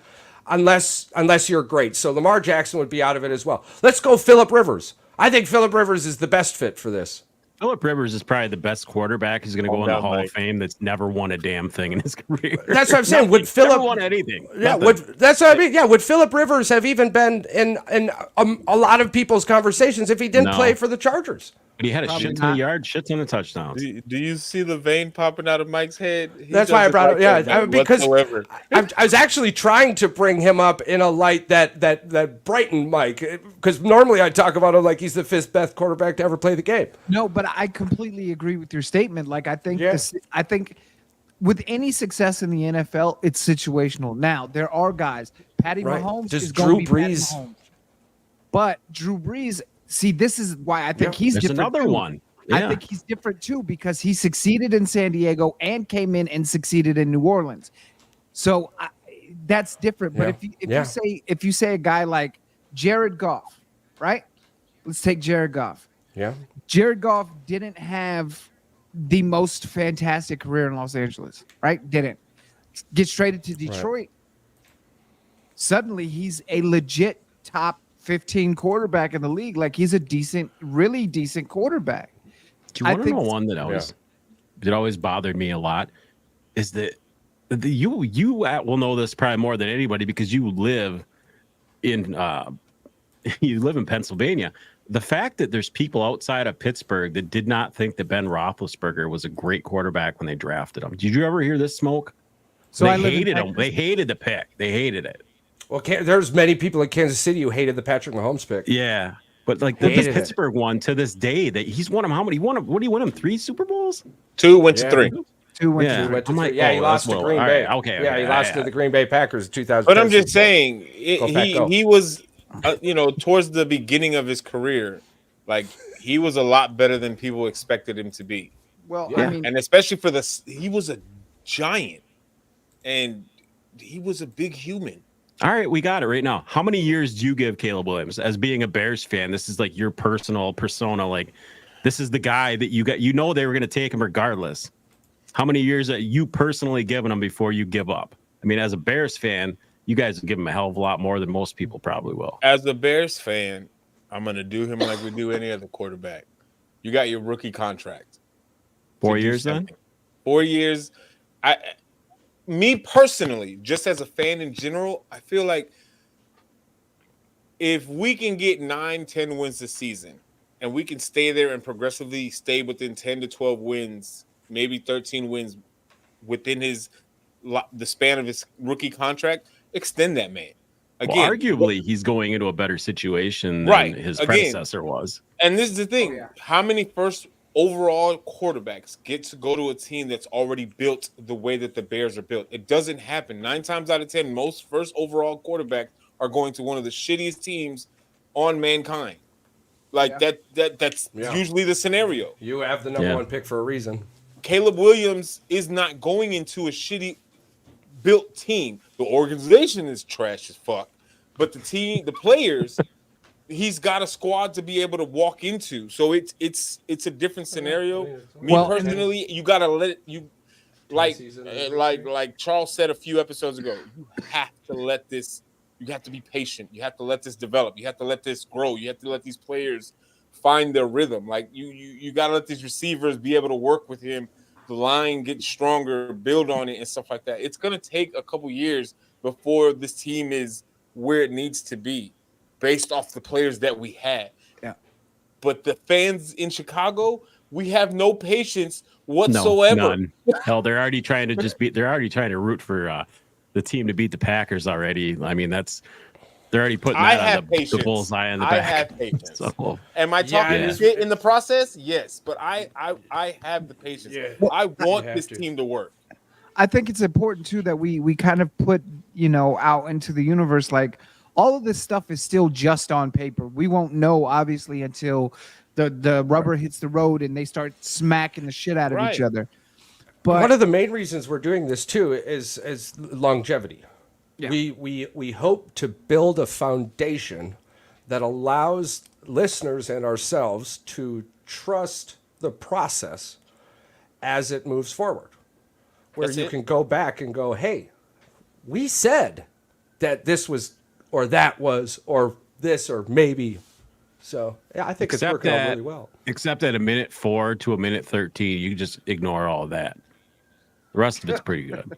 unless you're great. So Lamar Jackson would be out of it as well. Let's go Phillip Rivers. I think Phillip Rivers is the best fit for this. Phillip Rivers is probably the best quarterback. He's going to go in the Hall of Fame that's never won a damn thing in his career. That's what I'm saying. Would Phillip never won anything? Yeah, that's what I mean. Yeah, would Phillip Rivers have even been in a lot of people's conversations if he didn't play for the Chargers? But he had a shit ton of yards, shit ton of touchdowns. Do you see the vein popping out of Mike's head? That's why I brought it. Yeah, because I was actually trying to bring him up in a light that brightened Mike, because normally I talk about him like he's the fifth best quarterback to ever play the game. No, but I completely agree with your statement. Like I think I think with any success in the NFL, it's situational. Now there are guys. Patty Mahomes is going to be Patty Mahomes, but Drew Brees. See, this is why I think he's different. Another too. one. Yeah. I think he's different too because he succeeded in San Diego and came in and succeeded in New Orleans. So that's different. But if you say a guy like Jared Goff, right? Let's take Jared Goff. Yeah. Jared Goff didn't have the most fantastic career in Los Angeles, right? Didn't get traded to Detroit. Right. Suddenly, he's a legit top 15 quarterback in the league. Like he's a decent, really decent quarterback. Do you want to know one that always bothered me a lot is that you will know this probably more than anybody because you live in Pennsylvania. The fact that there's people outside of Pittsburgh that did not think that Ben Roethlisberger was a great quarterback when they drafted him. Did you ever hear this smoke? So they hated him. They hated the pick. They hated it. Well, there's many people in Kansas City who hated the Patrick Mahomes pick. Yeah, but like this Pittsburgh one to this day, that he's won him. How many? What do you win him? 3 Super Bowls? 2 went to 3. 2 went to 3. I'm like, he lost to Green Bay. Okay, he lost to the Green Bay Packers in 2000. But I'm just saying, he was, towards the beginning of his career, like he was a lot better than people expected him to be. Well, I mean, and especially for he was a giant, and he was a big human. All right, we got it right now. How many years do you give Caleb Williams as being a Bears fan? This is like your personal persona. Like, this is the guy that you got. You know they were going to take him regardless. How many years are you personally giving him before you give up? I mean, as a Bears fan, you guys will give him a hell of a lot more than most people probably will. As a Bears fan, I'm going to do him like we do any other quarterback. You got your rookie contract. 4 years then? 4 years. Me personally, just as a fan in general, I feel like if we can get 9-10 wins this season and we can stay there and progressively stay within 10 to 12 wins, maybe 13 wins within the span of his rookie contract, extend that man. Again, well, arguably, he's going into a better situation than his predecessor was. And this is the thing. How many first overall quarterbacks get to go to a team that's already built the way that the Bears are built? It doesn't happen. 9 times out of 10, most first overall quarterbacks are going to one of the shittiest teams on mankind. Like that's usually the scenario. You have the number 1 pick for a reason. Caleb Williams is not going into a shitty built team. The organization is trash as fuck, but the team, the players, he's got a squad to be able to walk into. So it's a different scenario. Me personally, you gotta let it. You like Charles said a few episodes ago. You have to let this. You have to be patient. You have to let this develop. You have to let this grow. You have to let these players find their rhythm. Like you gotta let these receivers be able to work with him. The line get stronger, build on it, and stuff like that. It's gonna take a couple years before this team is where it needs to be, based off the players that we had. Yeah. But the fans in Chicago, we have no patience whatsoever. No, none. Hell, they're already trying to root for the team to beat the Packers already. I mean, they're already putting that on the bullseye in the back. I have patience. So, am I talking shit in the process? Yes, but I have the patience. Yeah. I want this team to work. I think it's important too that we kind of put out into the universe, like, all of this stuff is still just on paper. We won't know, obviously, until the rubber hits the road and they start smacking the shit out of each other. But one of the main reasons we're doing this too is longevity. Yeah. We hope to build a foundation that allows listeners and ourselves to trust the process as it moves forward. Where That's you it. can go back and go, hey, we said that this was, or that was, or this, or maybe. So yeah, I think it's working out really well. Except at a minute 4 to a minute 13, you can just ignore all of that. The rest of it's pretty good.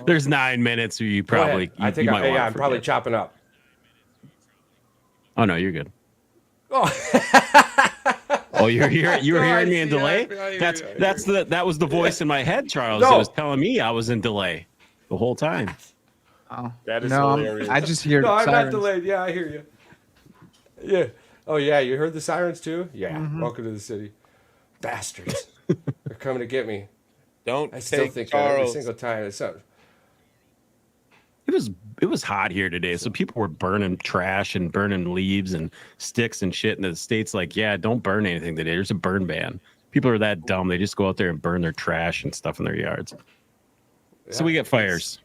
There's 9 minutes where you Go probably. ahead. I think you might wanna I'm probably forget. chopping up. Oh no, you're good. Oh, Oh, you were hearing me in see, delay. I hear That was the voice in my head, Charles. No. That was telling me I was in delay the whole time. Oh, That is no, hilarious. I just hear no, I'm not sirens. delayed. Yeah, I hear you. Yeah. Oh yeah, you heard the sirens too? Yeah. Welcome to the city, bastards. They're coming to get me. Don't I still take think that every Charles. single time. It's so, It was hot here today, so people were burning trash and burning leaves and sticks and shit. And the state's like, yeah, don't burn anything today. There's a burn ban. People are that dumb; they just go out there and burn their trash and stuff in their yards. So we get fires.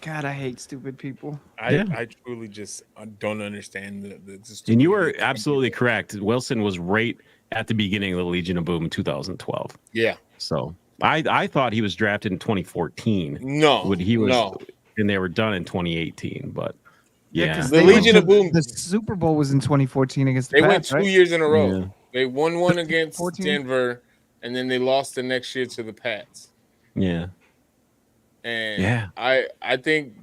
God, I hate stupid people. I truly just don't understand the And you were absolutely correct. Wilson was right at the beginning of the Legion of Boom in 2012. Yeah. So I thought he was drafted in 2014. No. When he was, no. and they were done in 2018. But yeah, 'cause The they Legion went of Boom. The Super Bowl was in 2014 against the They went Pats, 2 right? years in a row. Yeah. They won one against 14? Denver, and then they lost the next year to the Pats. yeah. And Yeah. I think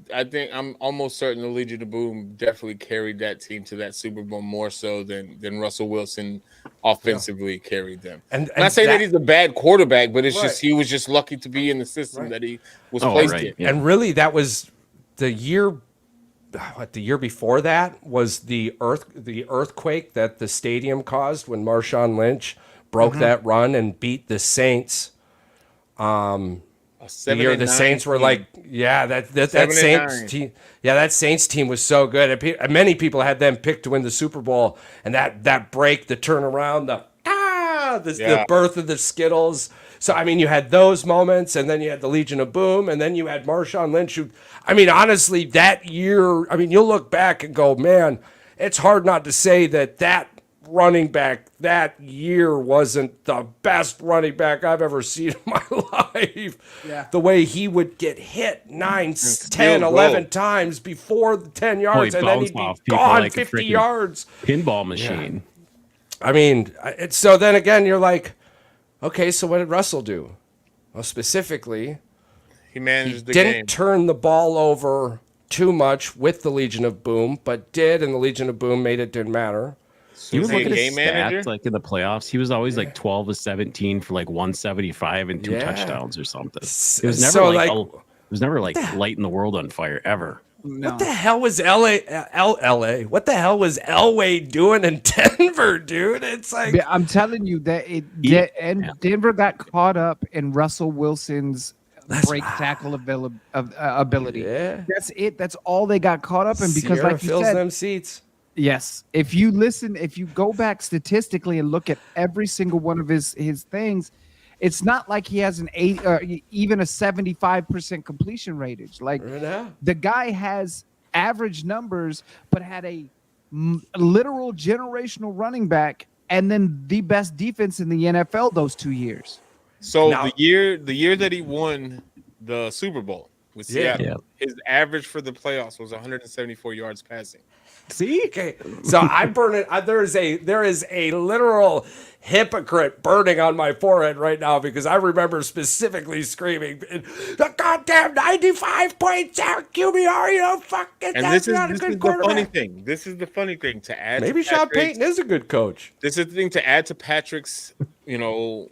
I'm almost certain the Legion of Boom definitely carried that team to that Super Bowl more so than Russell Wilson offensively carried them. and I'm not saying that he's a bad quarterback, but it's Right. just he was just lucky to be in the system Right. that he was Oh, placed right. in. Yeah. And really, that was the year. What the year before that was the earthquake that the stadium caused when Marshawn Lynch broke that run and beat the Saints. The year the Saints were like, yeah, that 7 and Saints 9. team, yeah, that Saints team was so good. And many people had them picked to win the Super Bowl, and that break, the turnaround, the birth of the Skittles. So I mean, you had those moments, and then you had the Legion of Boom, and then you had Marshawn Lynch. Who, I mean, honestly, that year, I mean, you'll look back and go, man, it's hard not to say that running back that year wasn't the best running back I've ever seen in my life. Yeah. The way he would get hit 9, 10, still 11 go. times before the 10 yards, and then bounced he'd be off people gone like a 50 freaking yards. Pinball machine. I mean, so then again, you're like, okay, so what did Russell do? Well, specifically, He he managed the didn't game. turn the ball over too much with the Legion of Boom, but did, and the Legion of Boom made it didn't matter. You Was would he look a at game his manager? stats, like in the playoffs. He was always like 12 to 17 for like 175 and 2 Yeah. touchdowns or something. It was never So, like, like- it was never like lighting the world on fire ever. No. What the hell was LA? What the hell was Elway doing in Denver, dude? It's like, Yeah, I'm telling you that Yeah. Denver got caught up in Russell Wilson's break tackle ability. yeah, That's it. That's all they got caught up in because, Sierra like you fills said, them seats. yes. If you go back statistically and look at every single one of his things, it's not like he has an 8 or even a 75% completion ratage. Like Yeah. the guy has average numbers, but had a literal generational running back, and then the best defense in the NFL those 2 years. So Now- the year that he won the Super Bowl with Yeah. Seattle, his average for the playoffs was 174 yards passing. See? Okay, so I burn it. There is a literal hypocrite burning on my forehead right now because I remember specifically screaming, "The goddamn 95.7 QBR, you know, fucking And that's this not a is good the funny quarterback." thing. This is the funny thing to add. Maybe to Sean Patrick's- Payton is a good coach. This is the thing to add to Patrick's, or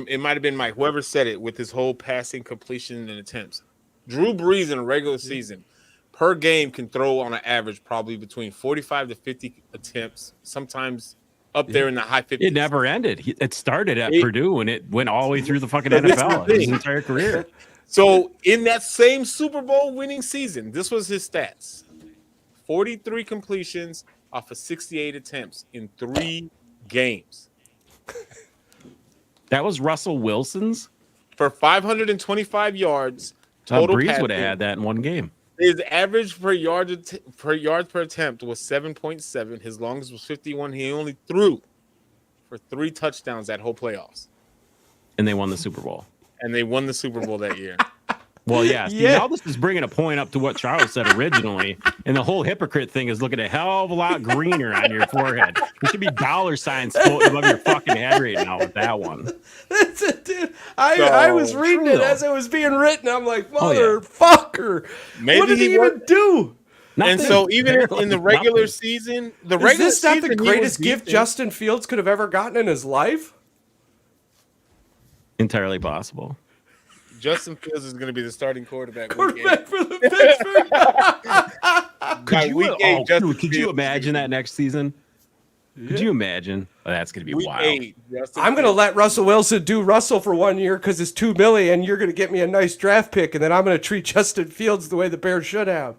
it might have been Mike, whoever said it, with his whole passing, completion, and attempts. Drew Brees in a regular season per game can throw on an average probably between 45 to 50 attempts, sometimes up there in the high 50s. It never ended. It started at It- Purdue and it went all the way through the fucking But this is the NFL his thing. entire career. So in that same Super Bowl winning season, this was his stats: 43 completions off of 68 attempts in 3 games. That was Russell Wilson's. for 525 yards So total. Breeze would have passing. had that in one game. His average per yards per attempt was 7.7. His longest was 51. He only threw for 3 touchdowns that whole playoffs, And they won the Super Bowl. and they won the Super Bowl that year. Well, yeah. Yeah. Now this is bringing a point up to what Charles said originally, and the whole hypocrite thing is looking a hell of a lot greener on your forehead. There should be dollar signs floating above your fucking head right now with that one. That's it, dude. I was reading True, it though. as it was being written. I'm like, Oh, yeah. motherfucker. Maybe what did he even worked- do? And Nothing. so even in the Apparently regular nothing. season, the Is regular this not season, the he greatest was gift decent. Justin Fields could have ever gotten in his life? Entirely possible. Justin Fields is going to be the starting quarterback. Quarterback for the Pittsburgh. Could you imagine that next season? Could you imagine? Oh, that's going to be Week wild. 8, Justin I'm going to Fields. let Russell Wilson do Russell for 1 year because it's $2 million, and you're going to get me a nice draft pick, and then I'm going to treat Justin Fields the way the Bears should have.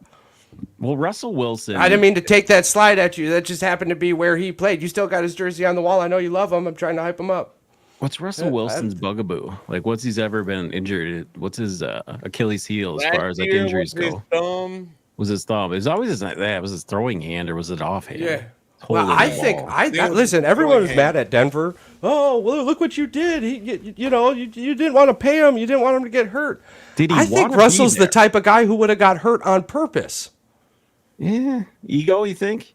Well, Russell Wilson. I didn't mean to take that slide at you. That just happened to be where he played. You still got his jersey on the wall. I know you love him. I'm trying to hype him up. What's Russell Wilson's bugaboo? Like, what's he's ever been injured? What's his Achilles heel as far as like year injuries was his go? thumb. Was his thumb? It was always his, that was his throwing hand or was it offhand? Yeah. Well, Holy I ball. think They was listen. Everyone was throwing mad at Denver. Oh, well, look what you did. You didn't want to pay him. You didn't want him to get hurt. Did he I think wanna be Russell's the there? type of guy who would have got hurt on purpose. Yeah, ego. You think?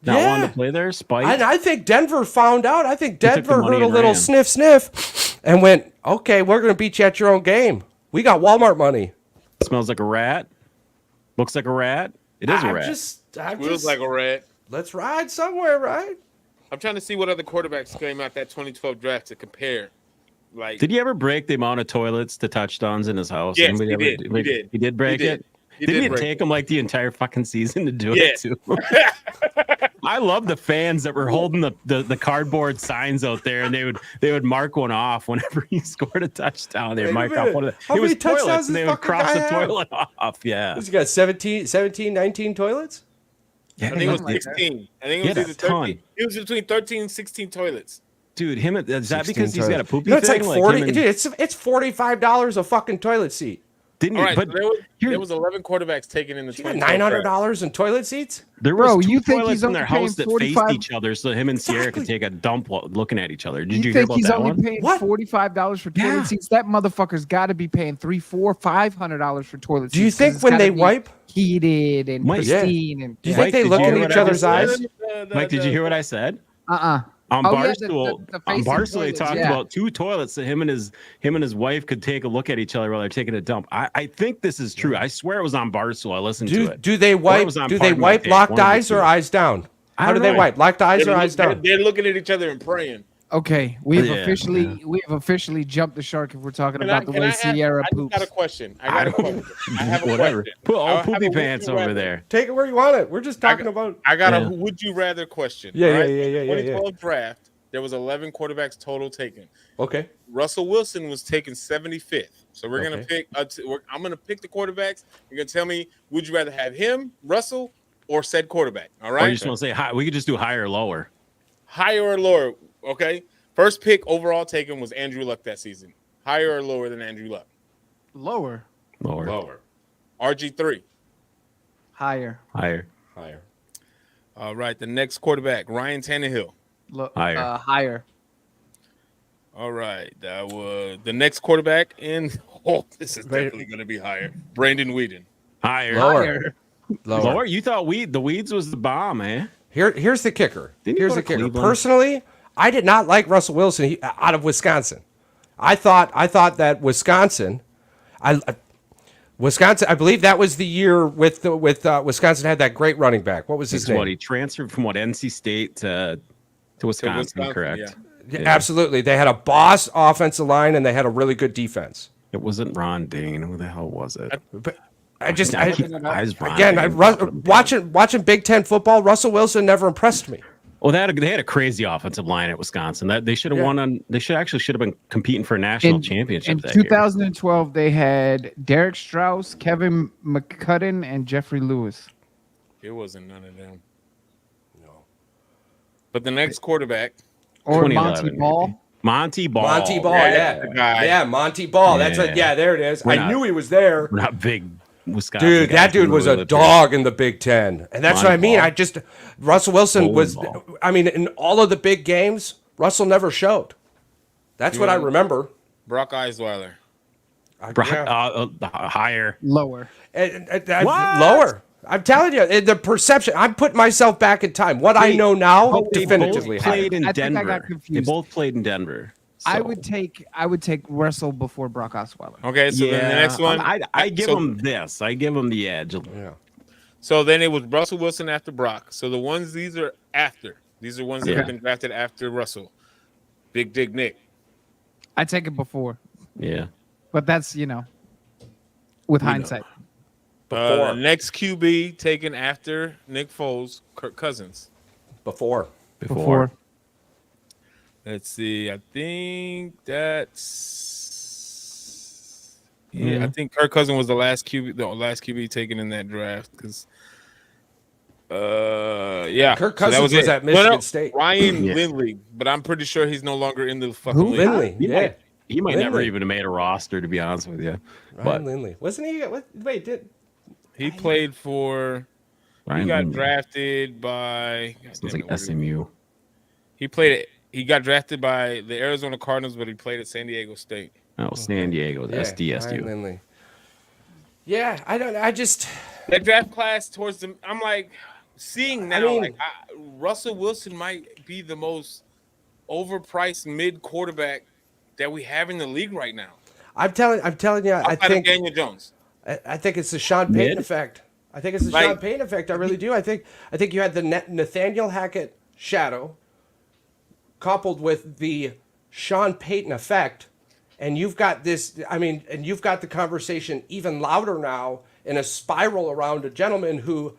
Not Yeah. wanting to play there, spite. And I think Denver found out. I think took the Denver money heard a and little ran. sniff, and went, "Okay, we're going to beat you at your own game. We got Walmart money." Smells like a rat. Looks like a rat. It is a rat. Feels like a rat. Let's ride somewhere, right? I'm trying to see what other quarterbacks came out that 2012 draft to compare. Like, Did he ever break the amount of toilets to touchdowns in his house? Yes, Anybody he ever did. do- He like, did. He did break He did. it. He Didn't did it break take him like the entire fucking season to do Yeah. it too? I love the fans that were holding the cardboard signs out there, and they would mark one off whenever he scored a touchdown. They'd Wait a mark off minute. one of the. How It was many touchdowns toilets, does and they this would fucking cross guy the have? toilet off. Yeah. He's got 17, 19 toilets. Yeah, I think it was like that. 16. I think He it had was a either 13. ton. It was between 13 and 16 toilets. Dude, him is that 16 because he's got a toilets. poopy You know, it's thing? like 40. him and- Dude, it's $45 a fucking toilet seat. didn't All he? right, But so there here- was 11 quarterbacks taken in the You got 2012 draft. $900 in toilet seats. there was Bro, two you think toilets he's in only their paying house that 45 faced each other, so him and Sierra Exactly. could take a dump while looking at each other. Did you You hear think about he's that only one? paying What? $45 for toilet Yeah. seats? That motherfucker's got to be paying $300, $400, $500 for toilet seats. Do you 'cause think it's when gotta they be wipe? heated and Mike, yeah. pristine and Do you Mike, think they did look you in hear what each I other's said? eyes? Mike, did you hear what I said? On Oh, yeah, Barstool, the on facing Barstool, they toilets, talked yeah. about two toilets that him and his wife could take a look at each other while they're taking a dump. I think this is true. I swear it was on Barstool. I listened to it. Do they Or it wipe? was on Do they Pardon My wipe Take, locked one of the eyes or two. eyes down? I How do don't they know. wipe? Locked eyes or eyes down? They're looking at each other and praying. Okay, we have Yeah, officially jumped the shark if we're talking Can about the way ask- Sierra I just poops. got a question. I have a Whatever. question. Put I all have a poopy would pants you over rather. there. Take it where you want it. We're just talking got- about. I got Yeah. a would you rather question. Yeah, all yeah, right? yeah, yeah, yeah, yeah. 2012 draft, there was 11 quarterbacks total taken. Okay. Russell Wilson was taken 75th. So we're gonna Okay. pick. I'm gonna pick the quarterbacks. You're gonna tell me would you rather have him, Russell, or said quarterback? All Or you right. just want to say high? We could just do higher or lower. Higher or lower? Okay. First pick overall taken was Andrew Luck that season. Higher or lower than Andrew Luck? Lower, Lower. RG3. higher, Higher. Higher. All right. The next quarterback, Ryan Tannehill. Higher. higher. All right. That was the next quarterback in. Oh, this is definitely going to be higher. Brandon Whedon. Higher. Lower. Lower. You thought the weeds was the bomb, man. Here's the kicker. Didn't he Here's go the to kicker. Cleveland? Personally, I did not like Russell Wilson out of Wisconsin. I thought that Wisconsin, Wisconsin. I believe that was the year with Wisconsin had that great running back. What was his It's name? what he transferred from NC State to Wisconsin, correct? Yeah. Yeah, absolutely. They had a boss offensive line and they had a really good defense. It wasn't Ron Dane. Who the hell was it? But I just I keep eyes Ron again, Dane. watching Big Ten football, Russell Wilson never impressed me. Well, they had a crazy offensive line at Wisconsin. That they should have won on. They should have been competing for a national championship In that year. 2012, they had Derek Strauss, Kevin McCudden, and Jeffrey Lewis. It wasn't none of them. No. But the next quarterback, Or 2011, Monty Ball. maybe. Monty Ball. Monty Ball, Yeah, yeah. that's the guy. Yeah, Monty Ball. That's Yeah. yeah, there it is. We're I not- knew he was there. We're not big Wisconsin Dude, guys. that dude We was really a live here. dog in the Big Ten. And that's what I mean. Moneyball. Russell Wilson was, Ball. I mean, in all of the big games, Russell never showed. That's what I remember. Brock Osweiler. Higher. Lower. What? Lower. I'm telling you, the perception. I'm putting myself back in time. What I know now, definitively They both higher. played in I think I Denver. got They confused. both played in Denver. I So, would take Russell before Brock Osweiler. Okay, so then the next one. I give so, him this. I give him the edge. Yeah. So then it was Russell Wilson after Brock. So the ones these are after. These are ones that Yeah. have been drafted after Russell. Big Dick Nick. I take it before, Yeah. but that's with hindsight. The next QB taken after Nick Foles, Kirk Cousins. Before. Before. Let's see. I think that's I think Kirk Cousins was the last QB taken in that draft because Kirk Cousins was at Michigan State. Ryan Yeah. Lindley, but I'm pretty sure he's no longer in the fucking Who? league. Lindley. He Yeah. might, he might never Lindley. even have made a roster, to be honest with you. Ryan But Lindley. Wasn't he? Wait, did. He played for. Ryan He got Lindley drafted by. God sounds damn like it, what did he- SMU. He played. He got drafted by the Arizona Cardinals, but he played at San Diego State. Oh, San Diego, the Ryan SDSU. Lindley. Yeah, I just. That draft class towards the. I'm like, seeing now, mean- Russell Wilson might be the most overpriced mid quarterback that we have in the league right now. I'm telling you, I Outside think of Daniel Jones. I think it's the Sean Payton Mid? effect. I think it's the Like- Sean Payton effect. I really do. I think you had the Nathaniel Hackett shadow coupled with the Sean Payton effect, and you've got this. I mean, and you've got the conversation even louder now in a spiral around a gentleman who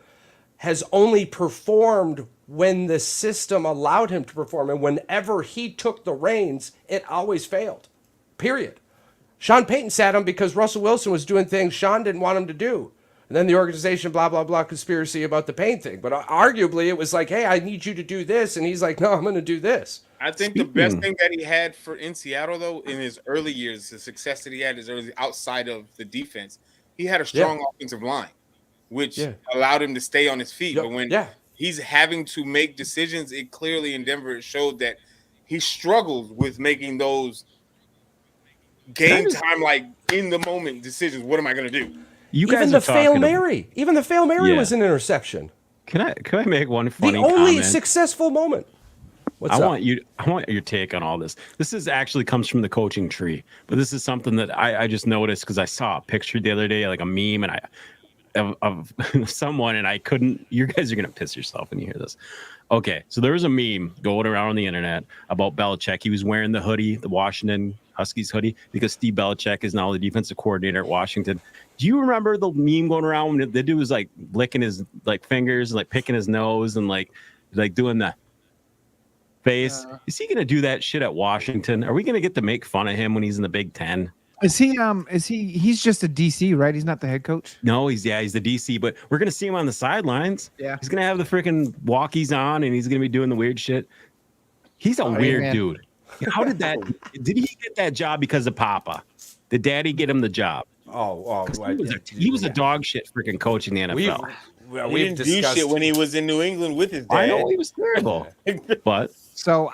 has only performed when the system allowed him to perform, and whenever he took the reins, it always failed. Period. Sean Payton sat him because Russell Wilson was doing things Sean didn't want him to do. And then the organization, blah, blah, blah, conspiracy about the Payne thing. But arguably, it was like, hey, I need you to do this. And he's like, no, I'm going to do this. I think the best thing that he had in Seattle, though, in his early years, the success that he had is early outside of the defense. He had a strong offensive line, which allowed him to stay on his feet. But when he's having to make decisions, it clearly in Denver it showed that he struggles with making those game time, like in the moment decisions. What am I going to do? You guys Even are the Fail talking Mary. Even the Fail Mary Yeah. was an interception. Can I make one The funny only comment? successful moment. What's I up? want your take on all this. This is actually comes from the coaching tree, but this is something that I just noticed because I saw a picture the other day, like a meme, and of someone, and I couldn't. You guys are gonna piss yourself when you hear this. Okay, so there was a meme going around on the internet about Belichick. He was wearing the hoodie, the Washington Huskies hoodie, because Steve Belichick is now the defensive coordinator at Washington. Do you remember the meme going around when the dude was like licking his like fingers, like picking his nose, and like doing the face? Is he gonna do that shit at Washington? Are we gonna get to make fun of him when he's in the Big Ten? Is he? He's just a DC, right? He's not the head coach. No, he's the DC, but we're gonna see him on the sidelines. Yeah. He's gonna have the freaking walkies on, and he's gonna be doing the weird shit. He's a weird man. dude. How did that? Did he get that job because of Papa? Did Daddy get him the job? He was a dog shit freaking coach in the NFL. He We've didn't do shit when he was in New England with his dad. I know he was terrible, but So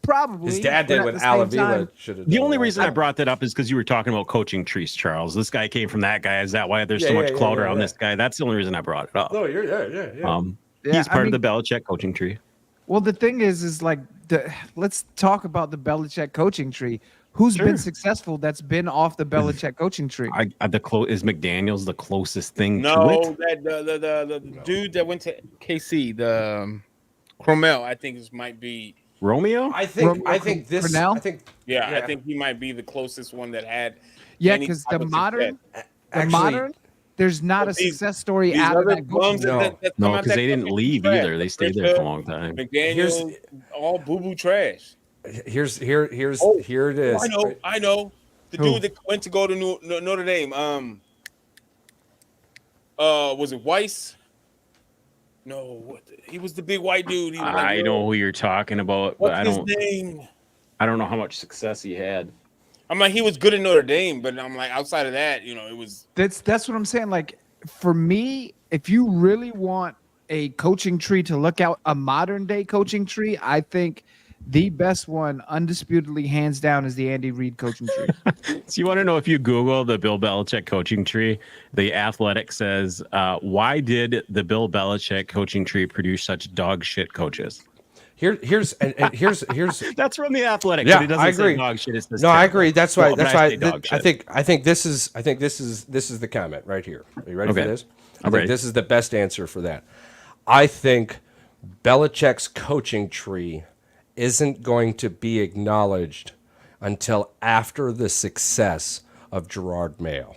probably His dad but did at what the same Alavila time- should have done. the only reason I brought that up is because you were talking about coaching trees, Charles. This guy came from that guy. Is that why there's so much clout around this guy? That's the only reason I brought it up. No, you're yeah. Yeah, He's I part mean- of the Belichick coaching tree. Well, the thing is like let's talk about the Belichick coaching tree. Who's been successful that's been off the Belichick coaching tree? Is McDaniel's the closest thing to No, it? that the dude that went to KC, the Cromell, I think might be. Romeo? I think this. Cornell? I think Yeah, Yeah. I think he might be the closest one that had. Yeah, any because type the of modern, success. there's not a But these- success story These out of other that bums coaching. that No, come out because that they didn't coaching leave trash. either. They stayed there for a long time. McDaniel, all boo boo trash. here's Oh, here it is. I know. The Who? dude that went to go to Notre Dame. Was it Weiss? No, he was the big white dude. He was I know who you're talking about, but What's I his don't. name? I don't know how much success he had. I'm like, he was good in Notre Dame, but I'm like, outside of that, it was. That's what I'm saying. Like for me, if you really want a coaching tree to look out, a modern day coaching tree, I think the best one, undisputedly, hands down, is the Andy Reid coaching tree. So you want to know, if you Google the Bill Belichick coaching tree, the Athletic says, why did the Bill Belichick coaching tree produce such dog shit coaches? Here's That's from the Athletic. Yeah, but it doesn't I agree. Say dog shit. It says no, I terrible. agree. That's why. Well, That's but why. say dog I shit. think this is the comment right here. Are you ready Okay. for this? I I'm think ready. this is the best answer for that. I think Belichick's coaching tree isn't going to be acknowledged until after the success of Gerard Mayo.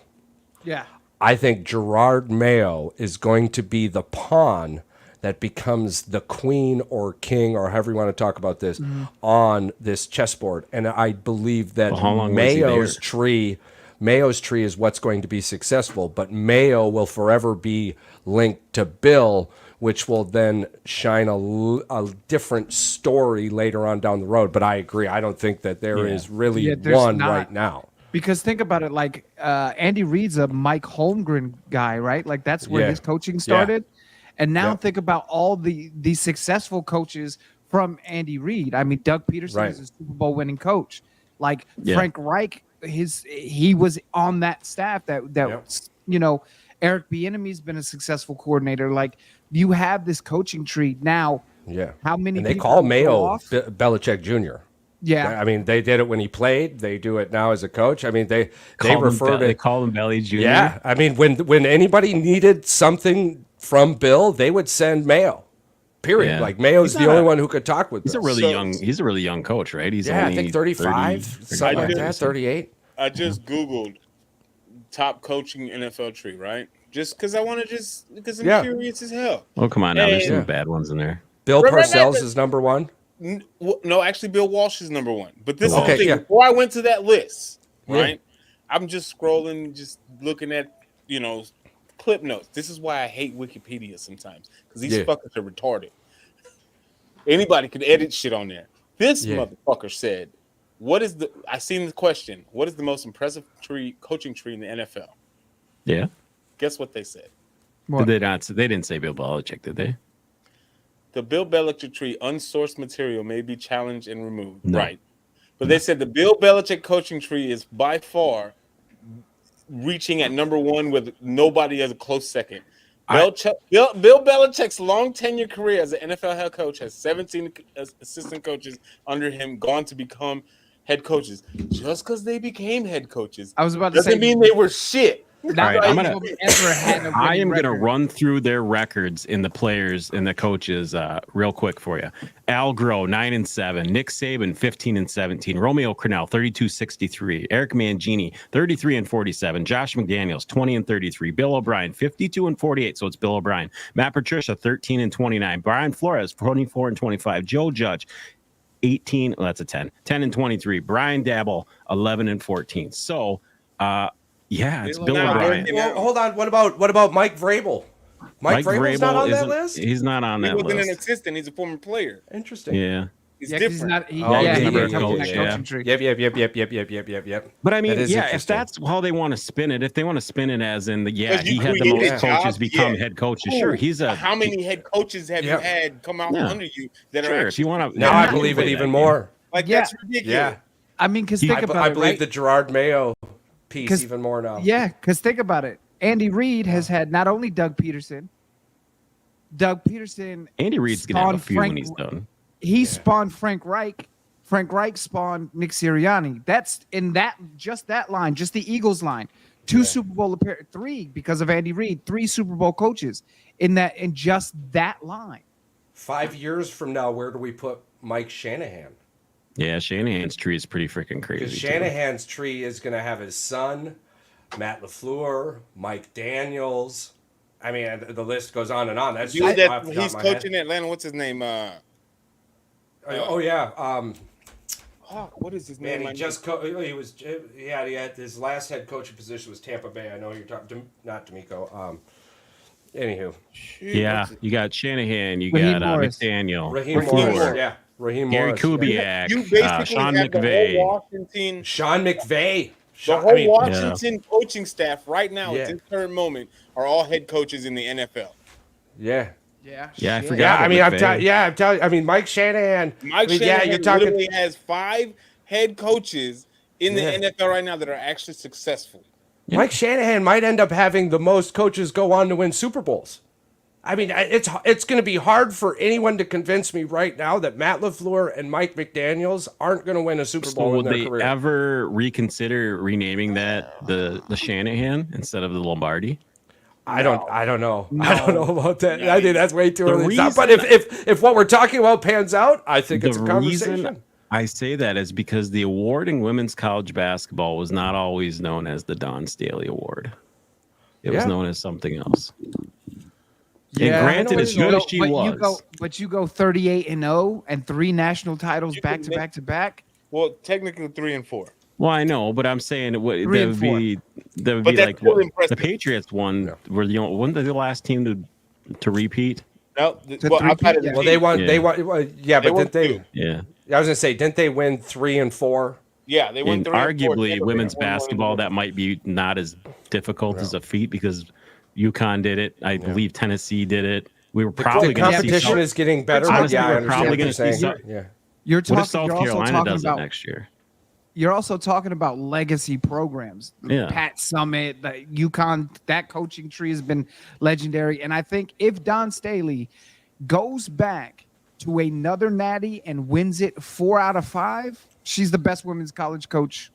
Yeah. I think Gerard Mayo is going to be the pawn that becomes the queen or king, or however you want to talk about this, on this chessboard. And I believe that Well, how long was he Mayo's there? Mayo's tree is what's going to be successful, but Mayo will forever be linked to Bill, which will then shine a different story later on down the road. But I agree. I don't think that there is really Yeah, there's one not. right now. Because think about it, like Andy Reid's a Mike Holmgren guy, right? Like that's where Yeah. his coaching started. And now Yeah. think about all the successful coaches from Andy Reid. I mean, Doug Peterson Right. is a Super Bowl winning coach. Like Yeah. Frank Reich, he was on that staff that Eric Bieniemy's been a successful coordinator. Like you have this coaching tree now. Yeah. How many And they people call go Mayo off? Belichick Jr. Yeah. I mean, they did it when he played. They do it now as a coach. I mean, they They call him Belly Jr. Yeah, I mean, when anybody needed something from Bill, they would send Mayo. Period. Yeah. Like Mayo's He's the not only a- one who could talk with He's a Bill. really So- young. He's a really young coach, right? He's Yeah, I only think 35, 30, something like 35 or that. something. 38. I just Googled top coaching NFL tree, right? Just because I want to because I'm Yeah. curious as hell. Oh, come on now. There's Yeah. some bad ones in there. Bill Right, right, Parcells right. is number one. No, actually, Bill Walsh is number one. But this is Okay, the thing. yeah. Before I went to that list, Yeah. right? I'm just scrolling, just looking at, clip notes. This is why I hate Wikipedia sometimes, because these Yeah. fuckers are retarded. Anybody could edit shit on there. This Yeah. motherfucker said, I seen the question, what is the most impressive coaching tree in the NFL? Yeah. Guess what they said? Did they not? They didn't say Bill Belichick, did they? The Bill Belichick tree, unsourced material may be challenged and removed. No. Right. But they said the Bill Belichick coaching tree is by far reaching at number one with nobody as a close second. Bill Belichick's long tenure career as an NFL head coach has 17 assistant coaches under him gone to become head coaches. Just because they became head coaches I was about to doesn't say mean they were shit. not All right, I'm every gonna- ever had a I am winning going to record. run through their records and the players and the coaches real quick for you. Al Groh, 9-7. Nick Saban, 15-17. Romeo Crennel, 32-63. Eric Mangini, 33-47. Josh McDaniels, 20-33. Bill O'Brien, 52-48. So it's Bill O'Brien. Matt Patricia, 13-29. Brian Flores, 24-25. Joe Judge, 18. Well, that's a 10. 10-23. Brian Dabble, 11-14. So, yeah, it's Bill Bill O'Brien. O'Brien. Yeah. Well, hold on. What about Mike Vrabel? Mike Vrabel's not on that isn't- list? He's not on He that wasn't an list. assistant. He's a former player. Interesting. Yeah. He's Yeah, 'cause he's different. not. He, Oh, yeah, yeah, he yeah, didn't yeah, come from yeah, that yeah. coaching tree. Yep. But I mean, That is yeah, if interesting. that's how they want to spin it, if they want to spin it as in he Because you had the created most jobs, coaches become yeah. head coaches. Cool. Sure, he's a How many head coaches have Yeah. you had come out Yeah. under you that are sure. If actually you want to, Now I believe it even more. like Yeah. that's ridiculous? Yeah. I mean, because think about I it, believe right? the Gerard Mayo piece 'Cause- even more now. Yeah, because think about it. Andy Reid has had not only Doug Peterson. Doug Peterson. Andy Reid's gonna have a spawned few Frank- when he's done. He spawned Frank Reich. Frank Reich spawned Nick Sirianni. That's in that line, just the Eagles line. Two Super Bowl three because of Andy Reid. 3 Super Bowl coaches in just that line. 5 years from now, where do we put Mike Shanahan? Yeah, Shanahan's tree is pretty freaking Because crazy. too. Shanahan's tree is going to have his son, Matt LaFleur, Mike Daniels. I mean, the list goes on and on. That's Dude, just that off the top he's of my head. coaching Atlanta. What's his name? Oh yeah, What is his man, name? he just he had his last head coaching position was Tampa Bay. I know you're talking, not D'Amico. Anywho, Yeah, you got Shanahan, you Raheem got Morris. McDaniel, Raheem Raheem Morris. Morris. Yeah, Raheem Gary Morris. Kubiak, You basically Sean have the McVay. whole Washington, Sean McVay. the whole Washington coaching staff right now Yeah. at this current moment are all head coaches in the NFL. Yeah. Yeah. Yeah, I shit. forgot. Yeah, I mean, McVay. I'm telling you, I mean, Mike Shanahan. Mike I mean, Shanahan you're talking. literally has 5 head coaches in the Yeah. NFL right now that are actually successful. Mike Shanahan might end up having the most coaches go on to win Super Bowls. I mean, it's going to be hard for anyone to convince me right now that Matt LaFleur and Mike McDaniels aren't going to win a Super So Bowl would in their they career. ever reconsider renaming that the Shanahan instead of the Lombardi? I don't know. I don't know about that. I think that's way too The early. reason- But if what we're talking about pans out, I think it's a The conversation. reason I say that is because the award in women's college basketball was not always known as the Dawn Staley Award. It was Yeah. known as something else. Yeah, and granted, as good as she was, you go 38-0 and 3 national titles You back can to make- back to back. Well, technically 3 and 4. well, I know, but I'm saying that would Three and be But that's like still what, impressive. the Patriots won. Were the only, weren't they the last team to repeat? No, The well, outside of three-peat, the Well, they team. won. Yeah. They won. Well, yeah, They but won didn't they? 2. Yeah, I was gonna say, didn't they win 3 and 4? Yeah, they won and 3 and 4. arguably Tampa Bay women's won 1 and basketball 1. that might be not as difficult as a feat because UConn did it. I believe Tennessee did it. We were probably The going to see competition some, is getting better. Honestly, but yeah, I we're understand probably what gonna you're see saying. some- Yeah. You're what talking. if South You're also Carolina talking does it about. next year? You're also talking about legacy programs. Yeah. Pat Summitt, the UConn, that coaching tree has been legendary. And I think if Don Staley goes back to another natty and wins it 4 out of 5, she's the best women's college coach.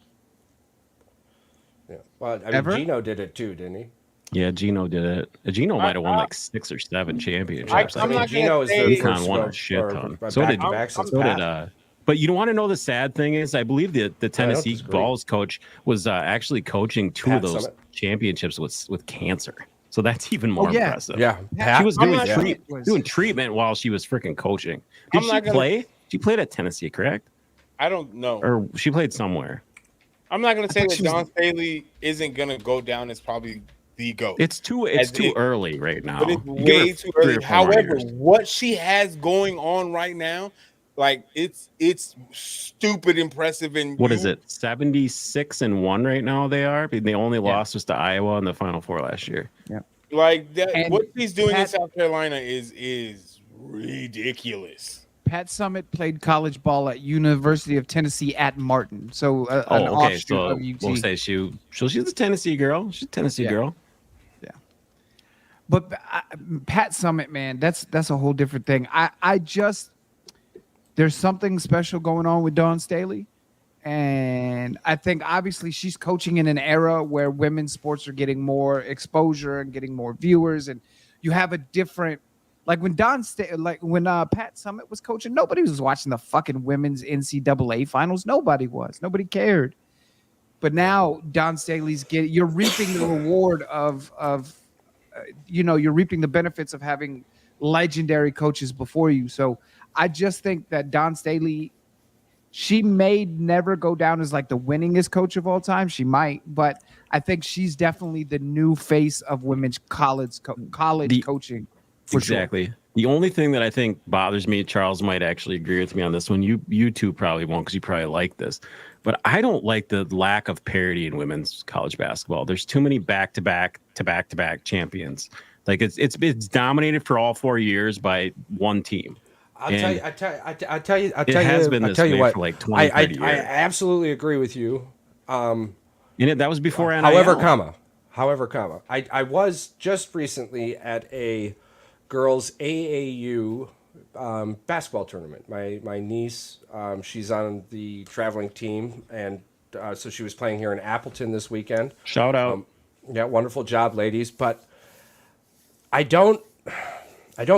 Yeah. Well, I mean, Ever? Gino did it too, didn't he? Yeah, Gino did it. Gino might have won like 6 or 7 championships. I'm I mean, not gonna Gino is say- the UConn first won a one shit or ton. back So to did- back since So Pat. did but you want to know the sad thing is, I believe the Tennessee disagree. Vols coach was actually coaching 2 Pat of those Summitt. championships with cancer. So that's even more yeah. impressive. Yeah, She She Pat. was I'm doing, not gonna- doing treatment while she was freaking coaching. Did I'm she not gonna- play? She played at Tennessee, correct? I don't know. Or she played somewhere. I'm not going to say thought that she was- Don Staley isn't going to go down as probably the GOAT. It's too early right now. But it's Give her way too 3 or early. 4 However, years. what she has going on right now, like it's stupid impressive. And What is it? 76-1 right now they are. The only loss was to Iowa in the Final Four last year. Like that, And what she's doing in Pat- South Carolina is ridiculous. Pat Summitt played college ball at University of Tennessee at Martin. So an Oh, okay. offshoot So of UT. we'll say she's a Tennessee girl. She's a Tennessee Yeah. girl. But Pat Summitt, man, that's a whole different thing. I just there's something special going on with Dawn Staley, and I think obviously she's coaching in an era where women's sports are getting more exposure and getting more viewers, and you have a different like when Pat Summitt was coaching, nobody was watching the fucking women's NCAA finals. Nobody cared. But now Don Staley's you're reaping the reward of you're reaping the benefits of having legendary coaches before you. So I just think that Don Staley, she may never go down as like the winningest coach of all time. She might, but I think she's definitely the new face of women's college coaching. For Exactly. Sure. The only thing that I think bothers me, Charles might actually agree with me on this one. You two probably won't because you probably like this, but I don't like the lack of parity in women's college basketball. There's too many back-to-back champions. Like it's dominated for all 4 years by one team. I'll tell you. It has been this way what. for like 20, 30 I years. absolutely agree with you. And that was before NIL. However, I was just recently at a girls AAU basketball tournament. My niece, she's on the traveling team, and so she was playing here in Appleton this weekend. Shout out. Yeah, wonderful job, ladies. But I don't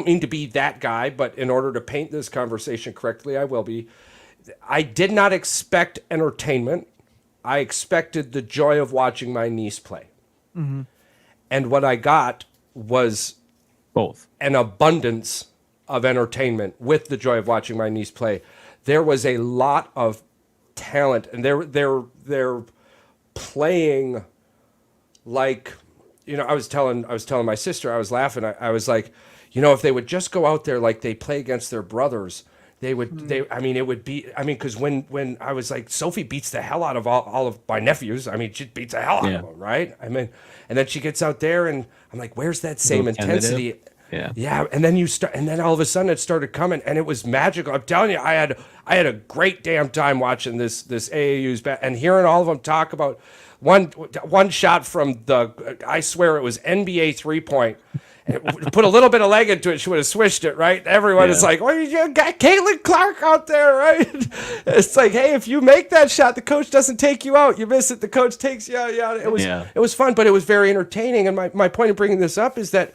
mean to be that guy, but in order to paint this conversation correctly, I will be. I did not expect entertainment. I expected the joy of watching my niece play. Mm-hmm. And what I got was Both. an abundance of entertainment with the joy of watching my niece play. There was a lot of talent, and they're playing like, I was telling my sister, I was laughing. I was like, if they would just go out there like they play against their brothers, I mean, it would be, I mean, because when I was like, Sophie beats the hell out of all of my nephews. I mean, she beats the hell out of them, right? I mean, and then she gets out there, and I'm like, where's that same intensity? Yeah. And then all of a sudden it started coming, and it was magical. I'm telling you, I had a great damn time watching this AAU's and hearing all of them talk about one shot from I swear it was NBA 3-point. Put a little bit of leg into it, she would have swished it, right? Everyone is like, well, you got Caitlin Clark out there, right? It's like, hey, if you make that shot, the coach doesn't take you out. You miss it, the coach takes you out. Yeah, it was fun, but it was very entertaining. And my point of bringing this up is that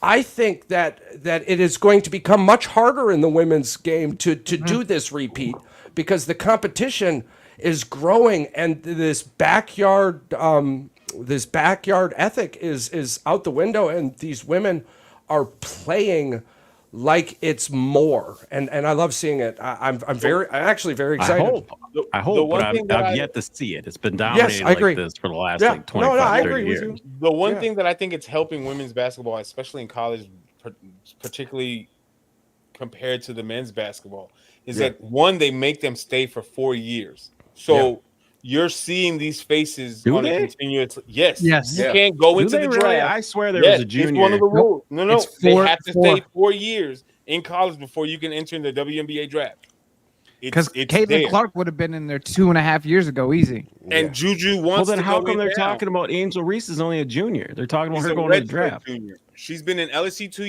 I think that it is going to become much harder in the women's game to do this repeat, because the competition is growing, and this backyard ethic is out the window, and these women are playing like it's more, and I love seeing it. I'm actually very excited. I hope, but I've yet to see it. It's been dominating like this for the last like 25, 30 years. The one thing that I think it's helping women's basketball, especially in college, particularly compared to the men's basketball, is that one, they make them stay for 4 years. So you're seeing these faces on a continuous. Yes. You can't go into the draft. I swear there was a junior. It's one of the rules. No. They have to stay 4 years in college before you can enter in the WNBA draft. Because Caitlin Clark would have been in there 2.5 years ago, easy. And Juju wants. Well, then how come they're talking about Angel Reese is only a junior? They're talking about her going to the draft. Junior. She's been in LSU 2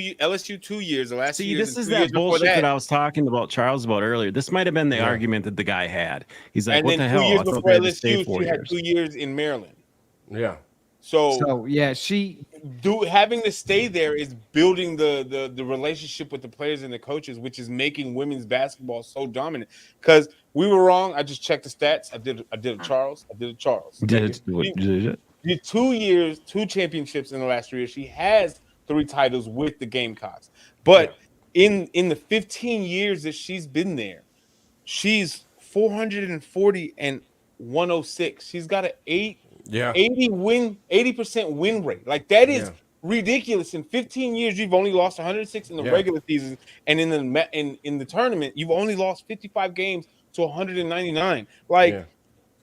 years. The last 2 years. This is that bullshit that I was talking about Charles about earlier. This might have been the argument that the guy had. He's like, what the hell? 2 years before LSU, she had 2 years in Maryland. Yeah. So she having to stay there is building the relationship with the players and the coaches, which is making women's basketball so dominant. Because we were wrong. I just checked the stats. I did a Charles. Did it? 2 years, 2 championships in the last 3 years. She has 3 titles with the Gamecocks. But in the 15 years that she's been there, she's 440 and 106. She's got an 80% win rate. Like, that is ridiculous. In 15 years, you've only lost 106 in the regular season, and in the tournament, you've only lost 55 games to 199. Like,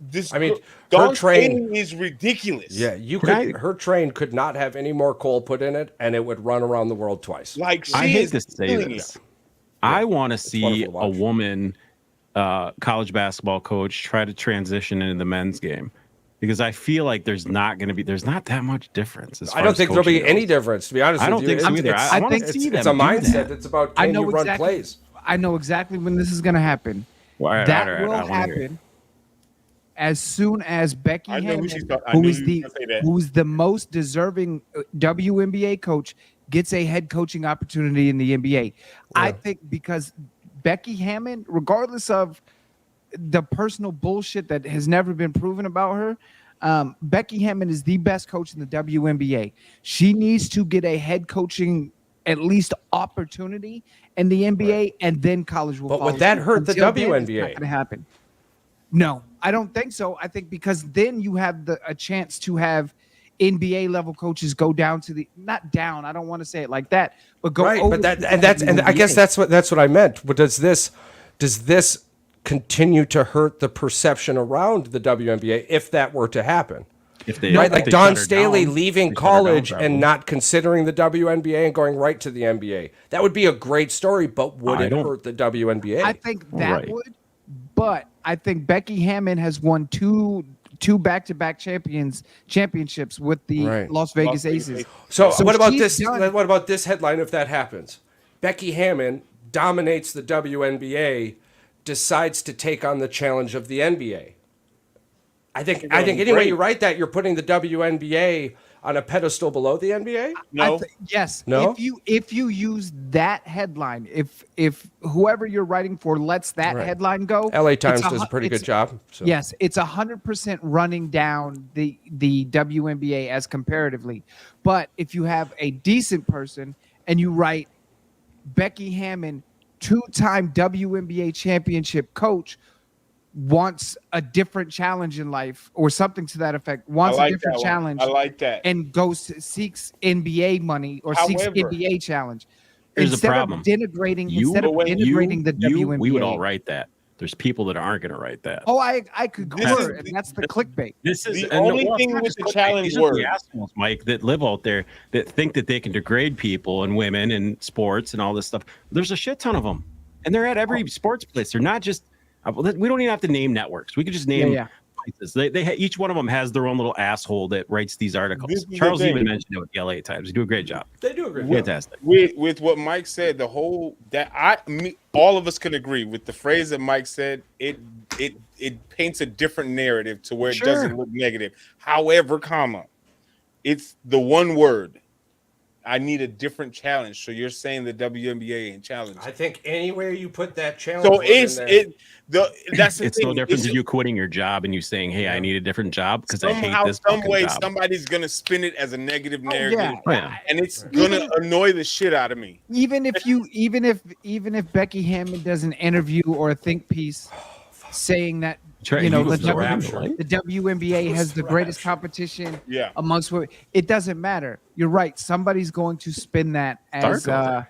this. I mean, her train is ridiculous. Yeah, her train could not have any more coal put in it, and it would run around the world twice. Like, I hate to say this. I want to see a woman college basketball coach try to transition into the men's game. Because I feel like there's not that much difference. I don't think there'll be any difference, to be honest with you. I don't think so either. I think it's a mindset. It's about can you run plays. I know exactly when this is going to happen. That will happen as soon as Becky Hammon, who's the most deserving WNBA coach, gets a head coaching opportunity in the NBA. I think because Becky Hammon, regardless of the personal bullshit that has never been proven about her, Becky Hammon is the best coach in the WNBA. She needs to get a head coaching at least opportunity in the NBA, and then college will follow. But would that hurt the WNBA? It's not going to happen. No, I don't think so. I think because then you have a chance to have NBA level coaches go down to not down. I don't want to say it like that, but go over. But I guess that's what I meant. But does this continue to hurt the perception around the WNBA if that were to happen? Like Dawn Staley leaving college and not considering the WNBA and going right to the NBA. That would be a great story, but would it hurt the WNBA? I think that would, but I think Becky Hammon has won two back-to-back championships with the Las Vegas Aces. So what about this? What about this headline if that happens? Becky Hammon dominates the WNBA, decides to take on the challenge of the NBA. I think any way you write that, you're putting the WNBA on a pedestal below the NBA. No. Yes. No. If you use that headline, if whoever you're writing for lets that headline go, LA Times does a pretty good job. So. Yes, it's 100% running down the WNBA as comparatively. But if you have a decent person and you write Becky Hammon, 2-time WNBA championship coach, wants a different challenge in life or something to that effect, wants a different challenge. I like that. And seeks NBA money or seeks NBA challenge. Here's instead the problem. of denigrating You, instead of denigrating you, the WNBA. we would all write that. There's people that aren't going to write that. Oh, I could This concur, is- and that's the clickbait. This is The and only well, it's thing not with just the clickbait. challenge These are word. the assholes, Mike, that live out there that think that they can degrade people and women and sports and all this stuff. There's a shit ton of them, and they're at every sports place. They're not just. We don't even have to name networks. We could just name Yeah. places. Each one of them has their own little asshole that writes these articles. This is the Charles thing. even mentioned it with the LA Times. They do a great job. They do agree. Fantastic. With what Mike said, all of us can agree with the phrase that Mike said. It paints a different narrative to where it Sure. doesn't look negative. However, it's the one word. I need a different challenge. So you're saying the WNBA ain't challenge. I think anywhere you put that challenge. So word in it's there- that's the It's thing. no different It's than you quitting your job and you saying, "Hey, I need a different job because I hate somehow, this some fucking way, job." somebody's gonna spin it as a negative narrative, yeah. Oh, yeah. and it's gonna annoy the shit out of me. Even if Becky Hammond does an interview or a think piece saying that Try- you know you the, was the rap, w, right? the WNBA has the greatest competition Yeah. amongst women, it doesn't matter. You're right. Somebody's going to spin that as Dark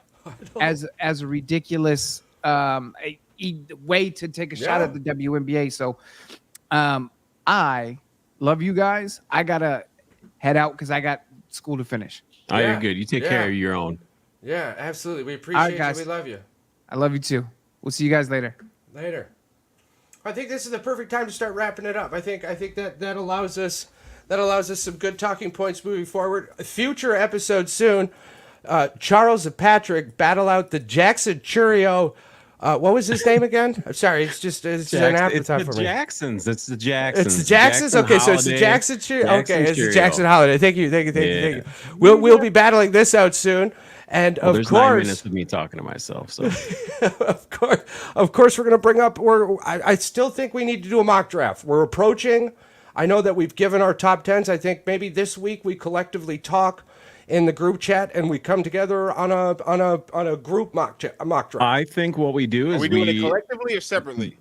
as a ridiculous way to take a shot Yeah. at the WNBA. So I love you guys. I gotta head out because I got school to finish. Oh, Yeah. you're good. You take Yeah. care of your own. Yeah, absolutely. We All right, appreciate you. guys. We love you. I love you too. We'll see you guys later. Later. I think this is the perfect time to start wrapping it up. I think that allows us some good talking points moving forward. A future episode soon. Charles and Patrick battle out the Jackson Churio. What was his name again? I'm sorry, it's just an It's afterthought the for me. Jacksons. It's the Jacksons. It's the Jacksons. Okay, so it's the Jackson Churio. Okay, it's the Churio. Jackson Holiday. Thank you. Yeah. We'll be battling this out soon, and Well, of there's 9 course. minutes of me talking to myself. So Of course, we're going to bring up. I still think we need to do a mock draft. We're approaching. I know that we've given our top tens. I think maybe this week we collectively talk in the group chat and we come together on a group mock draft. I think what we do Are is we doing it collectively or separately?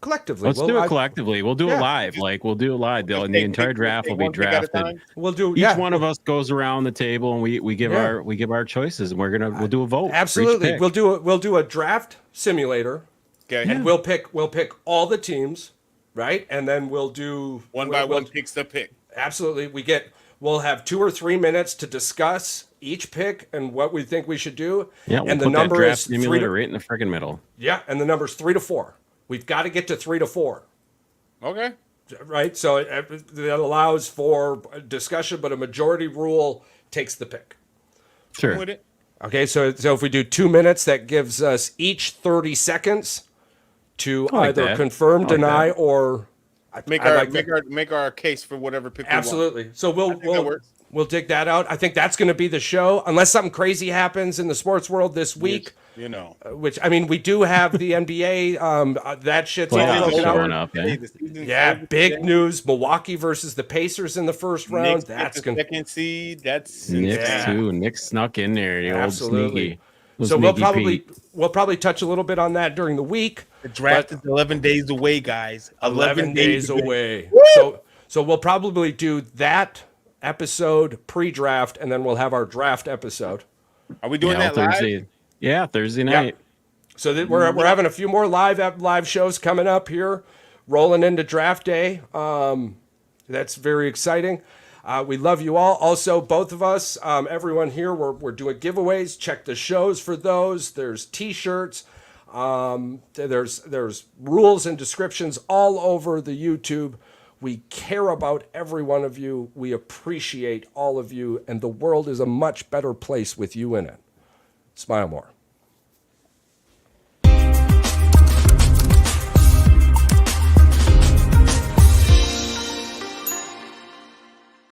Collectively, let's do it collectively. We'll do Yeah. it live. Like we'll do it live. The Take- entire take- draft take will be one pick at a drafted. time? We'll do. Each one of us goes around the table and we give Yeah. our choices, and we'll do a vote. for each Absolutely. pick. We'll do a draft simulator, Okay. and we'll pick all the teams, right? And then we'll do One by we'll- one picks the pick. Absolutely. We'll have 2 or 3 minutes to discuss each pick and what we think we should do. Yeah, we'll and the put that number draft is 3 simulator to, right in the freaking middle. yeah, and the number's 3 to 4. We've got to get to 3 to 4. Okay. Right? So that allows for discussion, but a majority rule takes the pick. Sure. With it. Okay, so if we do 2 minutes, that gives us each 30 seconds to I like either that. confirm, I like deny, that. or Make I our like that. make our case for whatever pick. Absolutely. So I think that works. we'll dig that out. I think that's going to be the show, unless something crazy happens in the sports world this we want. week. You know. Which I mean, we do have the NBA. That shit's all Playoffs broken showing out. up. Yeah. Hey, the season's Yeah, over big today. news. Milwaukee versus the Pacers in the first round. Knicks That's get the gonna. second seed. That's Knicks Yeah. too. Knicks snuck in there. The Absolutely. old sneaky. Old So we'll sneaky Pete. probably touch a little bit on that during the week. the draft is 11 days away, guys. 11 days away. So we'll probably do that episode pre-draft, and then we'll have our draft episode. Are we doing that live? Thursday. Yeah, Thursday night. So that we're having a few more live shows coming up here, rolling into draft day. That's very exciting. We love you all. Also, both of us, everyone here, we're doing giveaways. Check the shows for those. There's T-shirts. There's rules and descriptions all over the YouTube. We care about every one of you. We appreciate all of you, and the world is a much better place with you in it. Smile more.